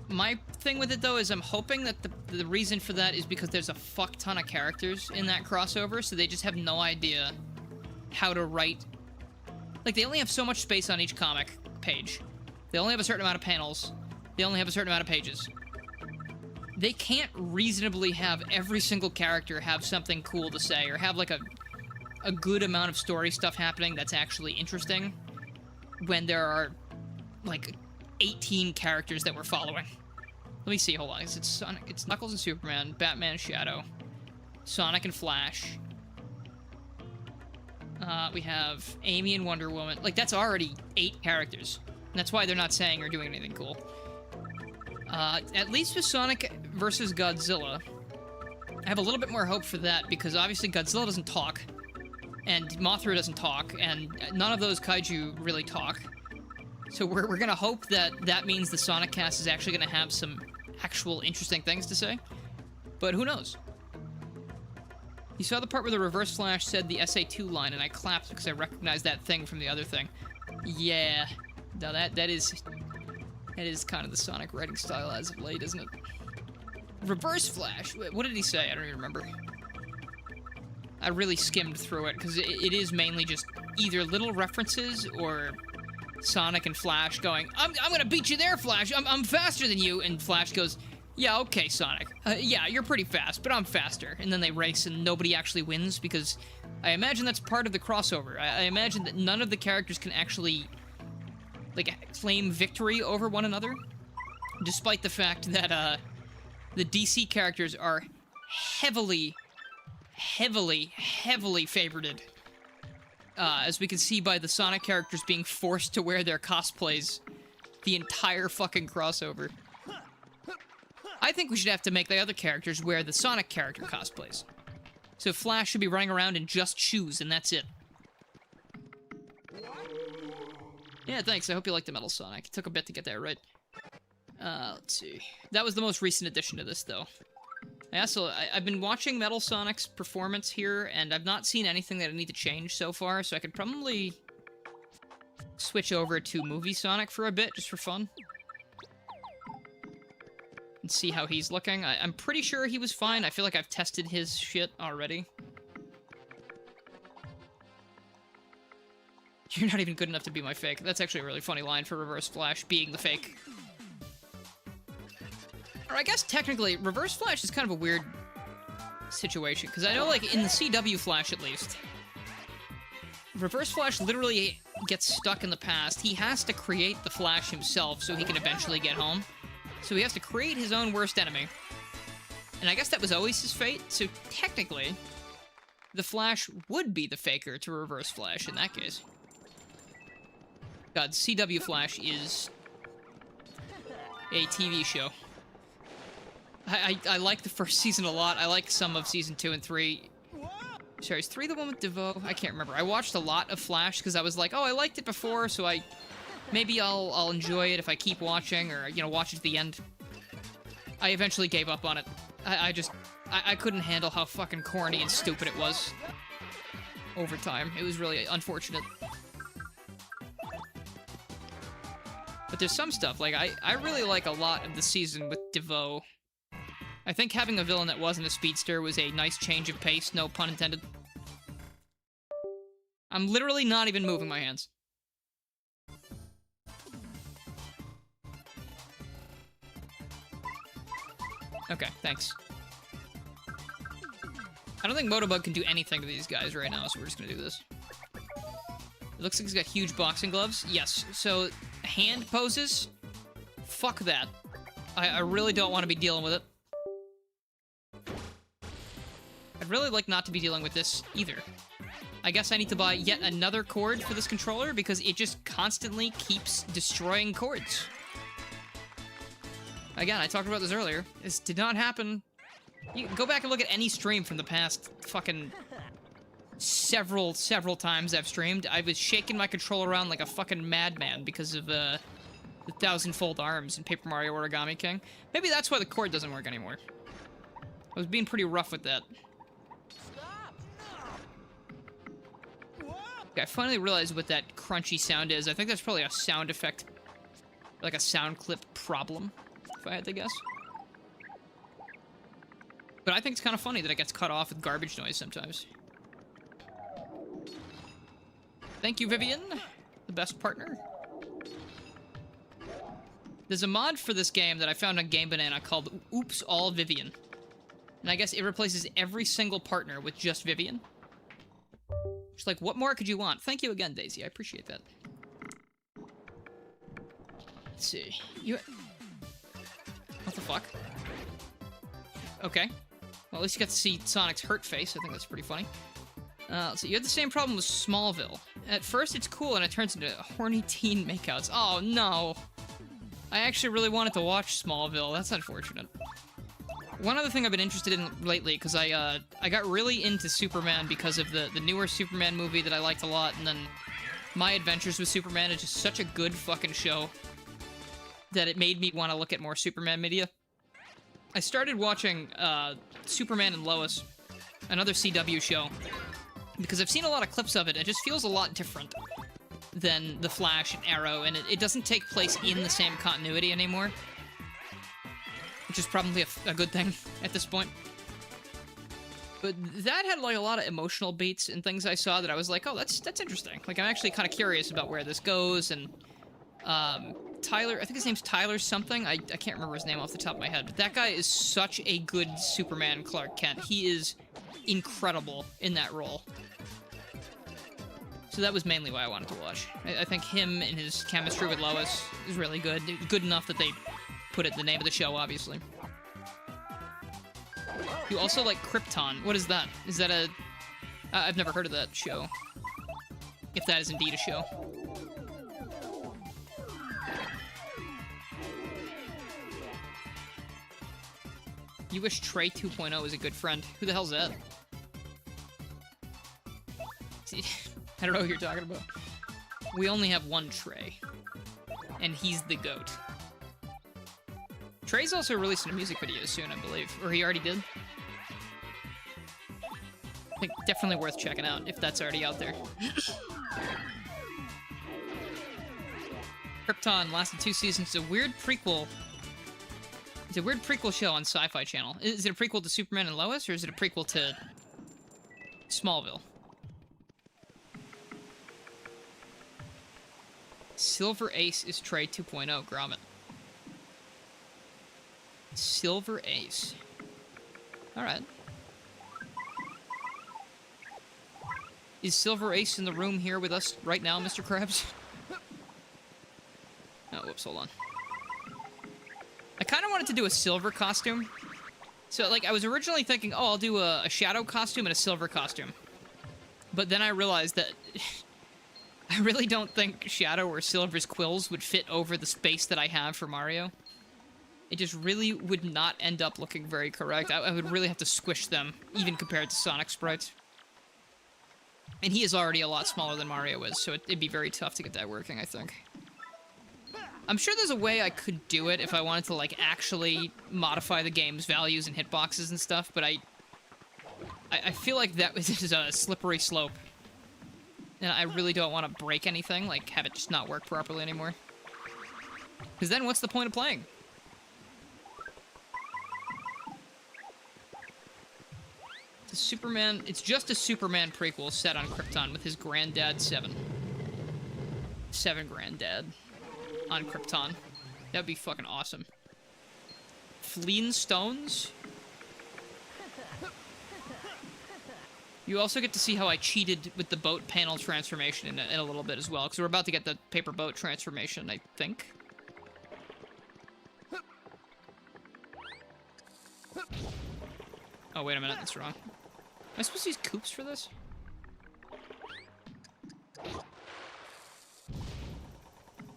My thing with it, though, is I'm hoping that the reason for that is because there's a fuck ton of characters in that crossover, so they just have no idea how to write. Like, they only have so much space on each comic page. They only have a certain amount of panels. They only have a certain amount of pages. They can't reasonably have every single character have something cool to say, or have, like, a good amount of story stuff happening that's actually interesting when there are, like, 18 characters that we're following. Let me see, hold on. It's Sonic, it's Knuckles and Superman, Batman and Shadow, Sonic and Flash. We have Amy and Wonder Woman. Like, that's already 8 characters. And that's why they're not saying or doing anything cool. At least with Sonic versus Godzilla, I have a little bit more hope for that, because obviously Godzilla doesn't talk, and Mothra doesn't talk, and none of those kaiju really talk. So we're gonna hope that that means the Sonic cast is actually gonna have some actual interesting things to say. But who knows? You saw the part where the Reverse Flash said the SA2 line, and I clapped because I recognized that thing from the other thing. Yeah. No, that is kind of the Sonic writing style as of late, isn't it? Reverse Flash? What did he say? I don't even remember. I really skimmed through it, because it is mainly just either little references or Sonic and Flash going, I'm gonna beat you there, Flash! I'm faster than you! And Flash goes, yeah, okay, Sonic. Yeah, you're pretty fast, but I'm faster. And then they race and nobody actually wins, because I imagine that's part of the crossover. I imagine that none of the characters can actually, like, claim victory over one another, despite the fact that, the DC characters are heavily favorited. As we can see by the Sonic characters being forced to wear their cosplays the entire fucking crossover. I think we should have to make the other characters wear the Sonic character cosplays. So Flash should be running around in just shoes, and that's it. Yeah, thanks. I hope you liked the Metal Sonic. It took a bit to get that right. Let's see. That was the most recent addition to this, though. I've been watching Metal Sonic's performance here, and I've not seen anything that I need to change so far, so I could probably switch over to Movie Sonic for a bit, just for fun. And see how he's looking. I'm pretty sure he was fine. I feel like I've tested his shit already. You're not even good enough to be my fake. That's actually a really funny line for Reverse Flash, being the fake. Or I guess technically, Reverse Flash is kind of a weird situation. Because I know, like, in the CW Flash, at least, Reverse Flash literally gets stuck in the past. He has to create the Flash himself so he can eventually get home. So he has to create his own worst enemy. And I guess that was always his fate, so technically, the Flash would be the faker to Reverse Flash in that case. God, CW Flash is a TV show. I like the first season a lot. I like some of season 2 and 3. Sorry, is 3 the one with DeVoe? I can't remember. I watched a lot of Flash because I was like, oh, I liked it before, so maybe I'll enjoy it if I keep watching, or, you know, watch it to the end. I eventually gave up on it. I couldn't handle how fucking corny and stupid it was over time. It was really unfortunate. But there's some stuff, like, I really like a lot of the season with DeVoe. I think having a villain that wasn't a speedster was a nice change of pace, no pun intended. I'm literally not even moving my hands. Okay, thanks. I don't think Motobug can do anything to these guys right now, so we're just gonna do this. It looks like he's got huge boxing gloves. Yes, so hand poses? Fuck that. I really don't want to be dealing with it. I'd really like not to be dealing with this either. I guess I need to buy yet another cord for this controller because it just constantly keeps destroying cords. Again, I talked about this earlier. This did not happen. You can go back and look at any stream from the past fucking several times I've streamed. I was shaking my controller around like a fucking madman because of the 1,000-fold arms in Paper Mario Origami King. Maybe that's why the cord doesn't work anymore. I was being pretty rough with that. Okay, I finally realized what that crunchy sound is. I think that's probably a sound effect, like a sound clip problem, if I had to guess. But I think it's kind of funny that it gets cut off with garbage noise sometimes. Thank you, Vivian, the best partner. There's a mod for this game that I found on Game Banana called Oops All Vivian. And I guess it replaces every single partner with just Vivian. Just like, what more could you want? Thank you again, Daisy. I appreciate that. Let's see. What the fuck? Okay. Well, at least you got to see Sonic's hurt face. I think that's pretty funny. Let's see. You had the same problem with Smallville. At first, it's cool, and it turns into horny teen makeouts. Oh, no. I actually really wanted to watch Smallville. That's unfortunate. One other thing I've been interested in lately, because I got really into Superman because of the newer Superman movie that I liked a lot, and then My Adventures with Superman is just such a good fucking show that it made me want to look at more Superman media. I started watching Superman and Lois, another CW show, because I've seen a lot of clips of it. It just feels a lot different than The Flash and Arrow, and it doesn't take place in the same continuity anymore, which is probably a good thing at this point. But that had like a lot of emotional beats and things I saw that I was like, oh, that's interesting. Like, I'm actually kind of curious about where this goes. And Tyler, I think his name's Tyler something. I can't remember his name off the top of my head, but that guy is such a good Superman Clark Kent. He is incredible in that role. So that was mainly why I wanted to watch. I think him and his chemistry with Lois is really good. Good enough that they put it in the name of the show, obviously. You also like Krypton. What is that? Is that a... I've never heard of that show. If that is indeed a show. You wish Trey 2.0 was a good friend. Who the hell's that? See, I don't know who you're talking about. We only have one Trey. And he's the GOAT. Trey's also releasing a music video soon, I believe. Or he already did. I think definitely worth checking out, if that's already out there. Krypton lasted 2 seasons. It's a weird prequel. It's a weird prequel show on Sci-Fi Channel. Is it a prequel to Superman and Lois, or is it a prequel to Smallville? Silver Ace is Trey 2.0, Gromit. Silver Ace. Alright. Is Silver Ace in the room here with us right now, Mr. Krabs? Oh, whoops, hold on. I kind of wanted to do a silver costume. So, like, I was originally thinking, oh, I'll do a shadow costume and a silver costume. But then I realized that I really don't think Shadow or Silver's quills would fit over the space that I have for Mario. It just really would not end up looking very correct. I would really have to squish them, even compared to Sonic sprites. And he is already a lot smaller than Mario is, so it'd be very tough to get that working, I think. I'm sure there's a way I could do it if I wanted to, like, actually modify the game's values and hitboxes and stuff, but I feel like that is a slippery slope. And I really don't want to break anything, like, have it just not work properly anymore. Because then what's the point of playing? It's just a Superman prequel set on Krypton with his granddad, Seven. Seven Granddad on Krypton. That'd be fucking awesome. Fleen Stones? You also get to see how I cheated with the boat panel transformation in a little bit as well, because we're about to get the paper boat transformation, I think. Oh, wait a minute, that's wrong. Am I supposed to use Koops for this?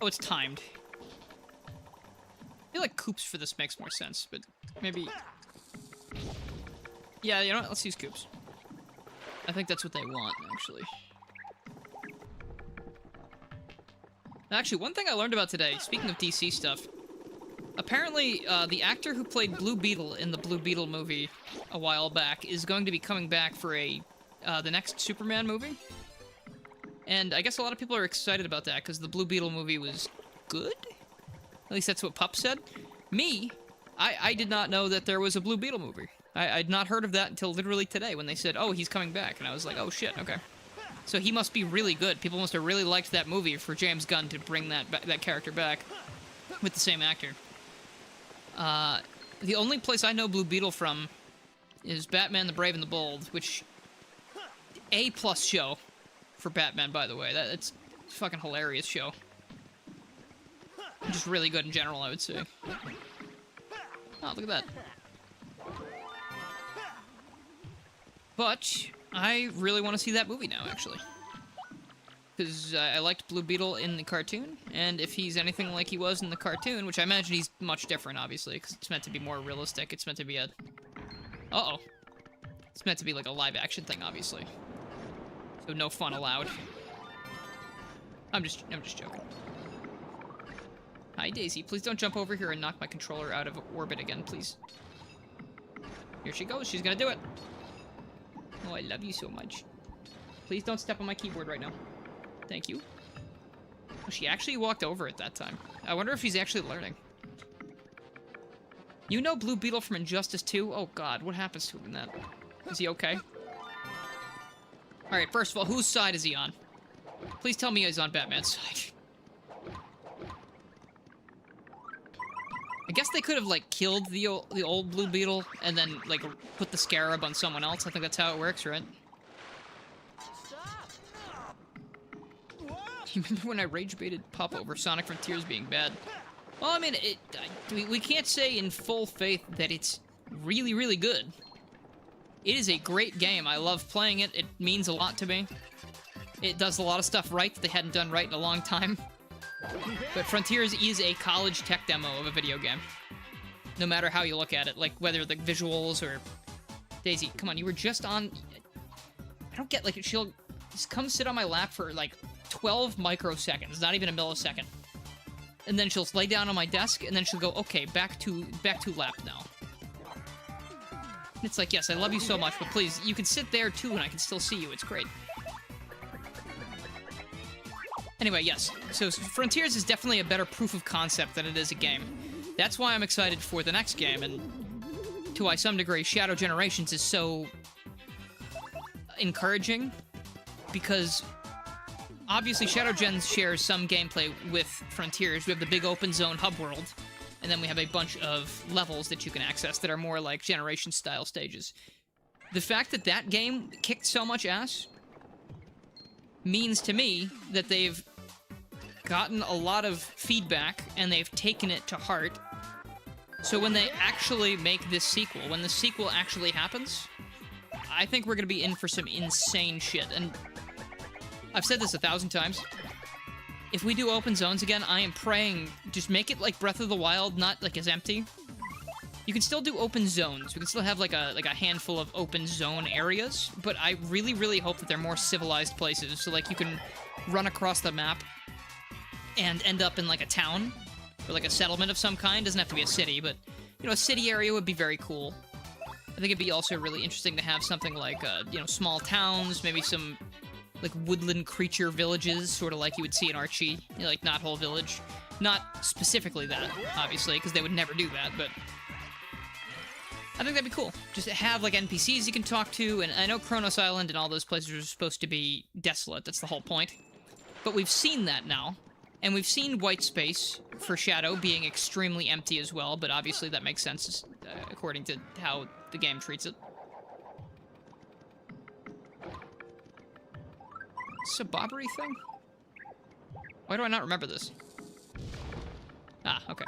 Oh, it's timed. I feel like Koops for this makes more sense, but maybe... Yeah, you know what? Let's use Koops. I think that's what they want, actually. Actually, one thing I learned about today, speaking of DC stuff, apparently, the actor who played Blue Beetle in the Blue Beetle movie a while back is going to be coming back for the next Superman movie. And I guess a lot of people are excited about that, because the Blue Beetle movie was good? At least that's what Pup said. Me, I did not know that there was a Blue Beetle movie. I'd not heard of that until literally today, when they said, oh, he's coming back. And I was like, oh shit, okay. So he must be really good. People must have really liked that movie for James Gunn to bring that character back with the same actor. The only place I know Blue Beetle from is Batman the Brave and the Bold, which... A+ show for Batman, by the way. It's a fucking hilarious show. Just really good in general, I would say. Oh, look at that. But I really want to see that movie now, actually. Because I liked Blue Beetle in the cartoon, and if he's anything like he was in the cartoon, which I imagine he's much different, obviously, because it's meant to be more realistic. It's meant to be a... Uh-oh. It's meant to be like a live-action thing, obviously. So no fun allowed. I'm just joking. Hi, Daisy. Please don't jump over here and knock my controller out of orbit again, please. Here she goes. She's gonna do it. Oh, I love you so much. Please don't step on my keyboard right now. Thank you. Oh, she actually walked over it that time. I wonder if he's actually learning. You know Blue Beetle from Injustice 2? Oh god, what happens to him in that? Is he okay? Alright, first of all, whose side is he on? Please tell me he's on Batman's side. I guess they could have, like, killed the old Blue Beetle and then, like, put the Scarab on someone else. I think that's how it works, right? You remember when I rage-baited Pup over Sonic Frontiers being bad? Well, I mean, we can't say in full faith that it's really, really good. It is a great game. I love playing it. It means a lot to me. It does a lot of stuff right that they hadn't done right in a long time. But Frontiers is a college tech demo of a video game. No matter how you look at it. Like, whether the visuals or... Daisy, come on, you were just on... I don't get, like, she'll just come sit on my lap for, like, 12 microseconds. Not even a millisecond. And then she'll lay down on my desk, and then she'll go, okay, back to lap now. And it's like, yes, I love you so much, but please, you can sit there, too, and I can still see you. It's great. Anyway, yes. So Frontiers is definitely a better proof of concept than it is a game. That's why I'm excited for the next game, and to some degree, Shadow Generations is so encouraging, because obviously Shadow Gens shares some gameplay with Frontiers. We have the big open zone hub world, and then we have a bunch of levels that you can access that are more like Generation-style stages. The fact that that game kicked so much ass means to me that they've gotten a lot of feedback and they've taken it to heart. So when they actually make this sequel, when the sequel actually happens, I think we're going to be in for some insane shit. And I've said this 1,000 times. If we do open zones again, I am praying, just make it like Breath of the Wild, not like as empty. You can still do open zones. We can still have like a handful of open zone areas, but I really, really hope that they're more civilized places. So like you can run across the map and end up in like a town or like a settlement of some kind. Doesn't have to be a city, but you know, a city area would be very cool. I think it'd be also really interesting to have something like, you know, small towns, maybe some like woodland creature villages, sort of like you would see in Archie, you know, like Knothole Village. Not specifically that, obviously, because they would never do that, but I think that'd be cool. Just have like NPCs you can talk to, and I know Kronos Island and all those places are supposed to be desolate, that's the whole point. But we've seen that now, and we've seen White Space for Shadow being extremely empty as well, but obviously that makes sense according to how the game treats it. Sabobbery thing? Why do I not remember this? Ah, okay.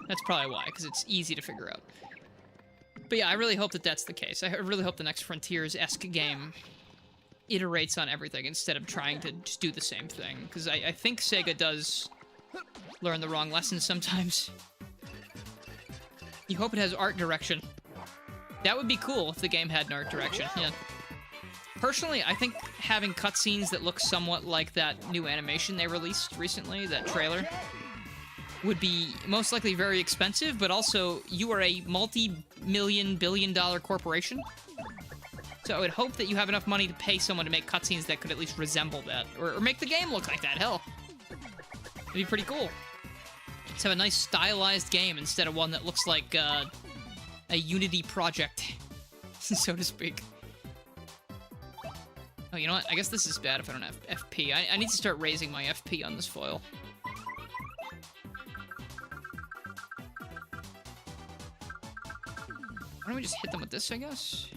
That's probably why, because it's easy to figure out. But yeah, I really hope that that's the case. I really hope the next Frontiers-esque game iterates on everything instead of trying to just do the same thing. Because I think Sega does learn the wrong lessons sometimes. You hope it has art direction. That would be cool if the game had an art direction, yeah. Personally, I think having cutscenes that look somewhat like that new animation they released recently, that trailer, would be most likely very expensive, but also you are a multi-million, billion-dollar corporation. So I would hope that you have enough money to pay someone to make cutscenes that could at least resemble that, or make the game look like that, hell. It'd be pretty cool. Just have a nice stylized game instead of one that looks like a Unity project, so to speak. Oh, you know what? I guess this is bad if I don't have FP. I need to start raising my FP on this foil. Why don't we just hit them with this, I guess?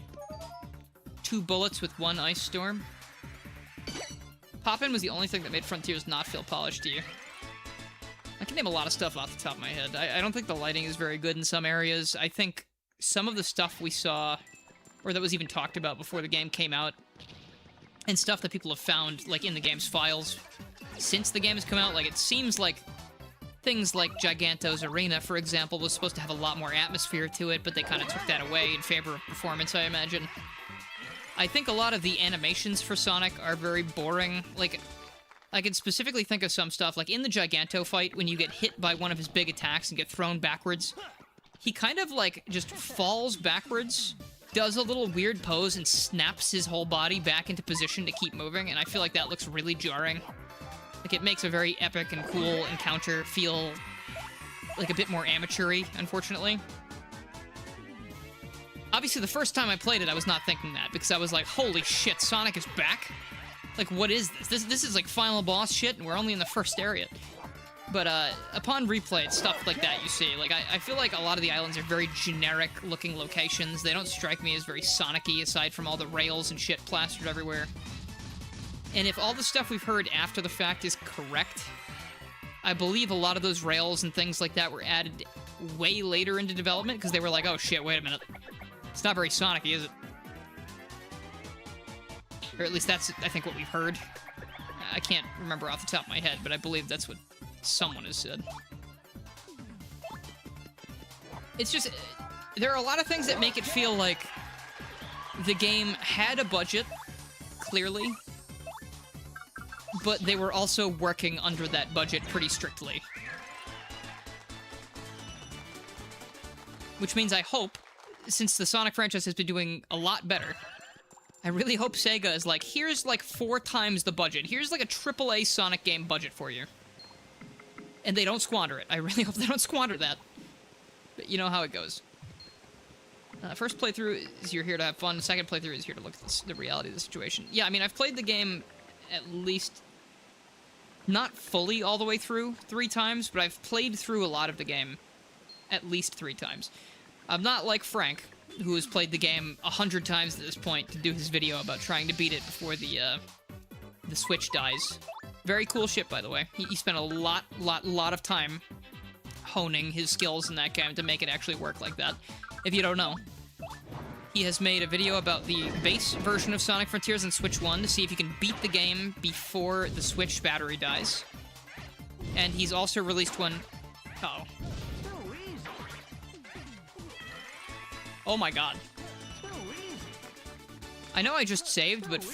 2 bullets with 1 ice storm. Pop-In was the only thing that made Frontiers not feel polished to you. I can name a lot of stuff off the top of my head. I don't think the lighting is very good in some areas. I think some of the stuff we saw, or that was even talked about before the game came out, and stuff that people have found, like, in the game's files since the game has come out, like, it seems like things like Giganto's Arena, for example, was supposed to have a lot more atmosphere to it, but they kind of took that away in favor of performance, I imagine. I think a lot of the animations for Sonic are very boring. Like, I can specifically think of some stuff, like in the Giganto fight, when you get hit by one of his big attacks and get thrown backwards, he kind of, like, just falls backwards, does a little weird pose, and snaps his whole body back into position to keep moving, and I feel like that looks really jarring. Like, it makes a very epic and cool encounter feel like a bit more amateur-y, unfortunately. Obviously, the first time I played it, I was not thinking that, because I was like, holy shit, Sonic is back? Like, what is this? This is like final boss shit, and we're only in the first area. But, upon replay, it's stuff like that you see. Like, I feel like a lot of the islands are very generic-looking locations. They don't strike me as very Sonic-y, aside from all the rails and shit plastered everywhere. And if all the stuff we've heard after the fact is correct, I believe a lot of those rails and things like that were added way later into development, because they were like, oh shit, wait a minute. It's not very Sonic-y, is it? Or at least that's, I think, what we've heard. I can't remember off the top of my head, but I believe that's what someone has said. It's just, there are a lot of things that make it feel like the game had a budget, clearly, but they were also working under that budget pretty strictly. Which means I hope, since the Sonic franchise has been doing a lot better, I really hope Sega is like, here's like 4 times the budget. Here's like a AAA Sonic game budget for you. And they don't squander it. I really hope they don't squander that. But you know how it goes. First playthrough is you're here to have fun. Second playthrough is here to look at the reality of the situation. Yeah, I mean, I've played the game at least, not fully all the way through 3 times, but I've played through a lot of the game at least 3 times. I'm not like Frank, who has played the game 100 times at this point to do his video about trying to beat it before the the Switch dies. Very cool shit, by the way. He spent a lot of time honing his skills in that game to make it actually work like that. If you don't know, he has made a video about the base version of Sonic Frontiers on Switch 1 to see if you can beat the game before the Switch battery dies. And he's also released one... Uh-oh. Oh my god. I know I just saved, but...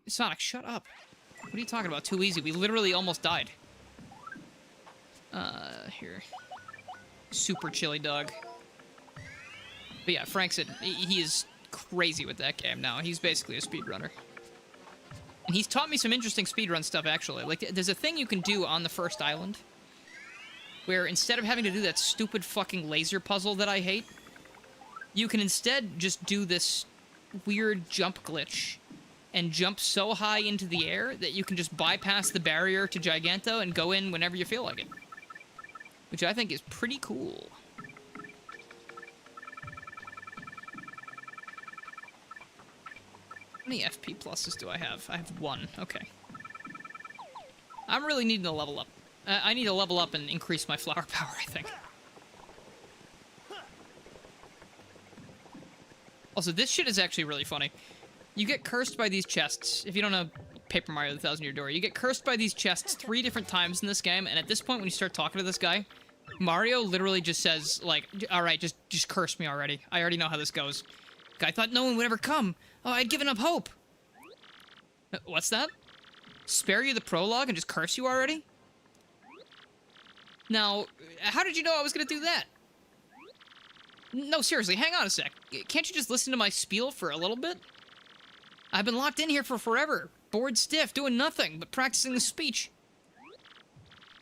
Sonic, shut up. What are you talking about? Too easy. We literally almost died. Here. Super chili dog. But yeah, Frank said he is crazy with that game now. He's basically a speedrunner. And he's taught me some interesting speedrun stuff, actually. Like, there's a thing you can do on the first island where instead of having to do that stupid fucking laser puzzle that I hate, you can instead just do this weird jump glitch and jump so high into the air that you can just bypass the barrier to Giganto and go in whenever you feel like it. Which I think is pretty cool. How many FP pluses do I have? I have 1. Okay. I'm really needing to level up. I need to level up and increase my flower power, I think. Also, this shit is actually really funny. You get cursed by these chests. If you don't know Paper Mario the Thousand Year Door, you get cursed by these chests 3 different times in this game, and at this point when you start talking to this guy, Mario literally just says, like, alright, just curse me already. I already know how this goes. I thought no one would ever come. Oh, I'd given up hope. What's that? Spare you the prologue and just curse you already? Now, how did you know I was gonna do that? No, seriously, hang on a sec. Can't you just listen to my spiel for a little bit? I've been locked in here for forever, bored stiff, doing nothing but practicing the speech.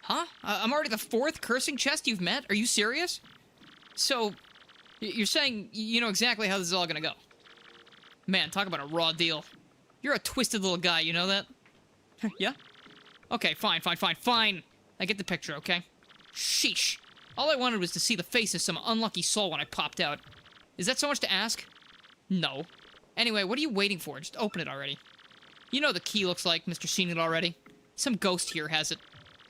Huh? I'm already the 4th cursing chest you've met? Are you serious? So, you're saying you know exactly how this is all gonna go? Man, talk about a raw deal. You're a twisted little guy, you know that? Yeah? Okay, fine. I get the picture, okay? Sheesh. All I wanted was to see the face of some unlucky soul when I popped out. Is that so much to ask? No. Anyway, what are you waiting for? Just open it already. You know the key looks like, Mr. Seen It Already. Some ghost here has it.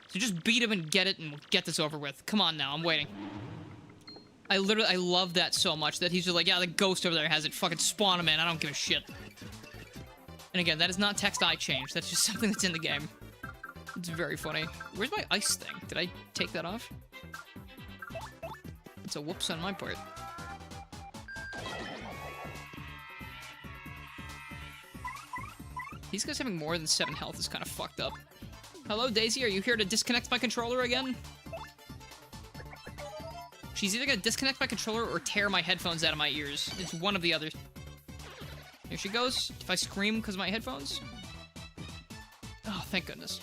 So just beat him and get it and we'll get this over with. Come on now, I'm waiting. I love that so much that he's just like, yeah, the ghost over there has it. Fucking spawn him in, I don't give a shit. And again, that is not text I changed. That's just something that's in the game. It's very funny. Where's my ice thing? Did I take that off? It's a whoops on my part. These guys having more than 7 health is kind of fucked up. Hello, Daisy, are you here to disconnect my controller again? She's either gonna disconnect my controller or tear my headphones out of my ears. It's one of the other. Here she goes. If I scream because of my headphones. Oh, thank goodness.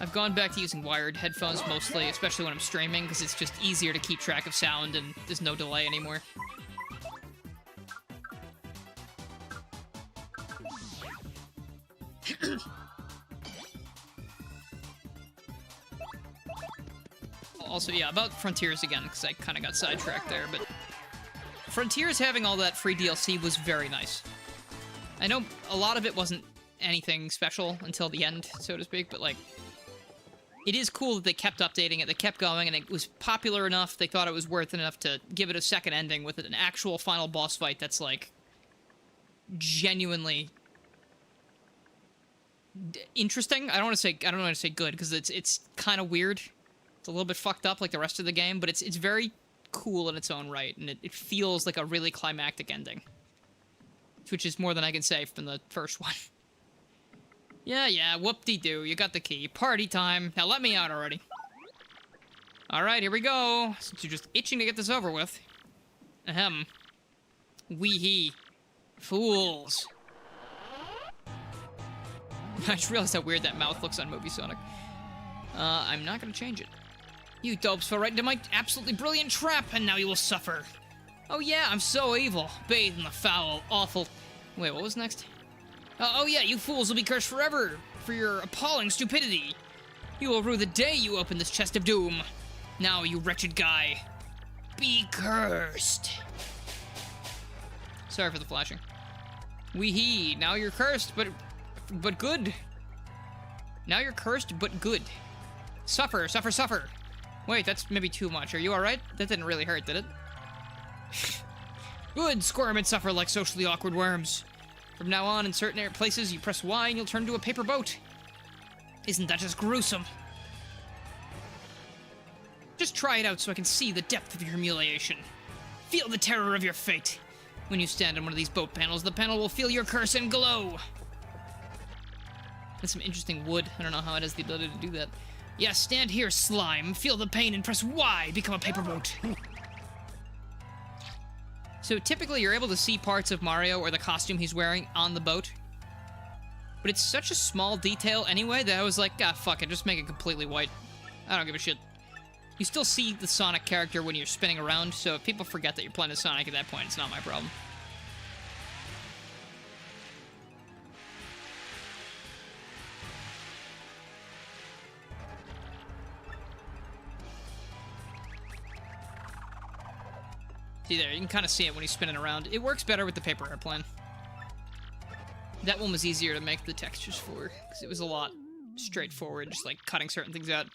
I've gone back to using wired headphones mostly, especially when I'm streaming, because it's just easier to keep track of sound and there's no delay anymore. Also, yeah, about Frontiers again, because I kind of got sidetracked there, but Frontiers having all that free DLC was very nice. I know a lot of it wasn't anything special until the end, so to speak, but, like, it is cool that they kept updating it, they kept going, and it was popular enough, they thought it was worth it enough to give it a second ending with an actual final boss fight that's, like, genuinely interesting. I don't want to say good, because it's kind of weird. It's a little bit fucked up like the rest of the game, but it's very cool in its own right, and it feels like a really climactic ending. Which is more than I can say from the first one. Yeah, whoop-de-doo, you got the key. Party time. Now let me out already. Alright, here we go. Since you're just itching to get this over with. Ahem. Wee-hee. Fools. I just realized how weird that mouth looks on Movie Sonic. I'm not gonna change it. You dopes fell right into my absolutely brilliant trap, and now you will suffer. Oh yeah, I'm so evil. Bathed in the foul, awful... Wait, what was next? Oh yeah, you fools will be cursed forever for your appalling stupidity. You will rue the day you open this chest of doom. Now, you wretched guy, be cursed. Sorry for the flashing. Wee-hee, now you're cursed, but good. Now you're cursed, but good. Suffer, suffer, suffer. Wait, that's maybe too much. Are you alright? That didn't really hurt, did it? Good, squirm and suffer like socially awkward worms. From now on, in certain places, you press Y and you'll turn into a paper boat. Isn't that just gruesome? Just try it out so I can see the depth of your humiliation. Feel the terror of your fate. When you stand on one of these boat panels, the panel will feel your curse and glow. That's some interesting wood. I don't know how it has the ability to do that. Yeah, stand here, slime. Feel the pain and press Y. Become a paper boat. So typically you're able to see parts of Mario or the costume he's wearing on the boat. But it's such a small detail anyway that I was like, ah, fuck it, just make it completely white. I don't give a shit. You still see the Sonic character when you're spinning around, so if people forget that you're playing as Sonic at that point, it's not my problem. See there, you can kind of see it when he's spinning around. It works better with the paper airplane. That one was easier to make the textures for, because it was a lot straightforward, just like cutting certain things out.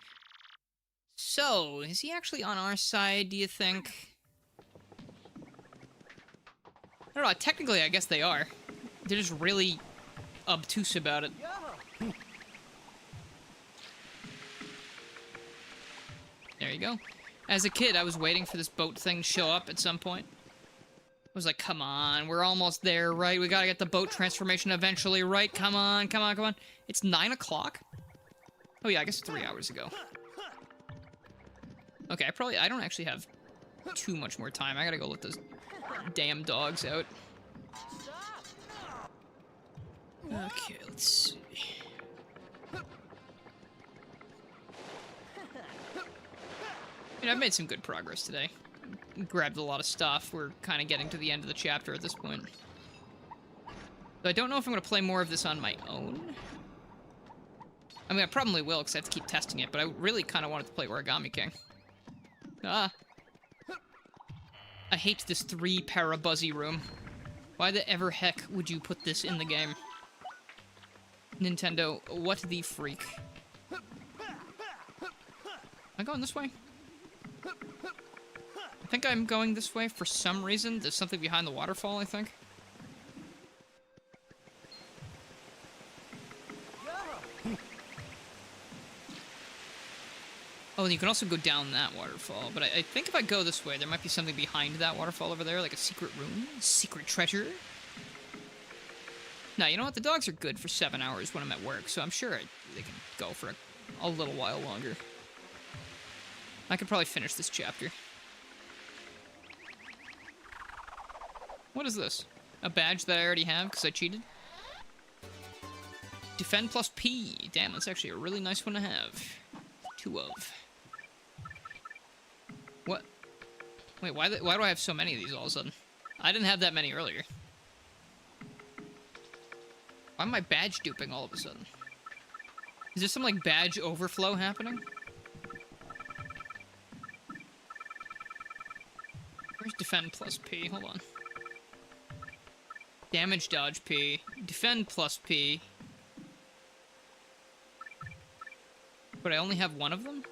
So, is he actually on our side, do you think? I don't know, technically I guess they are. They're just really obtuse about it. There you go. As a kid, I was waiting for this boat thing to show up at some point. I was like, come on, we're almost there, right? We gotta get the boat transformation eventually, right? Come on, come on, come on. It's 9 o'clock? Oh yeah, I guess 3 hours ago. Okay, I don't actually have too much more time. I gotta go let those damn dogs out. Okay, let's see. I mean, I've made some good progress today. Grabbed a lot of stuff. We're kind of getting to the end of the chapter at this point. So I don't know if I'm going to play more of this on my own. I mean, I probably will, because I have to keep testing it, but I really kind of wanted to play Origami King. Ah. I hate this 3-para buzzy room. Why the ever heck would you put this in the game? Nintendo, what the freak? Am I going this way? I think I'm going this way for some reason. There's something behind the waterfall, I think. Oh, and you can also go down that waterfall, but I think if I go this way, there might be something behind that waterfall over there, like a secret room, secret treasure. No, you know what? The dogs are good for 7 hours when I'm at work, so I'm sure they can go for a little while longer. I could probably finish this chapter. What is this? A badge that I already have because I cheated? Defend plus P. Damn, that's actually a really nice one to have. 2 of. What? Wait, why do I have so many of these all of a sudden? I didn't have that many earlier. Why am I badge duping all of a sudden? Is there some, like, badge overflow happening? Where's defend plus P? Hold on. Damage dodge P. Defend plus P. But I only have one of them?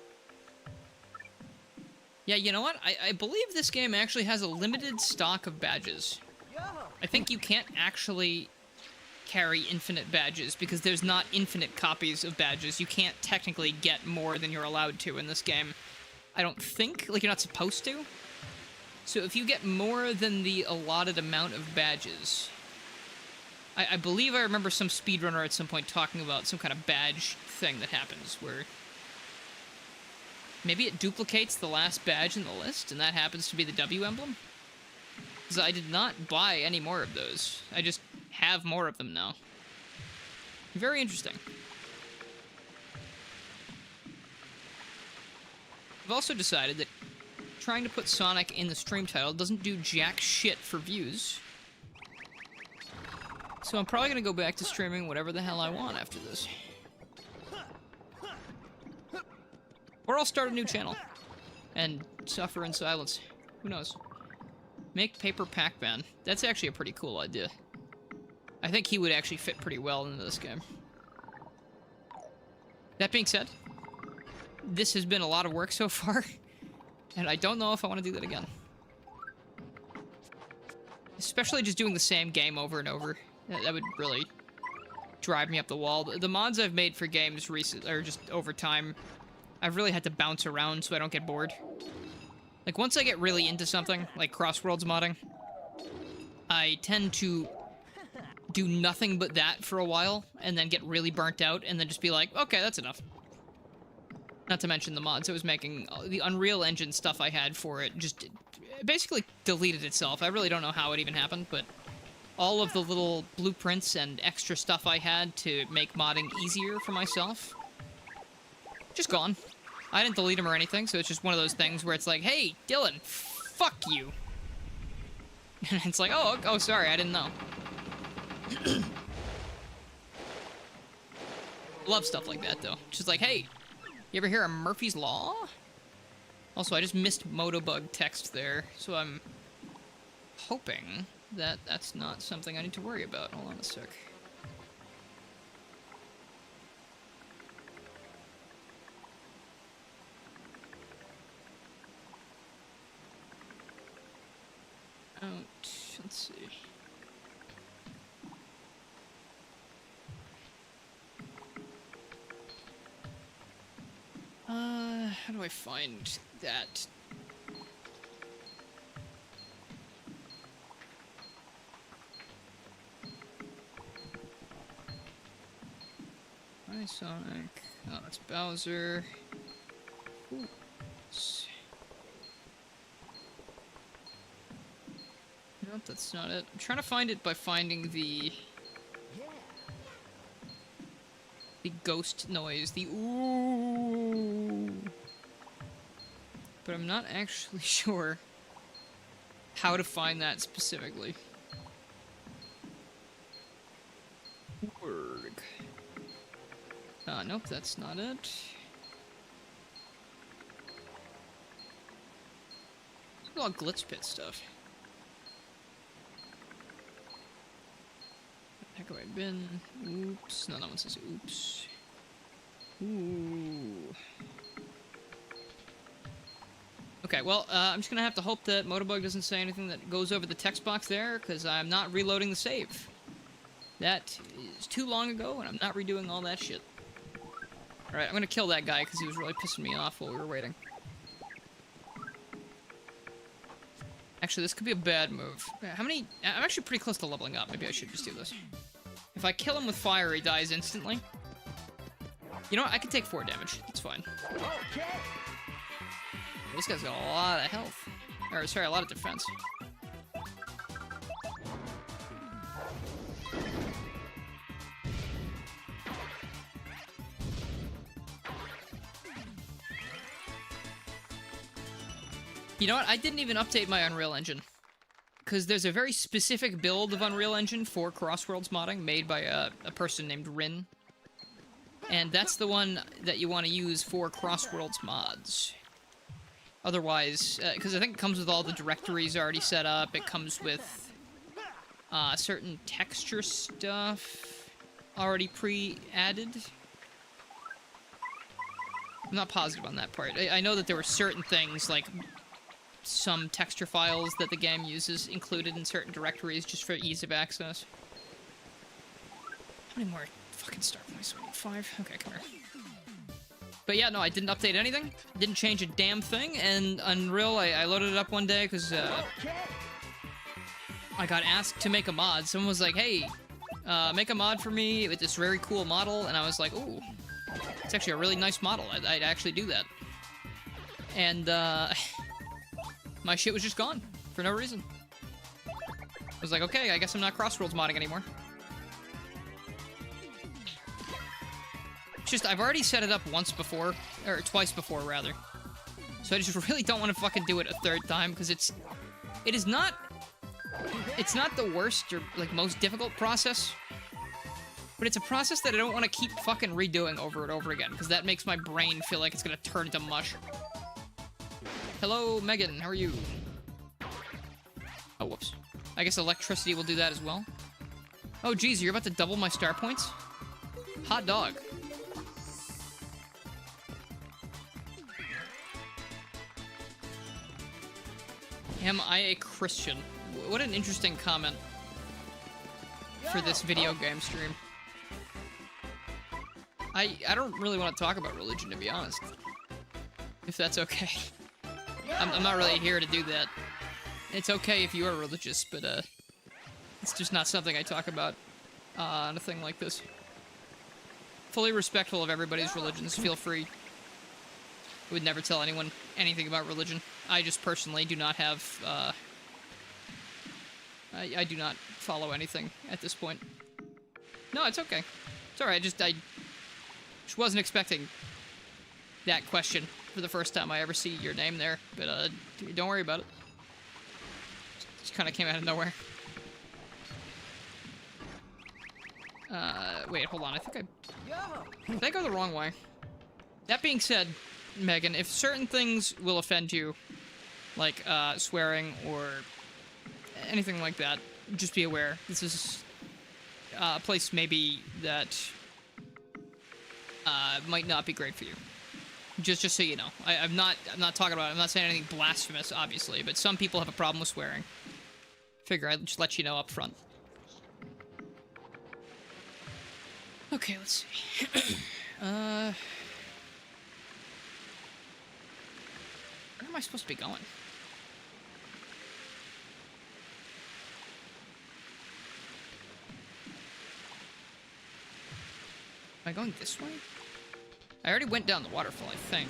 Yeah, you know what? I believe this game actually has a limited stock of badges. I think you can't actually carry infinite badges because there's not infinite copies of badges. You can't technically get more than you're allowed to in this game. I don't think. Like, you're not supposed to. So if you get more than the allotted amount of badges... I believe I remember some speedrunner at some point talking about some kind of badge thing that happens where... maybe it duplicates the last badge in the list, and that happens to be the W emblem? Because I did not buy any more of those. I just have more of them now. Very interesting. I've also decided that trying to put Sonic in the stream title doesn't do jack shit for views. So I'm probably going to go back to streaming whatever the hell I want after this. Or I'll start a new channel. And suffer in silence. Who knows? Make paper Pac-Man. That's actually a pretty cool idea. I think he would actually fit pretty well into this game. That being said, this has been a lot of work so far, and I don't know if I want to do that again. Especially just doing the same game over and over. That would really drive me up the wall. The mods I've made for games recent, or just over time, I've really had to bounce around so I don't get bored. Like, once I get really into something, like Crossworlds modding, I tend to do nothing but that for a while, and then get really burnt out, and then just be like, okay, that's enough. Not to mention the mods I was making, the Unreal Engine stuff I had for it just basically deleted itself. I really don't know how it even happened, but all of the little blueprints and extra stuff I had to make modding easier for myself, just gone. I didn't delete them or anything, so it's just one of those things where it's like, hey, Dylan, fuck you. And it's like, oh, sorry, I didn't know. Love stuff like that, though. Just like, hey, you ever hear of Murphy's Law? Also, I just missed Motobug text there, so I'm hoping that that's not something I need to worry about. Hold on a sec. Let's see. How do I find that? Hi, Sonic. Oh, that's Bowser. Ooh. Nope, that's not it. I'm trying to find it by finding the ghost noise, the ooh. But I'm not actually sure how to find that specifically. Org. Nope, that's not it. It's all glitch pit stuff. Where the heck have I been? Oops. No, that one says oops. Ooh. Okay, well, I'm just gonna have to hope that Motobug doesn't say anything that goes over the text box there, because I'm not reloading the save. That is too long ago, and I'm not redoing all that shit. Alright, I'm gonna kill that guy, because he was really pissing me off while we were waiting. Actually, this could be a bad move. How many... I'm actually pretty close to leveling up. Maybe I should just do this. If I kill him with fire, he dies instantly. You know what? I can take 4 damage. It's fine. Okay. This guy's got a lot of health. Or, sorry, a lot of defense. You know what? I didn't even update my Unreal Engine. Because there's a very specific build of Unreal Engine for Crossworlds modding made by a person named Rin. And that's the one that you want to use for Crossworlds mods. Otherwise, because I think it comes with all the directories already set up, it comes with certain texture stuff already pre-added. I'm not positive on that part. I know that there were certain things, like some texture files that the game uses included in certain directories just for ease of access. How many more fucking star points? 5? Okay, come here. But yeah, no, I didn't update anything. Didn't change a damn thing. And Unreal, I loaded it up one day because I got asked to make a mod. Someone was like, hey, make a mod for me with this very cool model. And I was like, ooh, it's actually a really nice model. I'd actually do that. And my shit was just gone for no reason. I was like, okay, I guess I'm not Crossworlds modding anymore. Just, I've already set it up once before, or twice before, rather. So I just really don't want to fucking do it a third time, because it's not the worst or, like, most difficult process, but it's a process that I don't want to keep fucking redoing over and over again, because that makes my brain feel like it's gonna turn to mush. Hello, Megan, how are you? Oh, whoops. I guess electricity will do that as well. Oh, geez, you're about to double my star points? Hot dog. Am I a Christian? What an interesting comment for this video game stream. I don't really want to talk about religion, to be honest. If that's okay. I'm not really here to do that. It's okay if you are religious, but it's just not something I talk about on a thing like this. Fully respectful of everybody's religions, feel free. I would never tell anyone anything about religion. I just personally do not have, I do not follow anything at this point. No, it's okay. It's alright, I just wasn't expecting that question for the first time I ever see your name there, but don't worry about it. Just kind of came out of nowhere. Wait, hold on, I think I go the wrong way. That being said, Megan, if certain things will offend you, like swearing or anything like that, just be aware. This is a place maybe that might not be great for you. Just so you know. I'm not talking about it. I'm not saying anything blasphemous, obviously, but some people have a problem with swearing. Figure I'd just let you know up front. Okay, let's see. Where am I supposed to be going? Am I going this way? I already went down the waterfall, I think.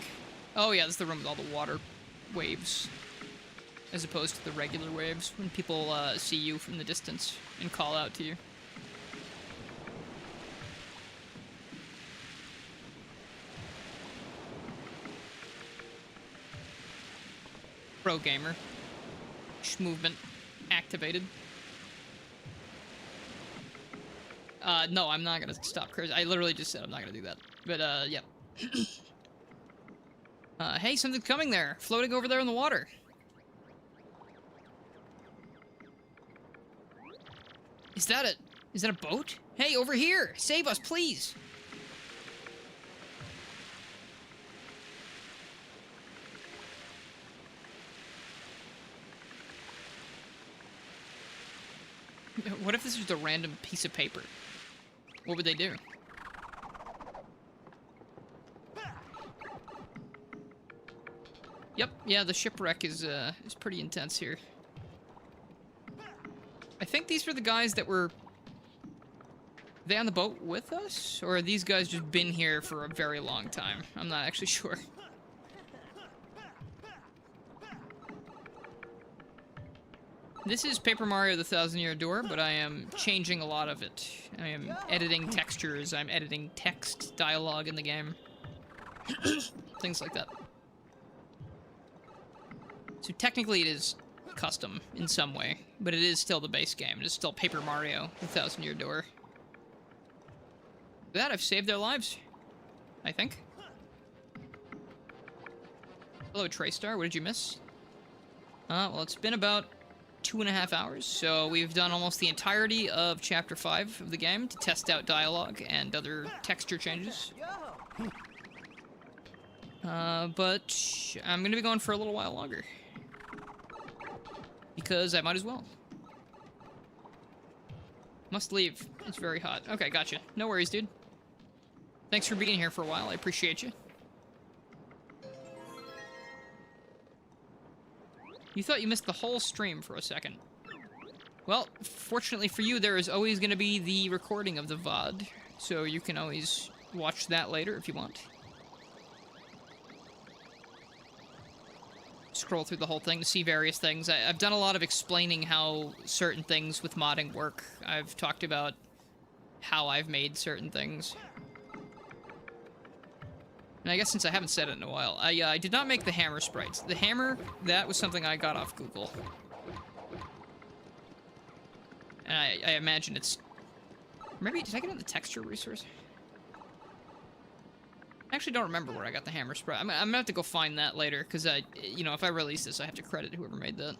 Oh yeah, this is the room with all the water waves. As opposed to the regular waves, when people see you from the distance and call out to you. Pro gamer. Movement activated. No, I'm not gonna stop cursing. I literally just said I'm not gonna do that. But, yeah. Hey, something's coming there. Floating over there in the water. Is that a boat? Hey, over here! Save us, please! What if this was a random piece of paper? What would they do? Yep, yeah, the shipwreck is pretty intense here. I think these were the guys that were... they on the boat with us? Or are these guys just been here for a very long time? I'm not actually sure. This is Paper Mario the Thousand-Year Door, but I am changing a lot of it. I am editing textures, I'm editing text, dialogue in the game. Things like that. So technically it is custom in some way, but it is still the base game. It is still Paper Mario the Thousand-Year Door. With that, I've saved their lives. I think. Hello, Traystar. What did you miss? Well, it's been about 2.5 hours, so we've done almost the entirety of Chapter 5 of the game to test out dialogue and other texture changes. But I'm gonna be going for a little while longer. Because I might as well. Must leave. It's very hot. Okay, gotcha. No worries, dude. Thanks for being here for a while. I appreciate you. You thought you missed the whole stream for a second. Well, fortunately for you, there is always going to be the recording of the VOD, so you can always watch that later if you want. Scroll through the whole thing to see various things. I've done a lot of explaining how certain things with modding work. I've talked about how I've made certain things. And I guess since I haven't said it in a while, I did not make the hammer sprites. The hammer, that was something I got off Google. And I imagine it's... maybe, did I get it in the texture resource? I actually don't remember where I got the hammer sprite. I'm gonna have to go find that later, because you know, if I release this, I have to credit whoever made that.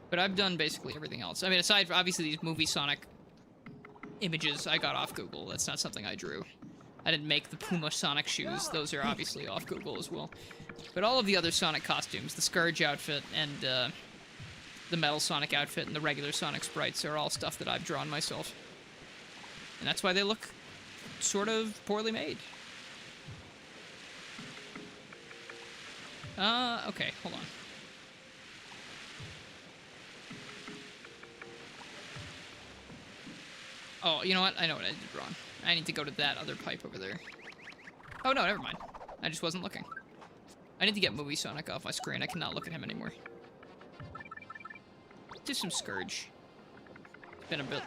But I've done basically everything else. I mean, aside from, obviously, these movie Sonic images I got off Google. That's not something I drew. I didn't make the Puma Sonic shoes. Those are obviously off Google as well. But all of the other Sonic costumes, the Scourge outfit, and the Metal Sonic outfit, and the regular Sonic sprites are all stuff that I've drawn myself. And that's why they look sort of poorly made. Okay, hold on. Oh, you know what? I know what I did wrong. I need to go to that other pipe over there. Oh, no, never mind. I just wasn't looking. I need to get Movie Sonic off my screen. I cannot look at him anymore. Do some Scourge. It's been a bit.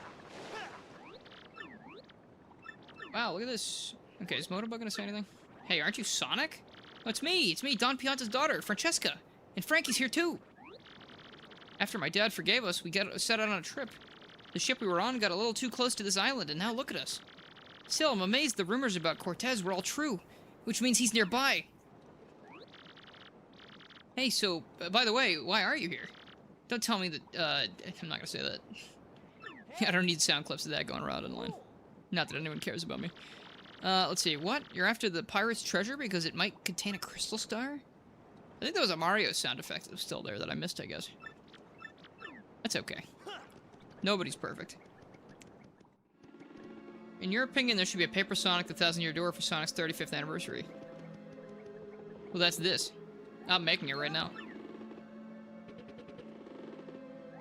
Wow, look at this. Okay, is Motobug gonna say anything? Hey, aren't you Sonic? Oh, it's me! It's me, Don Pianta's daughter, Francesca! And Frankie's here too! After my dad forgave us, we set out on a trip. The ship we were on got a little too close to this island, and now look at us. Still, I'm amazed the rumors about Cortez were all true, which means he's nearby. Hey, so, by the way, why are you here? Don't tell me that, I'm not gonna say that. I don't need sound clips of that going around online. Not that anyone cares about me. Let's see, what? You're after the pirate's treasure because it might contain a crystal star? I think that was a Mario sound effect that was still there that I missed, I guess. That's okay. Nobody's perfect. In your opinion, there should be a Paper Sonic the 1000-Year Door for Sonic's 35th anniversary. Well, that's this. I'm making it right now.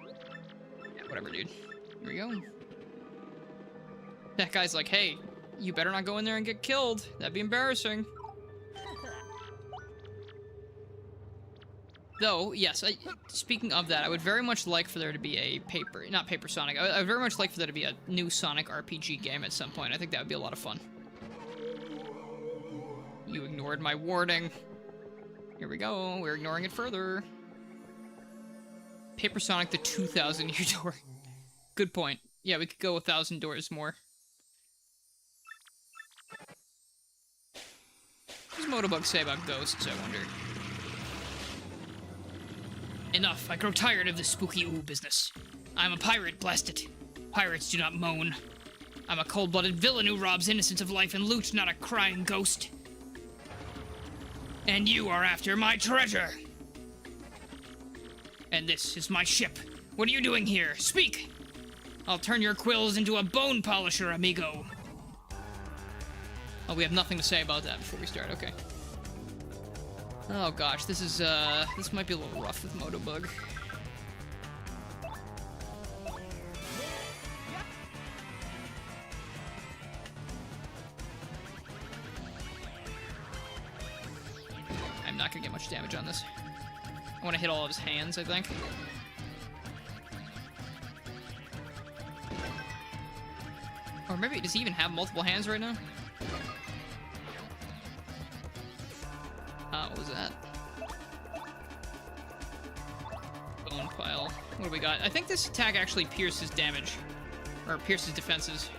Yeah, whatever, dude. Here we go. That guy's like, hey, you better not go in there and get killed. That'd be embarrassing. Though, yes, speaking of that, I would very much like for there to be a not Paper Sonic, I would very much like for there to be a new Sonic RPG game at some point. I think that would be a lot of fun. You ignored my warning. Here we go, we're ignoring it further. Paper Sonic the 2000-Year Door. Good point. Yeah, we could go 1,000 doors more. What does Motobug say about ghosts, I wonder? Enough, I grow tired of this spooky ooh business. I'm a pirate, blast it. Pirates do not moan. I'm a cold-blooded villain who robs innocents of life and loot, not a crying ghost. And you are after my treasure! And this is my ship. What are you doing here? Speak! I'll turn your quills into a bone polisher, amigo. Oh, we have nothing to say about that before we start, okay. Oh gosh, this is, this might be a little rough with Motobug. I'm not gonna get much damage on this. I want to hit all of his hands, I think. Or maybe, does he even have multiple hands right now? What was that? Bone pile. What do we got? I think this attack actually pierces damage. Or pierces defenses.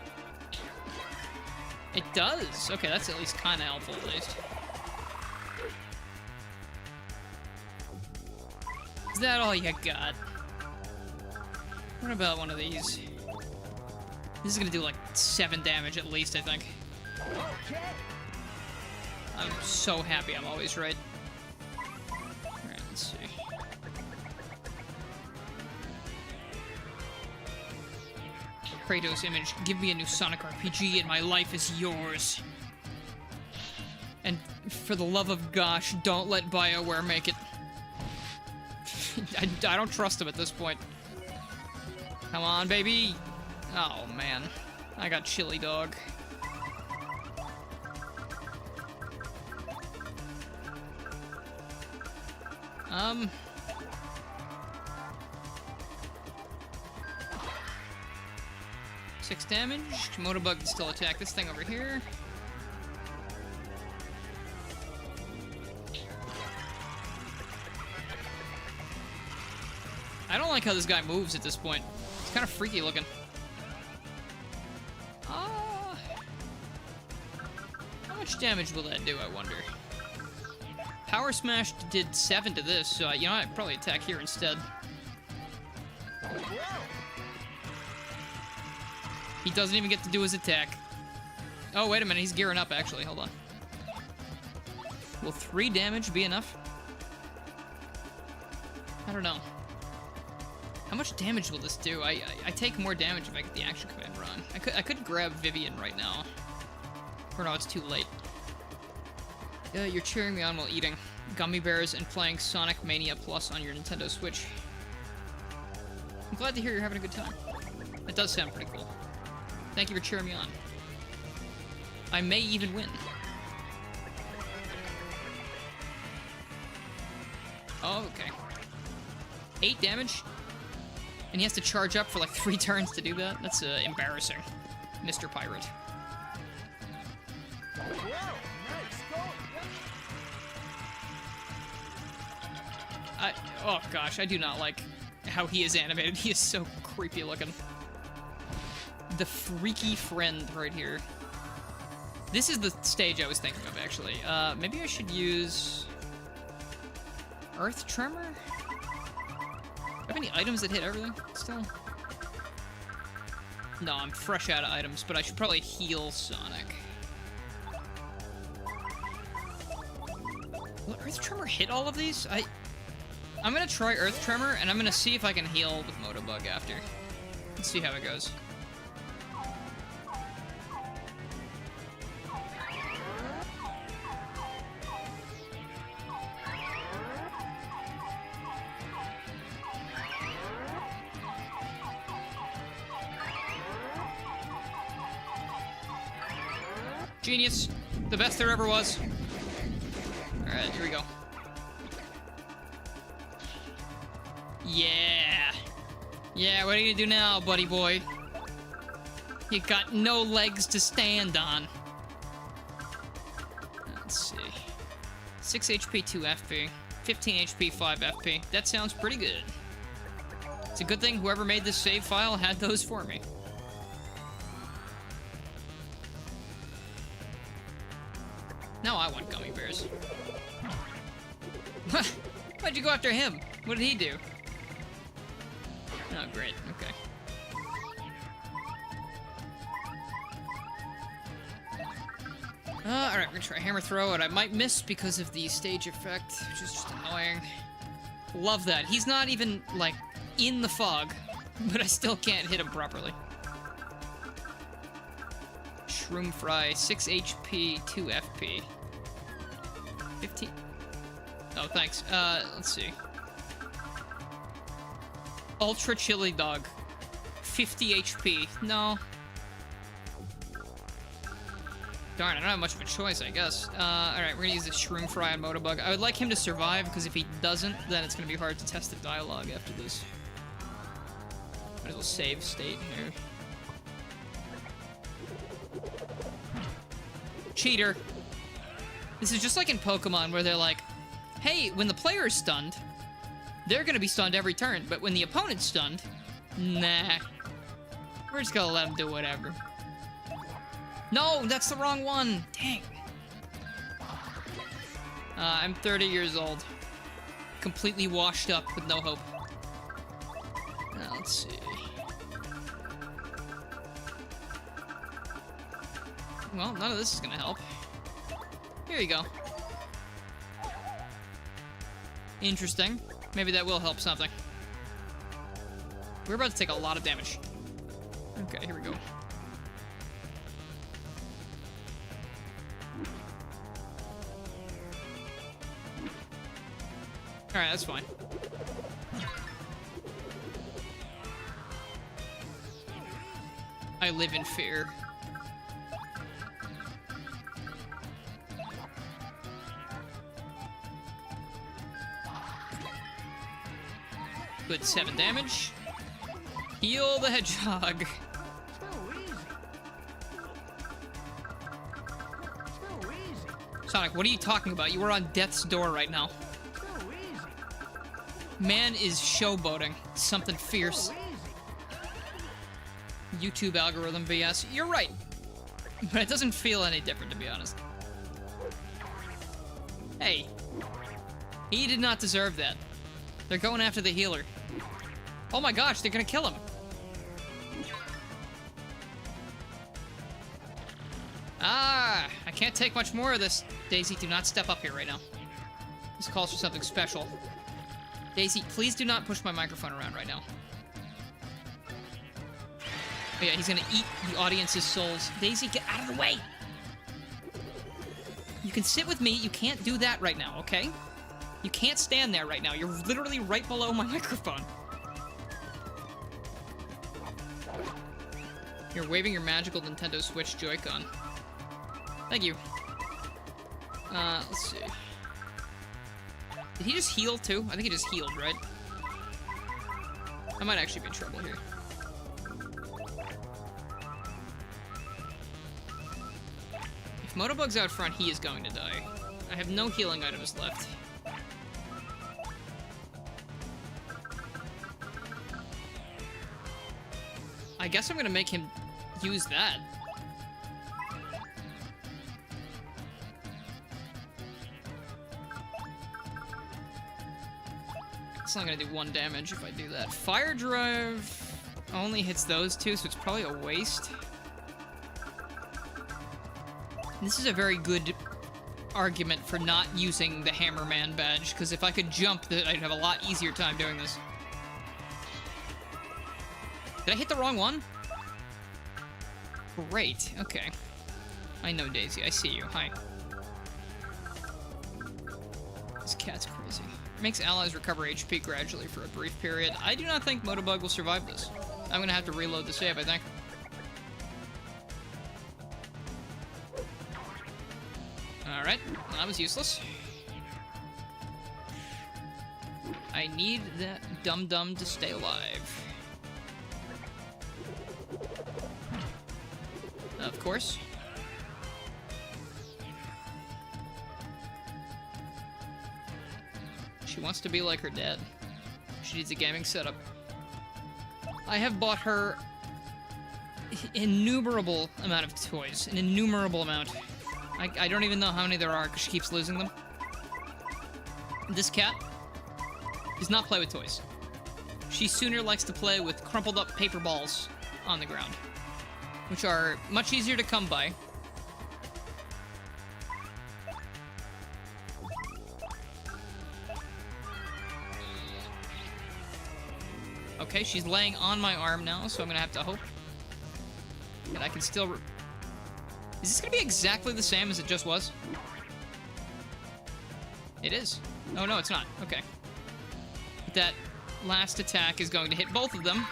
It does! Okay, that's at least kind of helpful, at least. Is that all you got? What about one of these? This is gonna do like 7 damage at least, I think. Okay. I'm so happy I'm always right. Alright, let's see. Kratos image, give me a new Sonic RPG and my life is yours. And for the love of gosh, don't let BioWare make it. I don't trust them at this point. Come on, baby! Oh, man. I got chili dog. Six damage. Motobug can still attack this thing over here. I don't like how this guy moves at this point. It's kind of freaky looking. How much damage will that do, I wonder? Power Smash did 7 to this, so you know, I'd probably attack here instead. He doesn't even get to do his attack. Oh, wait a minute. He's gearing up, actually. Hold on. Will 3 damage be enough? I don't know. How much damage will this do? I take more damage if I get the action command wrong. I could grab Vivian right now. Or no, it's too late. You're cheering me on while eating gummy bears and playing Sonic Mania Plus on your Nintendo Switch. I'm glad to hear you're having a good time. That does sound pretty cool. Thank you for cheering me on. I may even win. Oh, okay. 8 damage? And he has to charge up for like 3 turns to do that? That's embarrassing, Mr. Pirate. Oh gosh, I do not like how he is animated. He is so creepy looking. The freaky friend right here. This is the stage I was thinking of, actually. Maybe I should use Earth Tremor? Do I have any items that hit everything still? No, I'm fresh out of items, but I should probably heal Sonic. Will Earth Tremor hit all of these? I'm gonna try Earth Tremor, and I'm gonna see if I can heal with Motobug after. Let's see how it goes. Genius. The best there ever was. Alright, here we go. Yeah. Yeah, what are you gonna do now, buddy boy? You got no legs to stand on. Let's see. 6 HP, 2 FP. 15 HP, 5 FP. That sounds pretty good. It's a good thing whoever made this save file had those for me. Now I want gummy bears. Why'd you go after him? What did he do? Oh, great. Okay. Alright, we're gonna try Hammer Throw, and I might miss because of the stage effect, which is just annoying. Love that. He's not even, like, in the fog, but I still can't hit him properly. Shroom Fry, 6 HP, 2 FP. 15... Oh, thanks. Let's see. Ultra Chili Dog. 50 HP. No. Darn, I don't have much of a choice, I guess. Alright, we're gonna use the Shroom Fry on Motobug. I would like him to survive, because if he doesn't, then it's gonna be hard to test the dialogue after this. Might as well save state here. Cheater. This is just like in Pokemon, where they're like, hey, when the player is stunned, they're gonna be stunned every turn, but when the opponent's stunned, nah. We're just gonna let them do whatever. No, that's the wrong one. Dang. I'm 30 years old. Completely washed up with no hope. Now, let's see. Well, none of this is gonna help. Here you go. Interesting. Maybe that will help something. We're about to take a lot of damage. Okay, here we go. Alright, that's fine. I live in fear. Good 7 damage. Heal the hedgehog. Sonic, what are you talking about? You are on death's door right now. Man is showboating. Something fierce. YouTube algorithm BS. You're right. But it doesn't feel any different, to be honest. Hey. He did not deserve that. They're going after the healer. Oh my gosh, they're gonna kill him. Ah, I can't take much more of this. Daisy, do not step up here right now. This calls for something special. Daisy, please do not push my microphone around right now. Oh yeah, he's gonna eat the audience's souls. Daisy, get out of the way! You can sit with me, you can't do that right now, okay? You can't stand there right now. You're literally right below my microphone. You're waving your magical Nintendo Switch Joy-Con. Thank you. Let's see. Did he just heal too? I think he just healed, right? I might actually be in trouble here. If Motobug's out front, he is going to die. I have no healing items left. I guess I'm gonna make him use that. It's not gonna do 1 damage if I do that. Fire Drive only hits those two, so it's probably a waste. This is a very good argument for not using the Hammerman badge, because if I could jump, I'd have a lot easier time doing this. Did I hit the wrong one? Great, okay. I know, Daisy, I see you. Hi. This cat's crazy. Makes allies recover HP gradually for a brief period. I do not think Motobug will survive this. I'm gonna have to reload the save, I think. Alright, that was useless. I need that dum-dum to stay alive. Of course. She wants to be like her dad. She needs a gaming setup. I have bought her innumerable amount of toys. An innumerable amount. I don't even know how many there are because she keeps losing them. This cat does not play with toys. She sooner likes to play with crumpled up paper balls on the ground, which are much easier to come by. Okay, she's laying on my arm now, so I'm gonna have to hope that I can still... Is this gonna be exactly the same as it just was? It is. Oh, no, it's not. Okay. That last attack is going to hit both of them.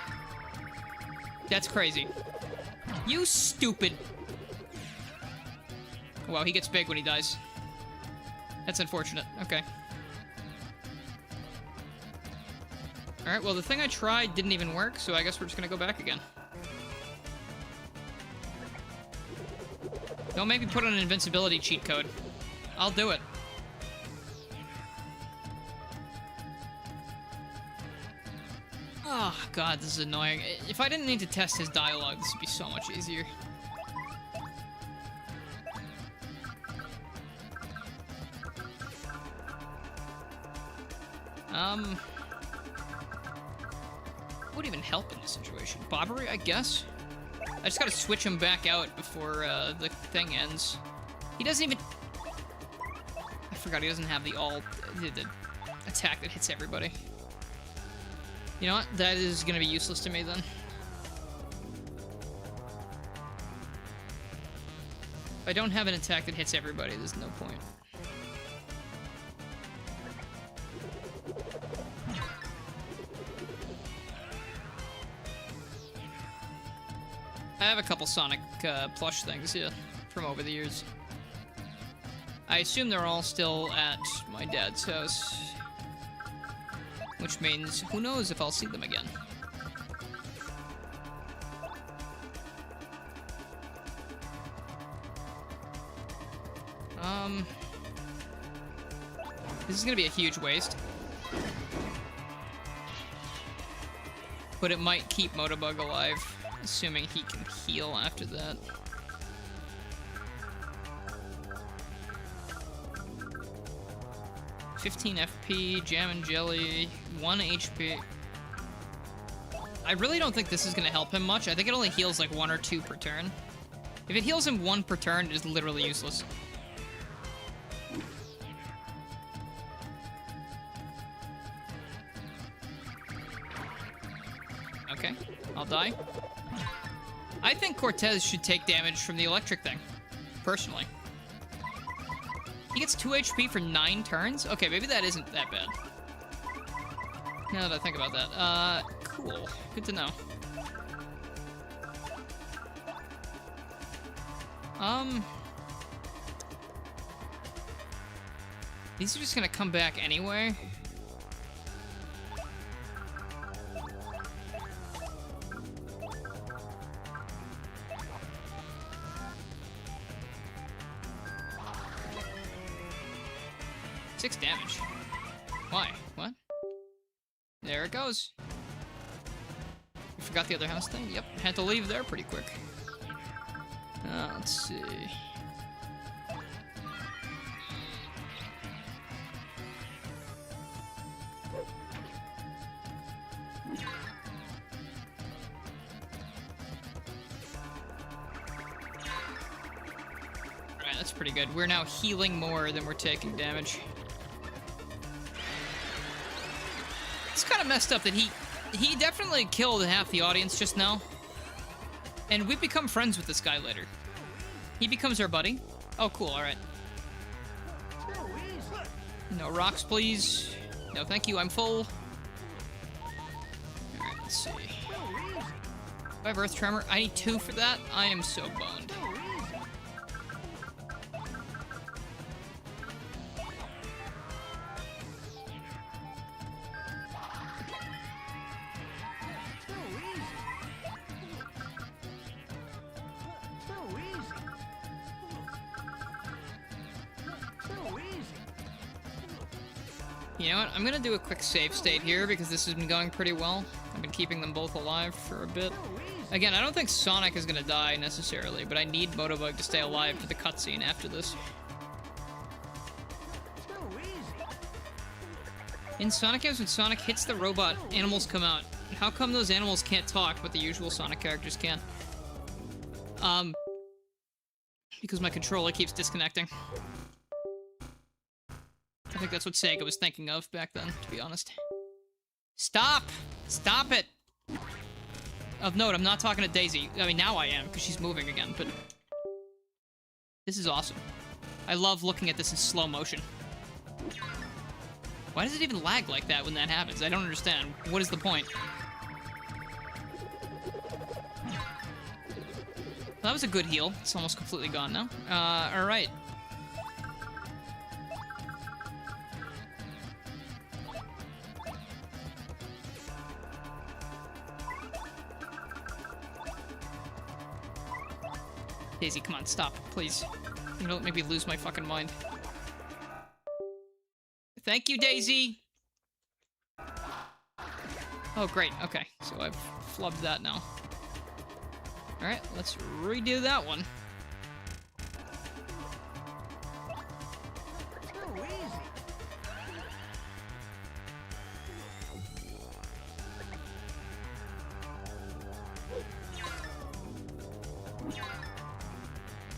That's crazy. You stupid... Wow, he gets big when he dies. That's unfortunate. Okay. Alright, well, the thing I tried didn't even work, so I guess we're just gonna go back again. Don't make me put on an invincibility cheat code. I'll do it. Oh, God, this is annoying. If I didn't need to test his dialogue, this would be so much easier. Would even help in this situation. Bobbery, I guess? I just gotta switch him back out before the thing ends. He doesn't even... I forgot he doesn't have the attack that hits everybody. You know what? That is gonna be useless to me then. If I don't have an attack that hits everybody, there's no point. I have a couple Sonic plush things, yeah, from over the years. I assume they're all still at my dad's house. Which means, who knows if I'll see them again. This is gonna be a huge waste. But it might keep Motobug alive, assuming he can heal after that. $15 FP, Jam and Jelly, 1 HP. I really don't think this is gonna help him much. I think it only heals like 1 or 2 per turn. If it heals him 1 per turn, it is literally useless. Okay, I'll die. I think Cortez should take damage from the electric thing, personally. He gets 2 HP for 9 turns? Okay, maybe that isn't that bad. Now that I think about that. Cool. Good to know. These are just gonna come back anyway. Six damage. Why? What? There it goes. You forgot the other house thing? Yep, had to leave there pretty quick. Let's see. Alright, that's pretty good. We're now healing more than we're taking damage. It's kind of messed up that he definitely killed half the audience just now. And we become friends with this guy later. He becomes our buddy. Oh, cool, alright. No rocks, please. No, thank you, I'm full. Alright, let's see. Do I have Earth Tremor? I need 2 for that? I am so boned. You know what? I'm gonna do a quick save state here because this has been going pretty well. I've been keeping them both alive for a bit. Again, I don't think Sonic is gonna die necessarily, but I need Motobug to stay alive for the cutscene after this. In Sonic games, when Sonic hits the robot, animals come out. How come those animals can't talk, but the usual Sonic characters can? Because my controller keeps disconnecting. I think that's what Sega was thinking of back then, to be honest. Stop! Stop it! Of note, I'm not talking to Daisy. I mean, now I am, because she's moving again, but... This is awesome. I love looking at this in slow motion. Why does it even lag like that when that happens? I don't understand. What is the point? That was a good heal. It's almost completely gone now. Alright. Daisy, come on, stop, please. You don't make me lose my fucking mind. Thank you, Daisy! Oh, great, okay. So I've flubbed that now. Alright, let's redo that one.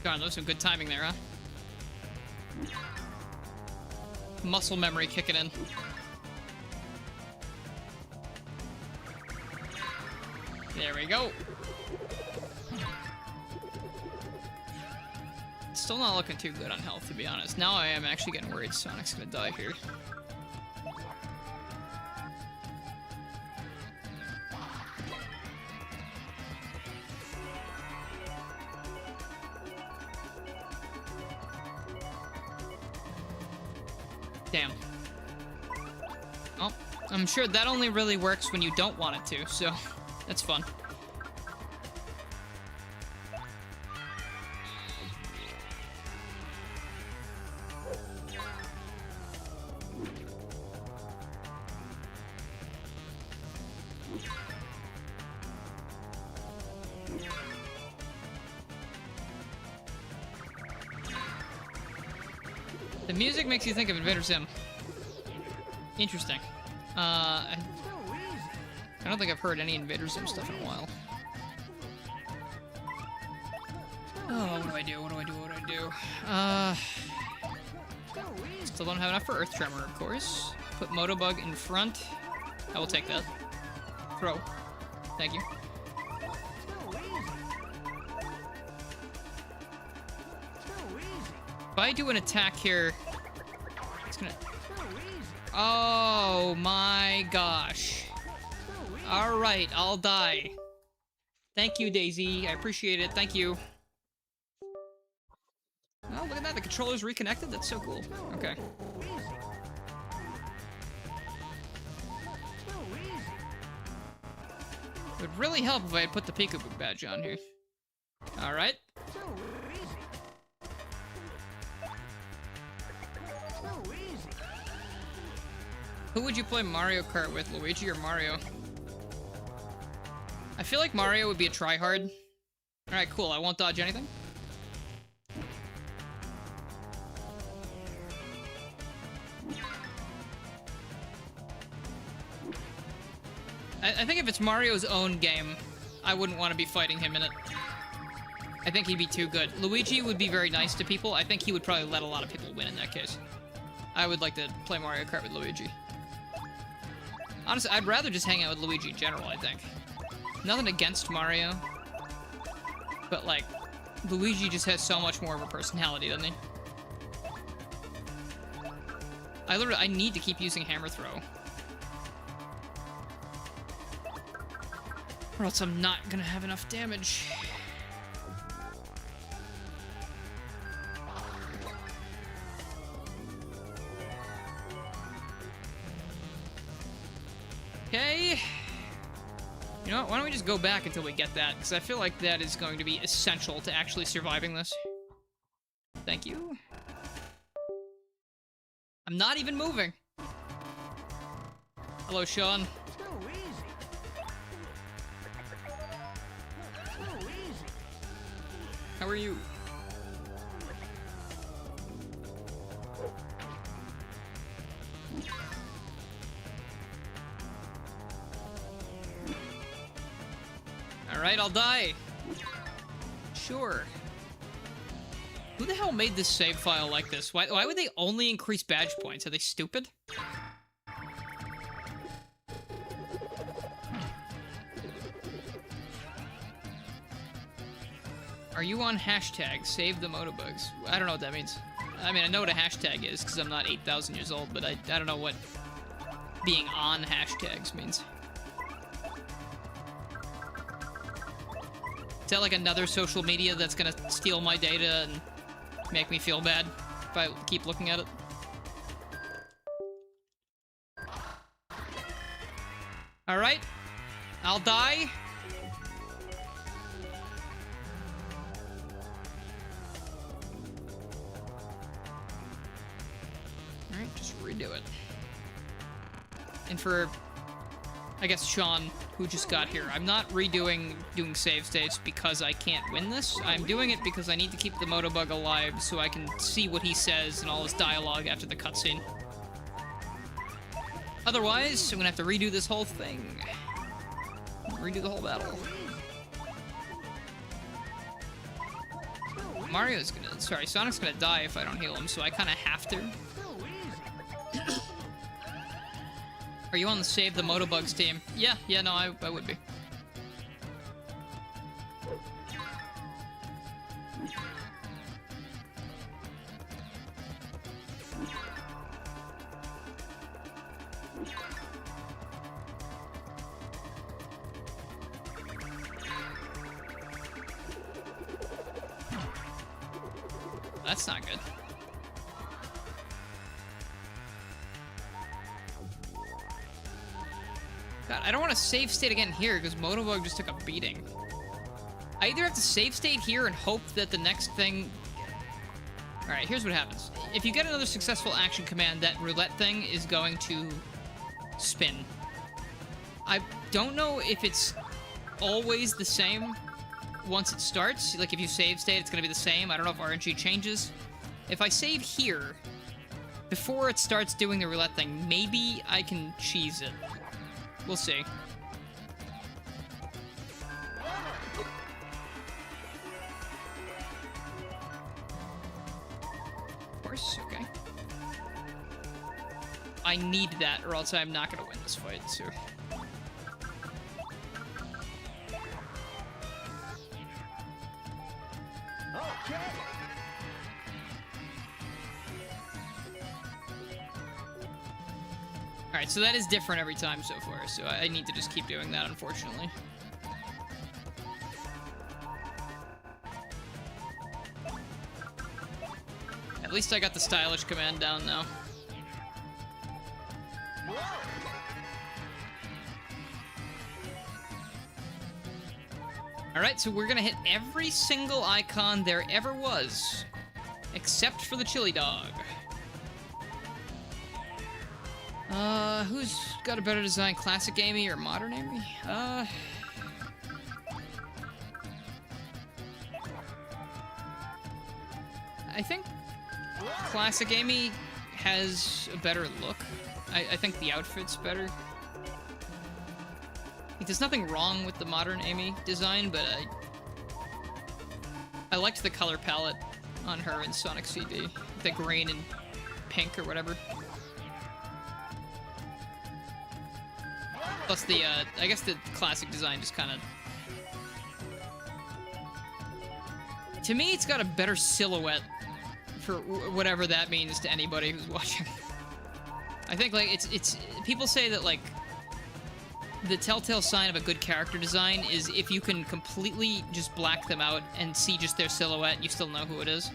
Darn, that was some good timing there, huh? Muscle memory kicking in. There we go. Still not looking too good on health, to be honest. Now I am actually getting worried Sonic's gonna die here. Damn. Well, I'm sure that only really works when you don't want it to, so that's fun. The music makes you think of Invader Zim. Interesting. I don't think I've heard any Invader Zim stuff in a while. Oh, what do I do? What do I do? What do I do? Still don't have enough for Earth Tremor, of course. Put Motobug in front. I will take that. Throw. Thank you. If I do an attack here, it's gonna... Oh my gosh. Alright, I'll die. Thank you, Daisy. I appreciate it. Thank you. Oh, look at that. The controller's reconnected. That's so cool. Okay. It would really help if I had put the Peekaboo badge on here. Alright. Who would you play Mario Kart with, Luigi or Mario? I feel like Mario would be a tryhard. Alright, cool. I won't dodge anything. I think if it's Mario's own game, I wouldn't want to be fighting him in it. I think he'd be too good. Luigi would be very nice to people. I think he would probably let a lot of people win in that case. I would like to play Mario Kart with Luigi. Honestly, I'd rather just hang out with Luigi in general, I think. Nothing against Mario. But, like, Luigi just has so much more of a personality, doesn't he? I need to keep using Hammer Throw. Or else I'm not gonna have enough damage. Okay. You know what? Why don't we just go back until we get that? Because I feel like that is going to be essential to actually surviving this. Thank you. I'm not even moving. Hello, Sean. How are you? Alright, I'll die. Sure. Who the hell made this save file like this? Why would they only increase badge points? Are they stupid? Are you on hashtag save the Motobugs? I don't know what that means. I mean, I know what a hashtag is because I'm not 8,000 years old, but I don't know what being on hashtags means. Is that like another social media that's gonna steal my data and make me feel bad if I keep looking at it? Alright. I'll die. Alright, just redo it. And for, I guess, Sean, who just got here, I'm not doing save states because I can't win this. I'm doing it because I need to keep the Motobug alive so I can see what he says and all his dialogue after the cutscene. Otherwise, I'm gonna have to redo this whole thing. Redo the whole battle. Sonic's gonna die if I don't heal him, so I kinda have to. Are you on the Save the Motobugs team? Yeah, no, I would be. That's not good. God, I don't want to save state again here because Motobug just took a beating. I either have to save state here and hope that the next thing... Alright, here's what happens. If you get another successful action command, that roulette thing is going to spin. I don't know if it's always the same once it starts. Like, if you save state, it's going to be the same. I don't know if RNG changes. If I save here, before it starts doing the roulette thing, maybe I can cheese it. We'll see. course. Okay. I need that, or else I'm not gonna win this fight, so... Okay. Alright, so that is different every time so far, so I need to just keep doing that, unfortunately. At least I got the stylish command down now. Alright, so we're gonna hit every single icon there ever was, except for the chili dog. Who's got a better design, classic Amy or modern Amy? I think classic Amy has a better look. I think the outfit's better. There's nothing wrong with the modern Amy design, but I liked the color palette on her in Sonic CD. The green and pink or whatever. Plus the, I guess the classic design just kind of... To me, it's got a better silhouette for whatever that means to anybody who's watching. I think, like, it's... People say that, like, the telltale sign of a good character design is if you can completely just black them out and see just their silhouette, you still know who it is.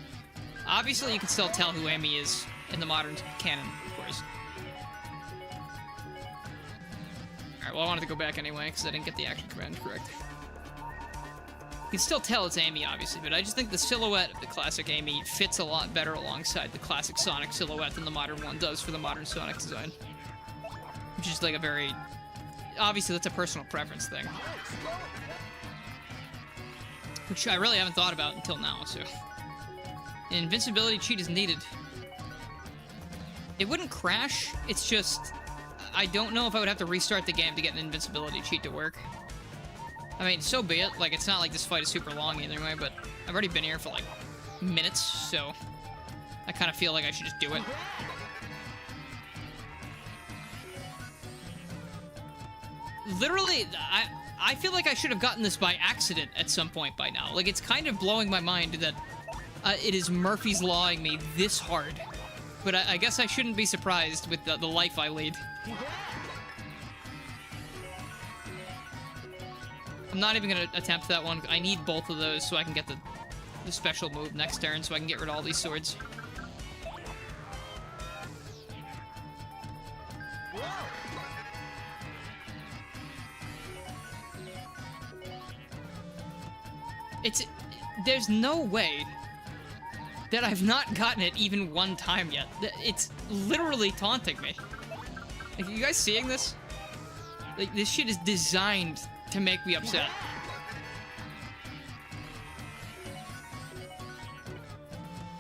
Obviously, you can still tell who Amy is in the modern canon, of course. Alright, well, I wanted to go back anyway, because I didn't get the action command correct. You can still tell it's Amy, obviously, but I just think the silhouette of the classic Amy fits a lot better alongside the classic Sonic silhouette than the modern one does for the modern Sonic design. Which is like a very... Obviously, that's a personal preference thing. Which I really haven't thought about until now, so... An invincibility cheat is needed. It wouldn't crash, it's just... I don't know if I would have to restart the game to get an invincibility cheat to work. I mean, so be it. Like, it's not like this fight is super long either way, but I've already been here for, like, minutes, so... I kind of feel like I should just do it. Literally, I feel like I should have gotten this by accident at some point by now. Like, it's kind of blowing my mind that it is Murphy's Lawing me this hard. But I guess I shouldn't be surprised with the life I lead. I'm not even going to attempt that one. I need both of those so I can get the special move next turn so I can get rid of all these swords. There's no way that I've not gotten it even one time yet. It's literally taunting me. Like, you guys seeing this? Like, this shit is designed to make me upset.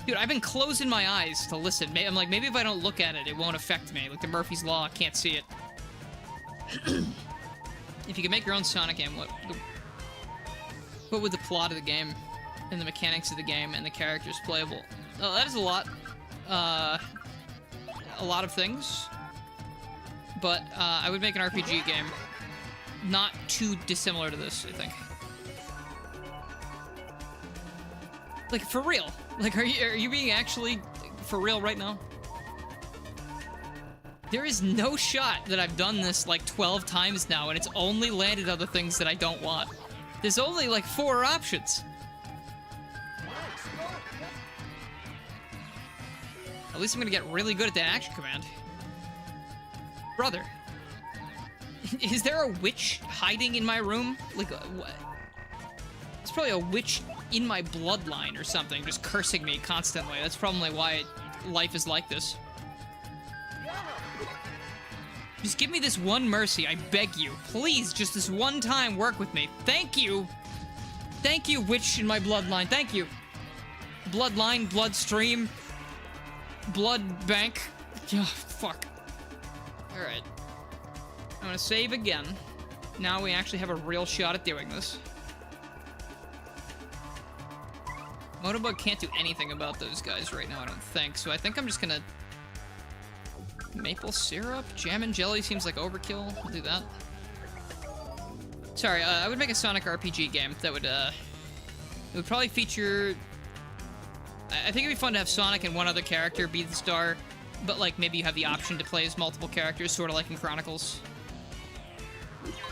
Dude, I've been closing my eyes to listen. I'm like, maybe if I don't look at it, it won't affect me. Like the Murphy's Law, I can't see it. If you could make your own Sonic game, what would the plot of the game and the mechanics of the game and the characters playable? Oh, that is a lot of things. But I would make an RPG game, not too dissimilar to this, I think. Like, for real. Like, are you being actually for real right now? There is no shot that I've done this like 12 times now, and it's only landed other things that I don't want. There's only like 4 options. At least I'm gonna get really good at that action command. Brother. Is there a witch hiding in my room? Like, what? There's probably a witch in my bloodline or something, just cursing me constantly. That's probably why life is like this. Just give me this one mercy, I beg you. Please, just this one time, work with me. Thank you! Thank you, witch in my bloodline. Thank you. Bloodline, bloodstream, blood bank. Oh, fuck. Alright. I'm gonna save again. Now we actually have a real shot at doing this. Motobug can't do anything about those guys right now, I don't think. So I think I'm just gonna... Maple syrup? Jam and jelly seems like overkill. I'll do that. Sorry, I would make a Sonic RPG game that would, it would probably feature... I think it'd be fun to have Sonic and one other character be the star, but, like, maybe you have the option to play as multiple characters, sort of like in Chronicles.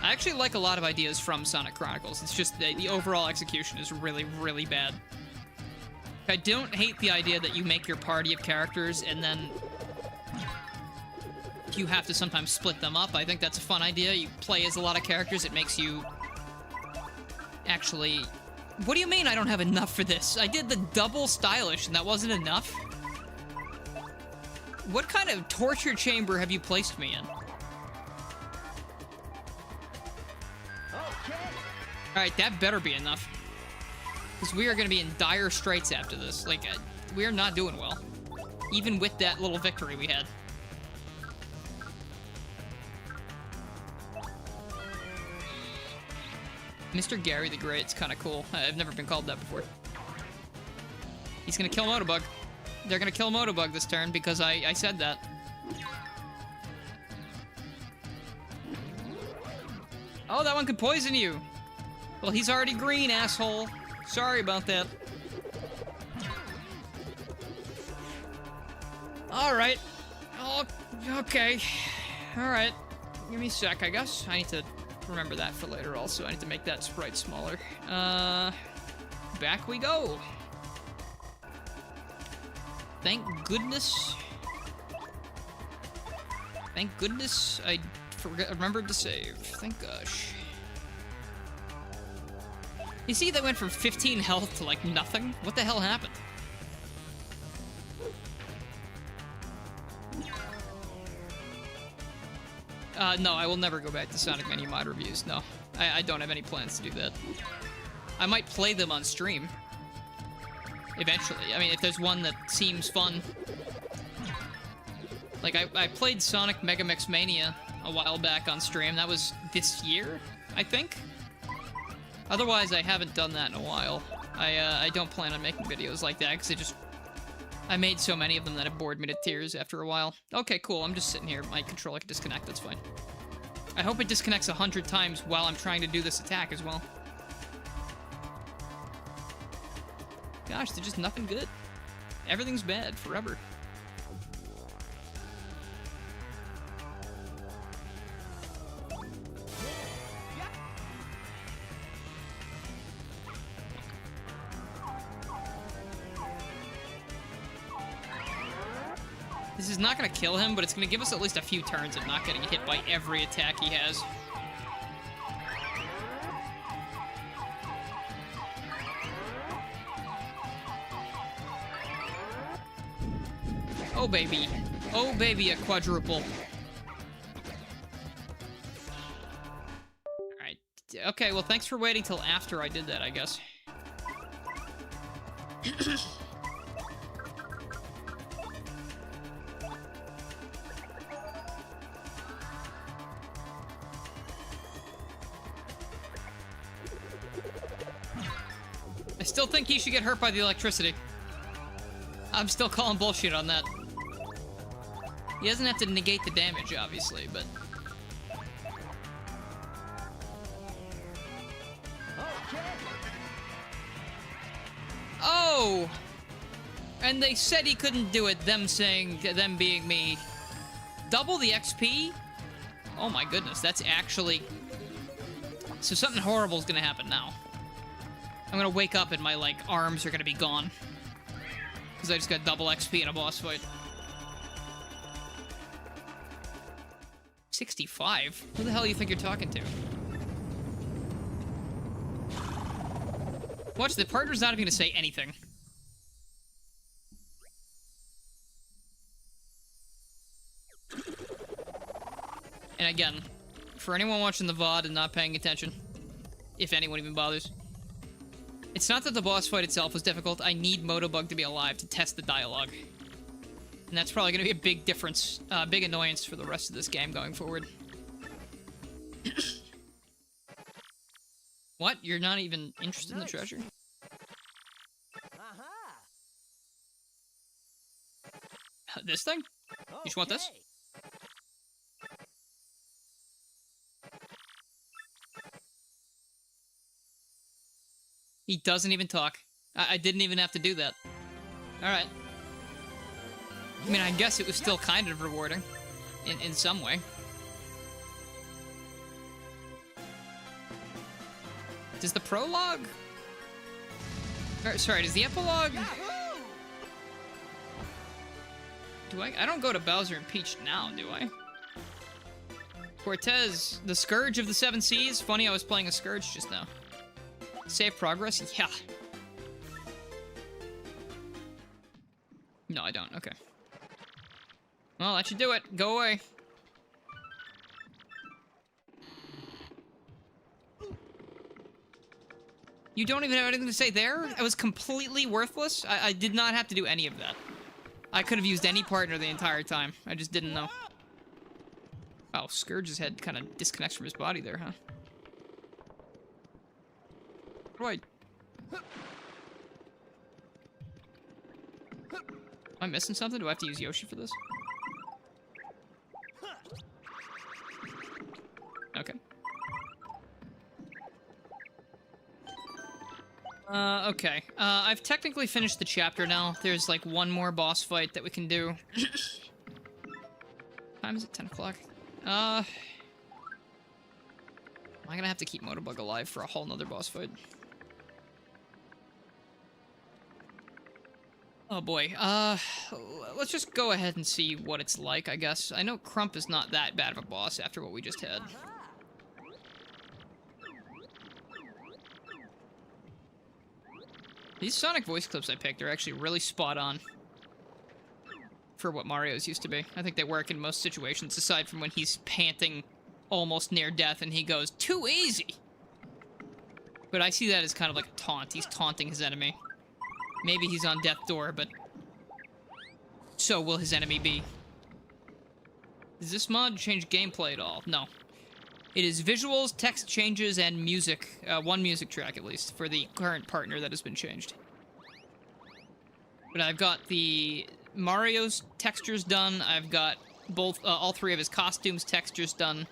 I actually like a lot of ideas from Sonic Chronicles. It's just the overall execution is really, really bad. I don't hate the idea that you make your party of characters and then you have to sometimes split them up. I think that's a fun idea. You play as a lot of characters. It makes you actually... What do you mean I don't have enough for this? I did the double stylish and that wasn't enough? What kind of torture chamber have you placed me in? Alright, that better be enough. Because we are going to be in dire straits after this. Like, we are not doing well. Even with that little victory we had. Mr. Gary the Great's kind of cool. I've never been called that before. He's going to kill Motobug. They're going to kill Motobug this turn because I said that. Oh, that one could poison you. Well, he's already green, asshole. Sorry about that. Alright. Oh, okay. Alright. Give me a sec, I guess. I need to remember that for later also. I need to make that sprite smaller. Back we go. Thank goodness. Thank goodness I remembered to save. Thank gosh. You see, they went from 15 health to, like, nothing? What the hell happened? No, I will never go back to Sonic Mania mod reviews, no. I don't have any plans to do that. I might play them on stream. Eventually. I mean, if there's one that seems fun. Like, I played Sonic Mega Mix Mania a while back on stream. That was this year, I think? Otherwise, I haven't done that in a while. I don't plan on making videos like that, because I made so many of them that it bored me to tears after a while. Okay, cool, I'm just sitting here. My controller can disconnect, that's fine. I hope it disconnects 100 times while I'm trying to do this attack as well. Gosh, there's just nothing good. Everything's bad, forever. This is not going to kill him, but it's going to give us at least a few turns of not getting hit by every attack he has. Oh, baby. Oh, baby, a quadruple. Alright. Okay, well, thanks for waiting till after I did that, I guess. I still think he should get hurt by the electricity. I'm still calling bullshit on that. He doesn't have to negate the damage, obviously, but... Oh! And they said he couldn't do it, them being me. Double the XP? Oh my goodness, that's actually... So something horrible is gonna happen now. I'm gonna wake up and my, like, arms are gonna be gone. Because I just got double XP in a boss fight. 65? Who the hell do you think you're talking to? Watch, the partner's not even gonna say anything. And again, for anyone watching the VOD and not paying attention, if anyone even bothers, it's not that the boss fight itself was difficult. I need Motobug to be alive to test the dialogue. And that's probably going to be a big difference, big annoyance for the rest of this game going forward. What? You're not even interested in the treasure? Uh-huh. This thing? You just want this? He doesn't even talk. I didn't even have to do that. Alright. I mean, I guess it was still kind of rewarding. In some way. Does the prologue... Or, sorry, does the epilogue... Do I don't go to Bowser and Peach now, do I? Cortez, the Scourge of the Seven Seas. Funny, I was playing a Scourge just now. Save progress? Yeah. No, I don't. Okay. Well, that should do it. Go away. You don't even have anything to say there? It was completely worthless? I did not have to do any of that. I could have used any partner the entire time. I just didn't know. Oh, Scourge's head kind of disconnects from his body there, huh? Right. Am I missing something? Do I have to use Yoshi for this? Okay. Okay. I've technically finished the chapter now. There's like one more boss fight that we can do. Time is it? 10 o'clock? Am I gonna have to keep Motobug alive for a whole nother boss fight? Oh boy. Let's just go ahead and see what it's like, I guess. I know Crump is not that bad of a boss after what we just had. These Sonic voice clips I picked are actually really spot on for what Mario's used to be. I think they work in most situations, aside from when he's panting almost near death and he goes, "Too easy!" But I see that as kind of like a taunt. He's taunting his enemy. Maybe he's on death's door, but so will his enemy be. Does this mod change gameplay at all? No. It is visuals, text changes, and music. One music track, at least, for the current partner that has been changed. But I've got the Mario's textures done. I've got both, all three of his costumes textures done.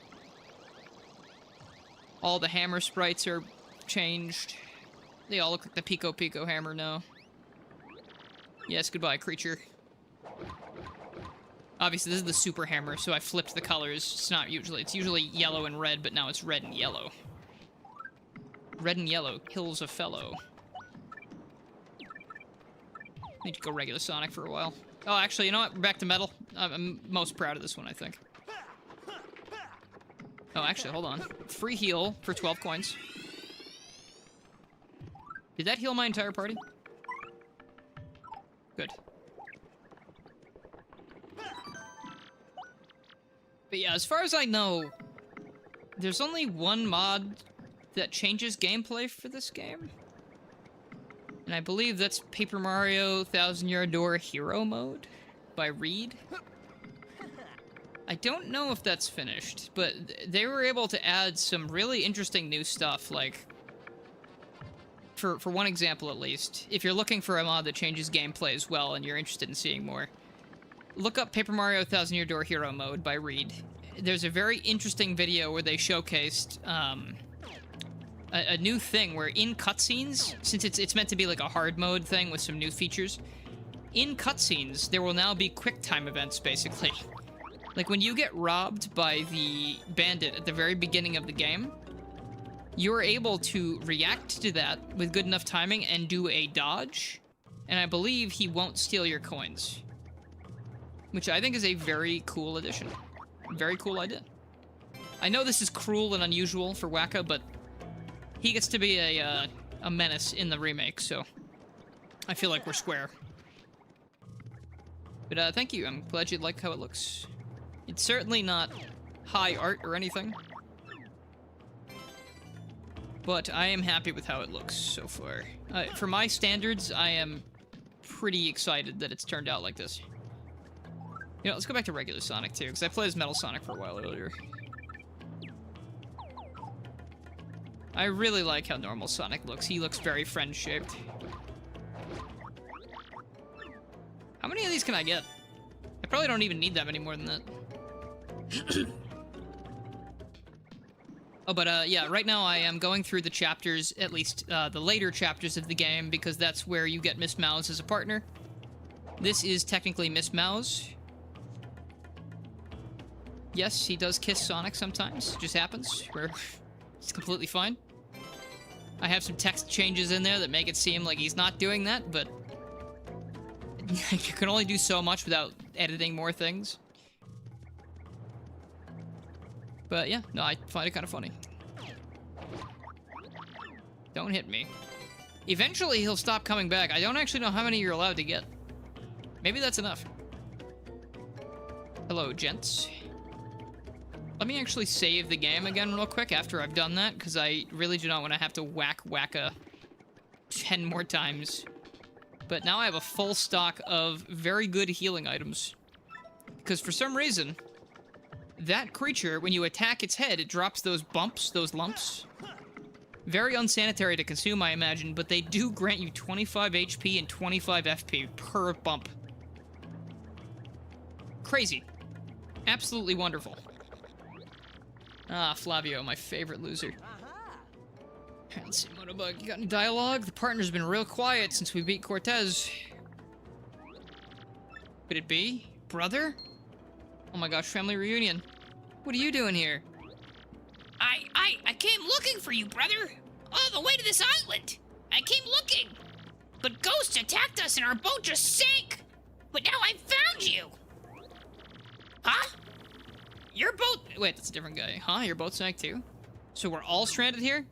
All the hammer sprites are changed. They all look like the Pico Pico hammer now. Yes, goodbye, creature. Obviously, this is the super hammer, so I flipped the colors. It's usually yellow and red, but now it's red and yellow. Red and yellow kills a fellow. Need to go regular Sonic for a while. Oh, actually, you know what? We're back to metal. I'm most proud of this one, I think. Oh, actually, hold on. Free heal for 12 coins. Did that heal my entire party? Good. But yeah, as far as I know, there's only one mod that changes gameplay for this game. And I believe that's Paper Mario 1000-Yard Door Hero Mode by Reed. I don't know if that's finished, but they were able to add some really interesting new stuff, like, for one example at least, if you're looking for a mod that changes gameplay as well and you're interested in seeing more, look up Paper Mario 1000-Yard Door Hero Mode by Reed. There's a very interesting video where they showcased a new thing where in cutscenes, since it's meant to be like a hard mode thing with some new features, in cutscenes there will now be quick time events, basically. Like when you get robbed by the bandit at the very beginning of the game, you're able to react to that with good enough timing and do a dodge, and I believe he won't steal your coins. Which I think is a very cool addition. Very cool idea. I know this is cruel and unusual for Wacka, but he gets to be a menace in the remake, so I feel like we're square. But thank you, I'm glad you like how it looks. It's certainly not high art or anything, but I am happy with how it looks so far. For my standards, I am pretty excited that it's turned out like this. You know, let's go back to regular Sonic too, because I played as Metal Sonic for a while earlier. I really like how normal Sonic looks. He looks very friend-shaped. How many of these can I get? I probably don't even need that many more than that. Oh, but yeah, right now I am going through the chapters, at least the later chapters of the game, because that's where you get Miss Mouse as a partner. This is technically Miss Mouse. Yes, he does kiss Sonic sometimes. It just happens. It's completely fine. I have some text changes in there that make it seem like he's not doing that, but you can only do so much without editing more things. But yeah, no, I find it kind of funny. Don't hit me. Eventually, he'll stop coming back. I don't actually know how many you're allowed to get. Maybe that's enough. Hello, gents. Let me actually save the game again real quick after I've done that, because I really do not want to have to whack-wacka 10 more times. But now I have a full stock of very good healing items. Because for some reason, that creature, when you attack its head, it drops those bumps, those lumps. Very unsanitary to consume, I imagine, but they do grant you 25 HP and 25 FP per bump. Crazy. Absolutely wonderful. Ah, Flavio, my favorite loser. Let's see, Motobug, you got any dialogue? The partner's been real quiet since we beat Cortez. Could it be? Brother? Oh my gosh, family reunion. What are you doing here? I came looking for you, brother. All the way to this island. I came looking. But ghosts attacked us and our boat just sank. But now I found you. Huh? Your boat... Wait, that's a different guy. Huh? Your boat sank too? So we're all stranded here?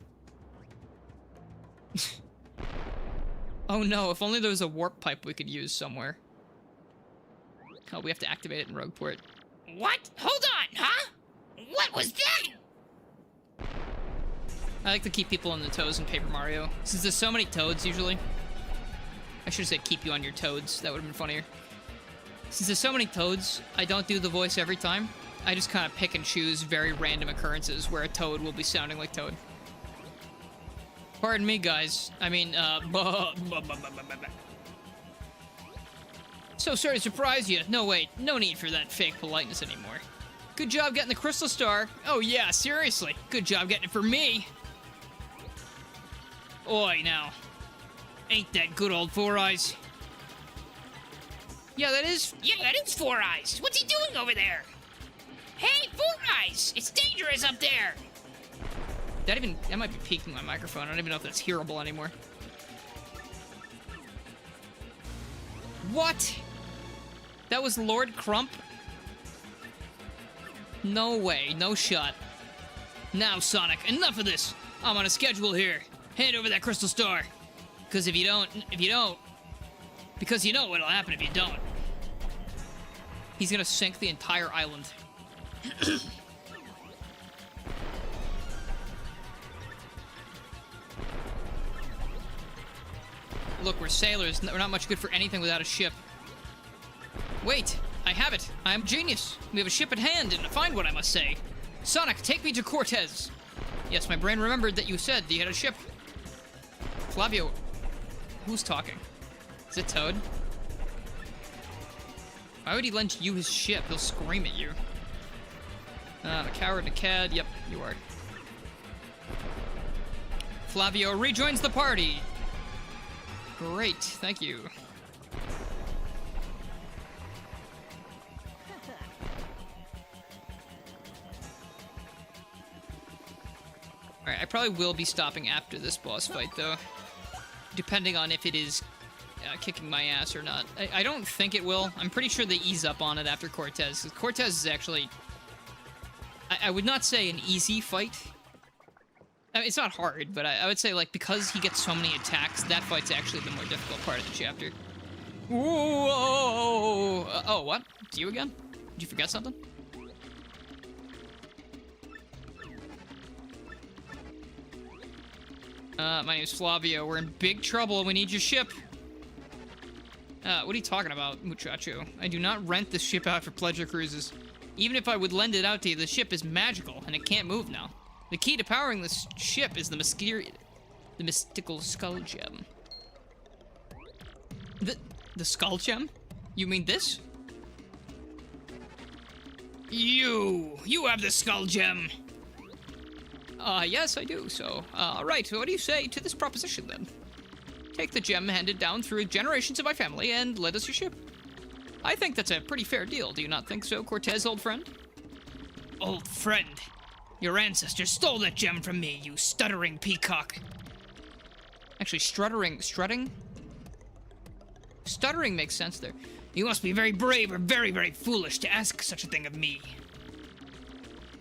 Oh no, if only there was a warp pipe we could use somewhere. Oh, we have to activate it in Rogueport. What? Hold on, huh? What was that? I like to keep people on the toes in Paper Mario. Since there's so many toads, usually. I should have said keep you on your toads. That would have been funnier. Since there's so many toads, I don't do the voice every time. I just kind of pick and choose very random occurrences where a toad will be sounding like Toad. Pardon me, guys. I mean, So sorry to surprise you. No, wait. No need for that fake politeness anymore. Good job getting the Crystal Star. Oh, yeah, seriously. Good job getting it for me. Oi, now. Ain't that good old Four Eyes? Yeah, that is... Yeah, that is Four Eyes. What's he doing over there? Hey, Four Eyes! It's dangerous up there! That might be peaking my microphone. I don't even know if that's hearable anymore. What? That was Lord Crump? No way, no shot. Now, Sonic, enough of this. I'm on a schedule here. Hand over that Crystal Star. Because if you don't, because you know what'll happen if you don't. He's gonna sink the entire island. Look, we're sailors. We're not much good for anything without a ship. Wait, I have it. I am genius. We have a ship at hand, and find what I must say. Sonic, take me to Cortez. Yes, my brain remembered that you said you had a ship. Flavio, who's talking? Is it Toad? Why would he lend you his ship? He'll scream at you. A coward and a cad. Yep, you are. Flavio rejoins the party. Great, thank you. Alright, I probably will be stopping after this boss fight, though. Depending on if it is kicking my ass or not. I don't think it will. I'm pretty sure they ease up on it after Cortez. Cortez is actually... I would not say an easy fight. I mean, it's not hard, but I would say, like, because he gets so many attacks, that fight's actually the more difficult part of the chapter. Whoa! Oh, what? It's you again? Did you forget something? My name's Flavio. We're in big trouble. We need your ship. What are you talking about, muchacho? I do not rent this ship out for pleasure cruises. Even if I would lend it out to you, the ship is magical, and it can't move now. The key to powering this ship is the mystical skull gem. The skull gem? You mean this? You have the skull gem. Yes, I do, so, alright, so what do you say to this proposition, then? Take the gem handed down through generations of my family and lend us your ship. I think that's a pretty fair deal, do you not think so, Cortez, old friend? Old friend, your ancestors stole that gem from me, you stuttering peacock. Actually, strutting makes sense there. You must be very brave or very, very foolish to ask such a thing of me.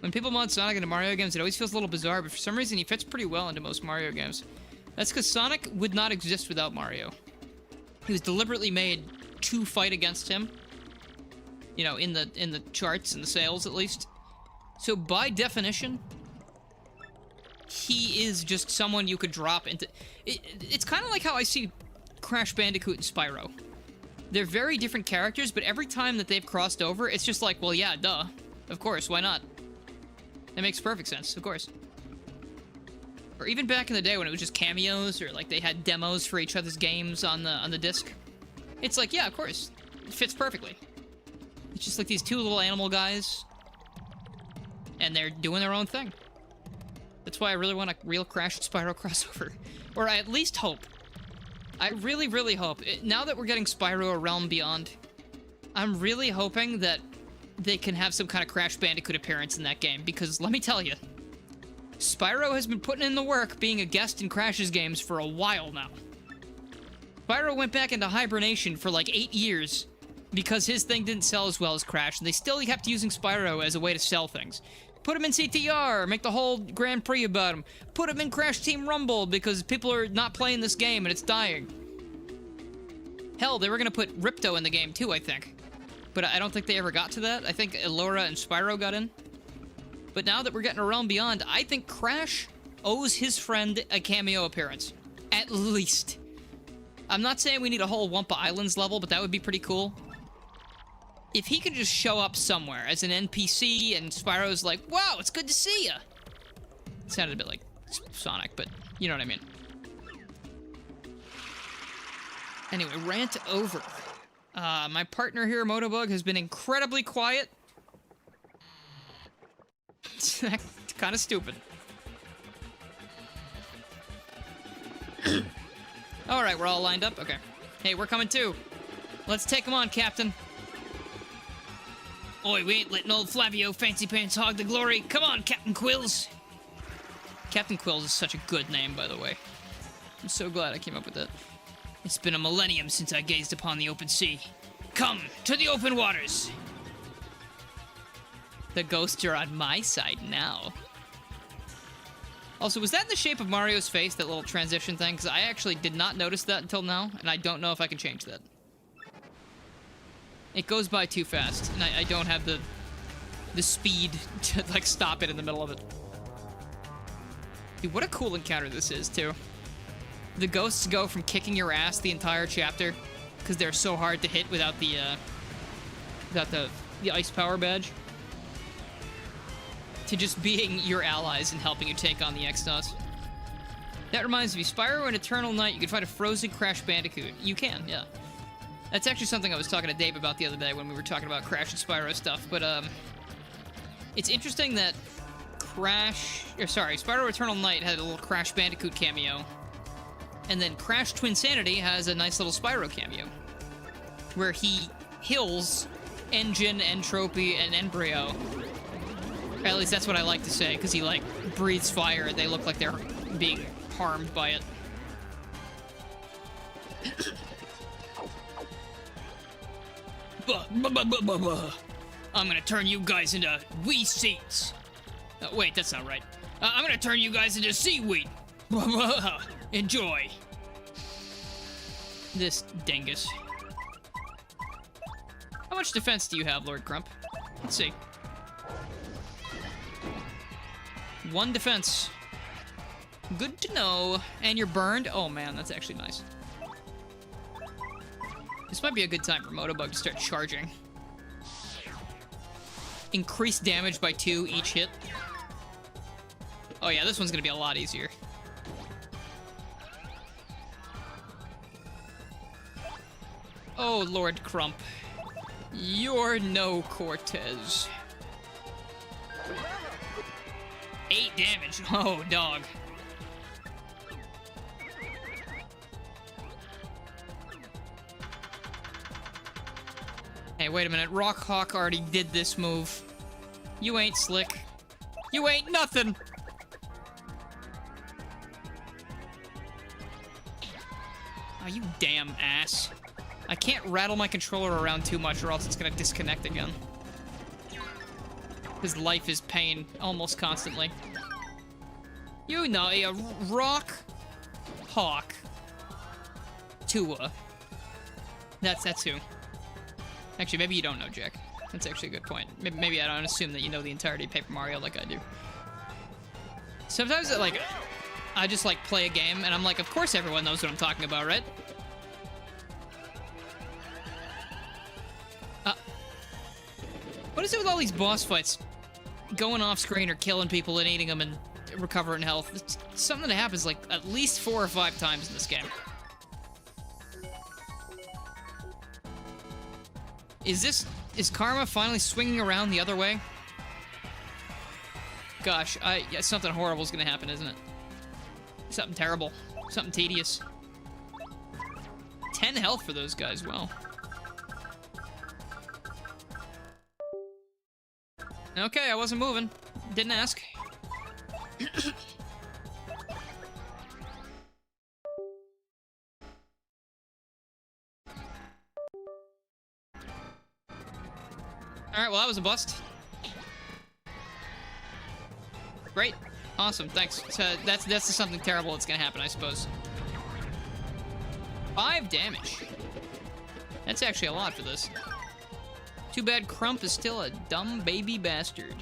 When people mod Sonic into Mario games, it always feels a little bizarre, but for some reason he fits pretty well into most Mario games. That's because Sonic would not exist without Mario. He was deliberately made to fight against him. You know, in the charts and the sales, at least. So by definition, he is just someone you could drop into... It's kind of like how I see Crash Bandicoot and Spyro. They're very different characters, but every time that they've crossed over, it's just like, well, yeah, duh. Of course, why not? That makes perfect sense, of course. Or even back in the day when it was just cameos, or like they had demos for each other's games on the disc. It's like, yeah, of course. It fits perfectly. It's just like these two little animal guys, and they're doing their own thing. That's why I really want a real Crash and Spyro crossover. Or I at least hope. I really, really hope. Now that we're getting Spyro A Realm Beyond, I'm really hoping that they can have some kind of Crash Bandicoot appearance in that game, because let me tell you, Spyro has been putting in the work being a guest in Crash's games for a while now. Spyro went back into hibernation for like 8 years because his thing didn't sell as well as Crash, and they still kept using Spyro as a way to sell things. Put him in CTR, make the whole Grand Prix about him. Put him in Crash Team Rumble because people are not playing this game and it's dying. Hell, they were gonna put Ripto in the game too, I think. But I don't think they ever got to that. I think Elora and Spyro got in. But now that we're getting A Realm Beyond, I think Crash owes his friend a cameo appearance. At least. I'm not saying we need a whole Wumpa Islands level, but that would be pretty cool. If he could just show up somewhere as an NPC and Spyro's like, wow, it's good to see ya. It sounded a bit like Sonic, but you know what I mean. Anyway, rant over. My partner here, Motobug, has been incredibly quiet. It's kind of stupid. Alright, we're all lined up? Okay. Hey, we're coming too. Let's take him on, Captain. Oi, we ain't letting old Flavio Fancy Pants hog the glory. Come on, Captain Quills. Captain Quills is such a good name, by the way. I'm so glad I came up with that. It's been a millennium since I gazed upon the open sea. Come to the open waters. The ghosts are on my side now. Also, was that in the shape of Mario's face, that little transition thing? Because I actually did not notice that until now, and I don't know if I can change that. It goes by too fast, and I don't have the speed to, like, stop it in the middle of it. Dude, what a cool encounter this is, too. The ghosts go from kicking your ass the entire chapter, because they're so hard to hit without the ice power badge, to just being your allies and helping you take on the X-Nauts. That reminds me, Spyro and Eternal Night, you can find a frozen Crash Bandicoot. You can, yeah. That's actually something I was talking to Dave about the other day when we were talking about Crash and Spyro stuff, but, it's interesting that Spyro Eternal Night had a little Crash Bandicoot cameo, and then Crash Twinsanity has a nice little Spyro cameo, where he heals Engine, Entropy, and Embryo. At least that's what I like to say, because he, like, breathes fire, and they look like they're being harmed by it. I'm gonna turn you guys into wee seeds. Wait, that's not right. I'm gonna turn you guys into seaweed. Enjoy. This dingus. How much defense do you have, Lord Grump? Let's see. 1 defense. Good to know. And you're burned? Oh man, that's actually nice. This might be a good time for Motobug to start charging. Increase damage by 2 each hit. Oh yeah, this one's gonna be a lot easier. Oh, Lord Crump. You're no Cortez. 8 damage. Oh, dog. Hey, wait a minute. Rock Hawk already did this move. You ain't slick. You ain't nothing. Oh, you damn ass. I can't rattle my controller around too much or else it's gonna disconnect again. His life is pain almost constantly. You know, a Rock Hawk Tua. That's who. Actually, maybe you don't know, Jack. That's actually a good point. Maybe I don't assume that you know the entirety of Paper Mario like I do. Sometimes, like, I just, like, play a game, and I'm like, of course everyone knows what I'm talking about, right? What is it with all these boss fights? Going off screen or killing people and eating them and recovering health. It's something that happens, like, at least 4 or 5 times in this game. Is karma finally swinging around the other way? Gosh, yeah, something horrible is gonna happen, isn't it? Something terrible. Something tedious. 10 health for those guys, wow. Okay, I wasn't moving. Didn't ask. Alright, well that was a bust. Great. Awesome, thanks. So that's something terrible that's gonna happen, I suppose. 5 damage. That's actually a lot for this. Too bad Crump is still a dumb baby bastard.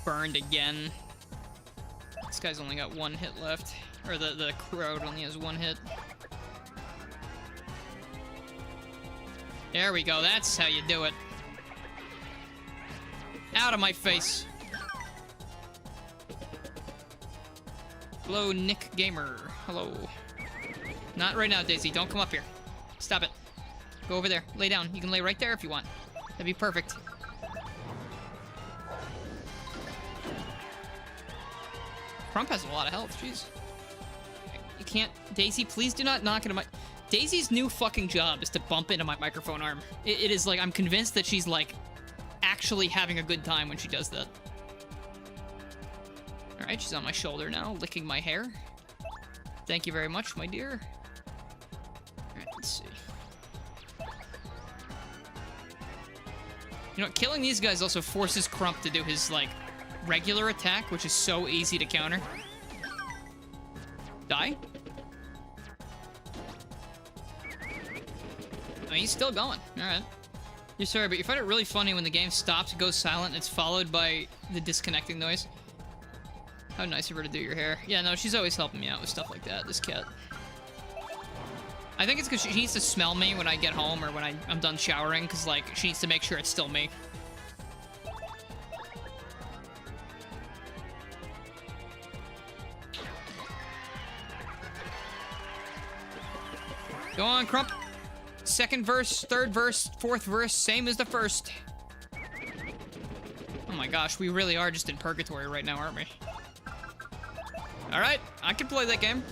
Burned again. This guy's only got 1 hit left. Or the crowd only has 1 hit. There we go, that's how you do it. Out of my face. Hello, Nick Gamer. Hello. Not right now, Daisy. Don't come up here. Stop it. Go over there. Lay down. You can lay right there if you want. That'd be perfect. Crump has a lot of health. Jeez. You can't... Daisy, please do not knock into my... Daisy's new fucking job is to bump into my microphone arm. It is like... I'm convinced that she's, like, actually having a good time when she does that. Alright, she's on my shoulder now, licking my hair. Thank you very much, my dear. Alright, let's see. You know, killing these guys also forces Crump to do his, like, regular attack, which is so easy to counter. Die? Oh, he's still going. Alright. You're sorry, but you find it really funny when the game stops, goes silent, and it's followed by the disconnecting noise. How nice of her to do your hair. Yeah, no, she's always helping me out with stuff like that, this cat. I think it's because she needs to smell me when I get home or when I'm done showering, because, like, she needs to make sure it's still me. Go on, Crump. 2nd verse, 3rd verse, 4th verse, same as the 1st. Oh my gosh, we really are just in purgatory right now, aren't we? Alright, I can play that game.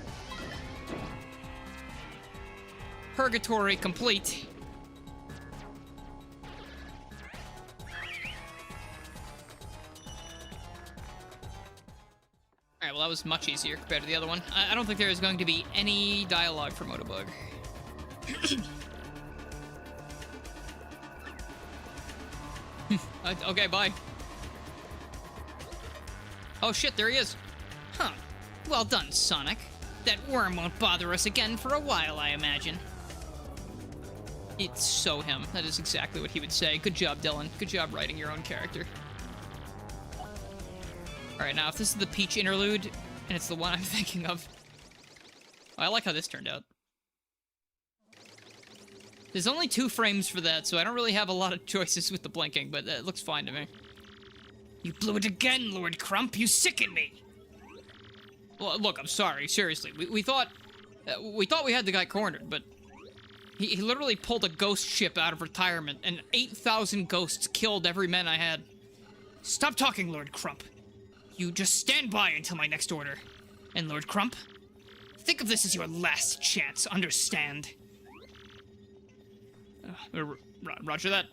Purgatory complete. Alright, well that was much easier compared to the other one. I don't think there is going to be any dialogue for Motobug. Okay, bye. Oh shit, there he is. Huh. Well done, Sonic. That worm won't bother us again for a while, I imagine. It's so him. That is exactly what he would say. Good job, Dylan. Good job writing your own character. Alright, now if this is the Peach interlude, and it's the one I'm thinking of... Oh, I like how this turned out. There's only 2 frames for that, so I don't really have a lot of choices with the blinking, but it looks fine to me. You blew it again, Lord Crump. You sicken me. Well, look, I'm sorry. Seriously. We thought We thought we had the guy cornered, but he literally pulled a ghost ship out of retirement, and 8,000 ghosts killed every man I had. Stop talking, Lord Crump. You just stand by until my next order. And Lord Crump, think of this as your last chance, understand? Roger that.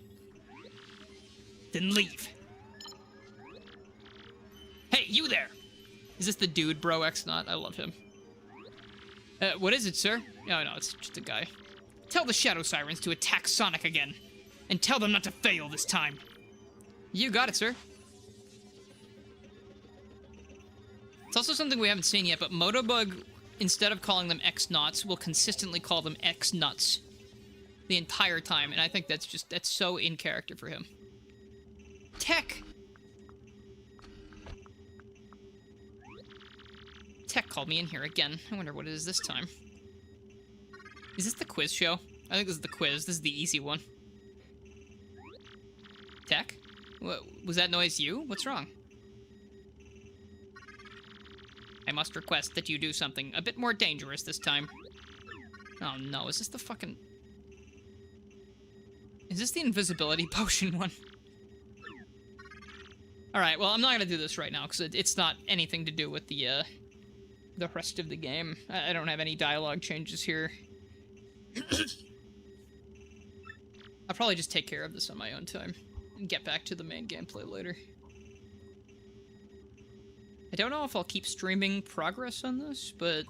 Then leave. Hey, you there! Is this the dude, bro X-Not? I love him. What is it, sir? Oh, no, it's just a guy. Tell the Shadow Sirens to attack Sonic again. And tell them not to fail this time. You got it, sir. It's also something we haven't seen yet, but Motobug, instead of calling them X-Knots, will consistently call them X-Nuts the entire time, and I think that's so in character for him. Tech! Tech called me in here again. I wonder what it is this time. Is this the quiz show? I think this is the quiz. This is the easy one. Tech? What, was that noise you? What's wrong? I must request that you do something a bit more dangerous this time. Oh no, is this the fucking... Is this the invisibility potion one? Alright, well, I'm not gonna do this right now, because it's not anything to do with the rest of the game. I don't have any dialogue changes here. I'll probably just take care of this on my own time, and get back to the main gameplay later. I don't know if I'll keep streaming progress on this, but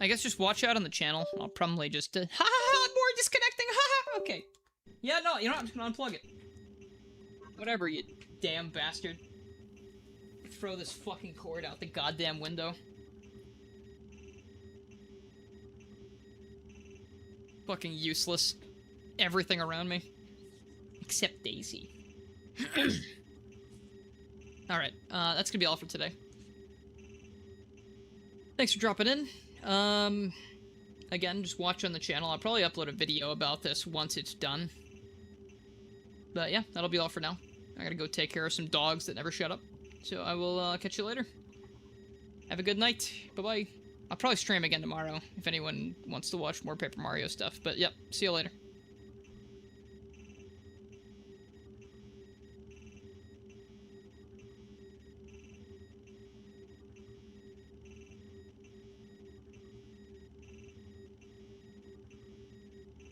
I guess just watch out on the channel. I'll probably just, ha ha ha, more disconnecting, ha ha, okay. Yeah, no, you know what, I'm just gonna unplug it. Whatever, you damn bastard. Throw this fucking cord out the goddamn window. Fucking useless. Everything around me. Except Daisy. Alright, that's gonna be all for today. Thanks for dropping in. Again, just watch on the channel. I'll probably upload a video about this once it's done. But yeah, that'll be all for now. I gotta go take care of some dogs that never shut up. So I will catch you later. Have a good night. Bye-bye. I'll probably stream again tomorrow if anyone wants to watch more Paper Mario stuff. But yep, see you later.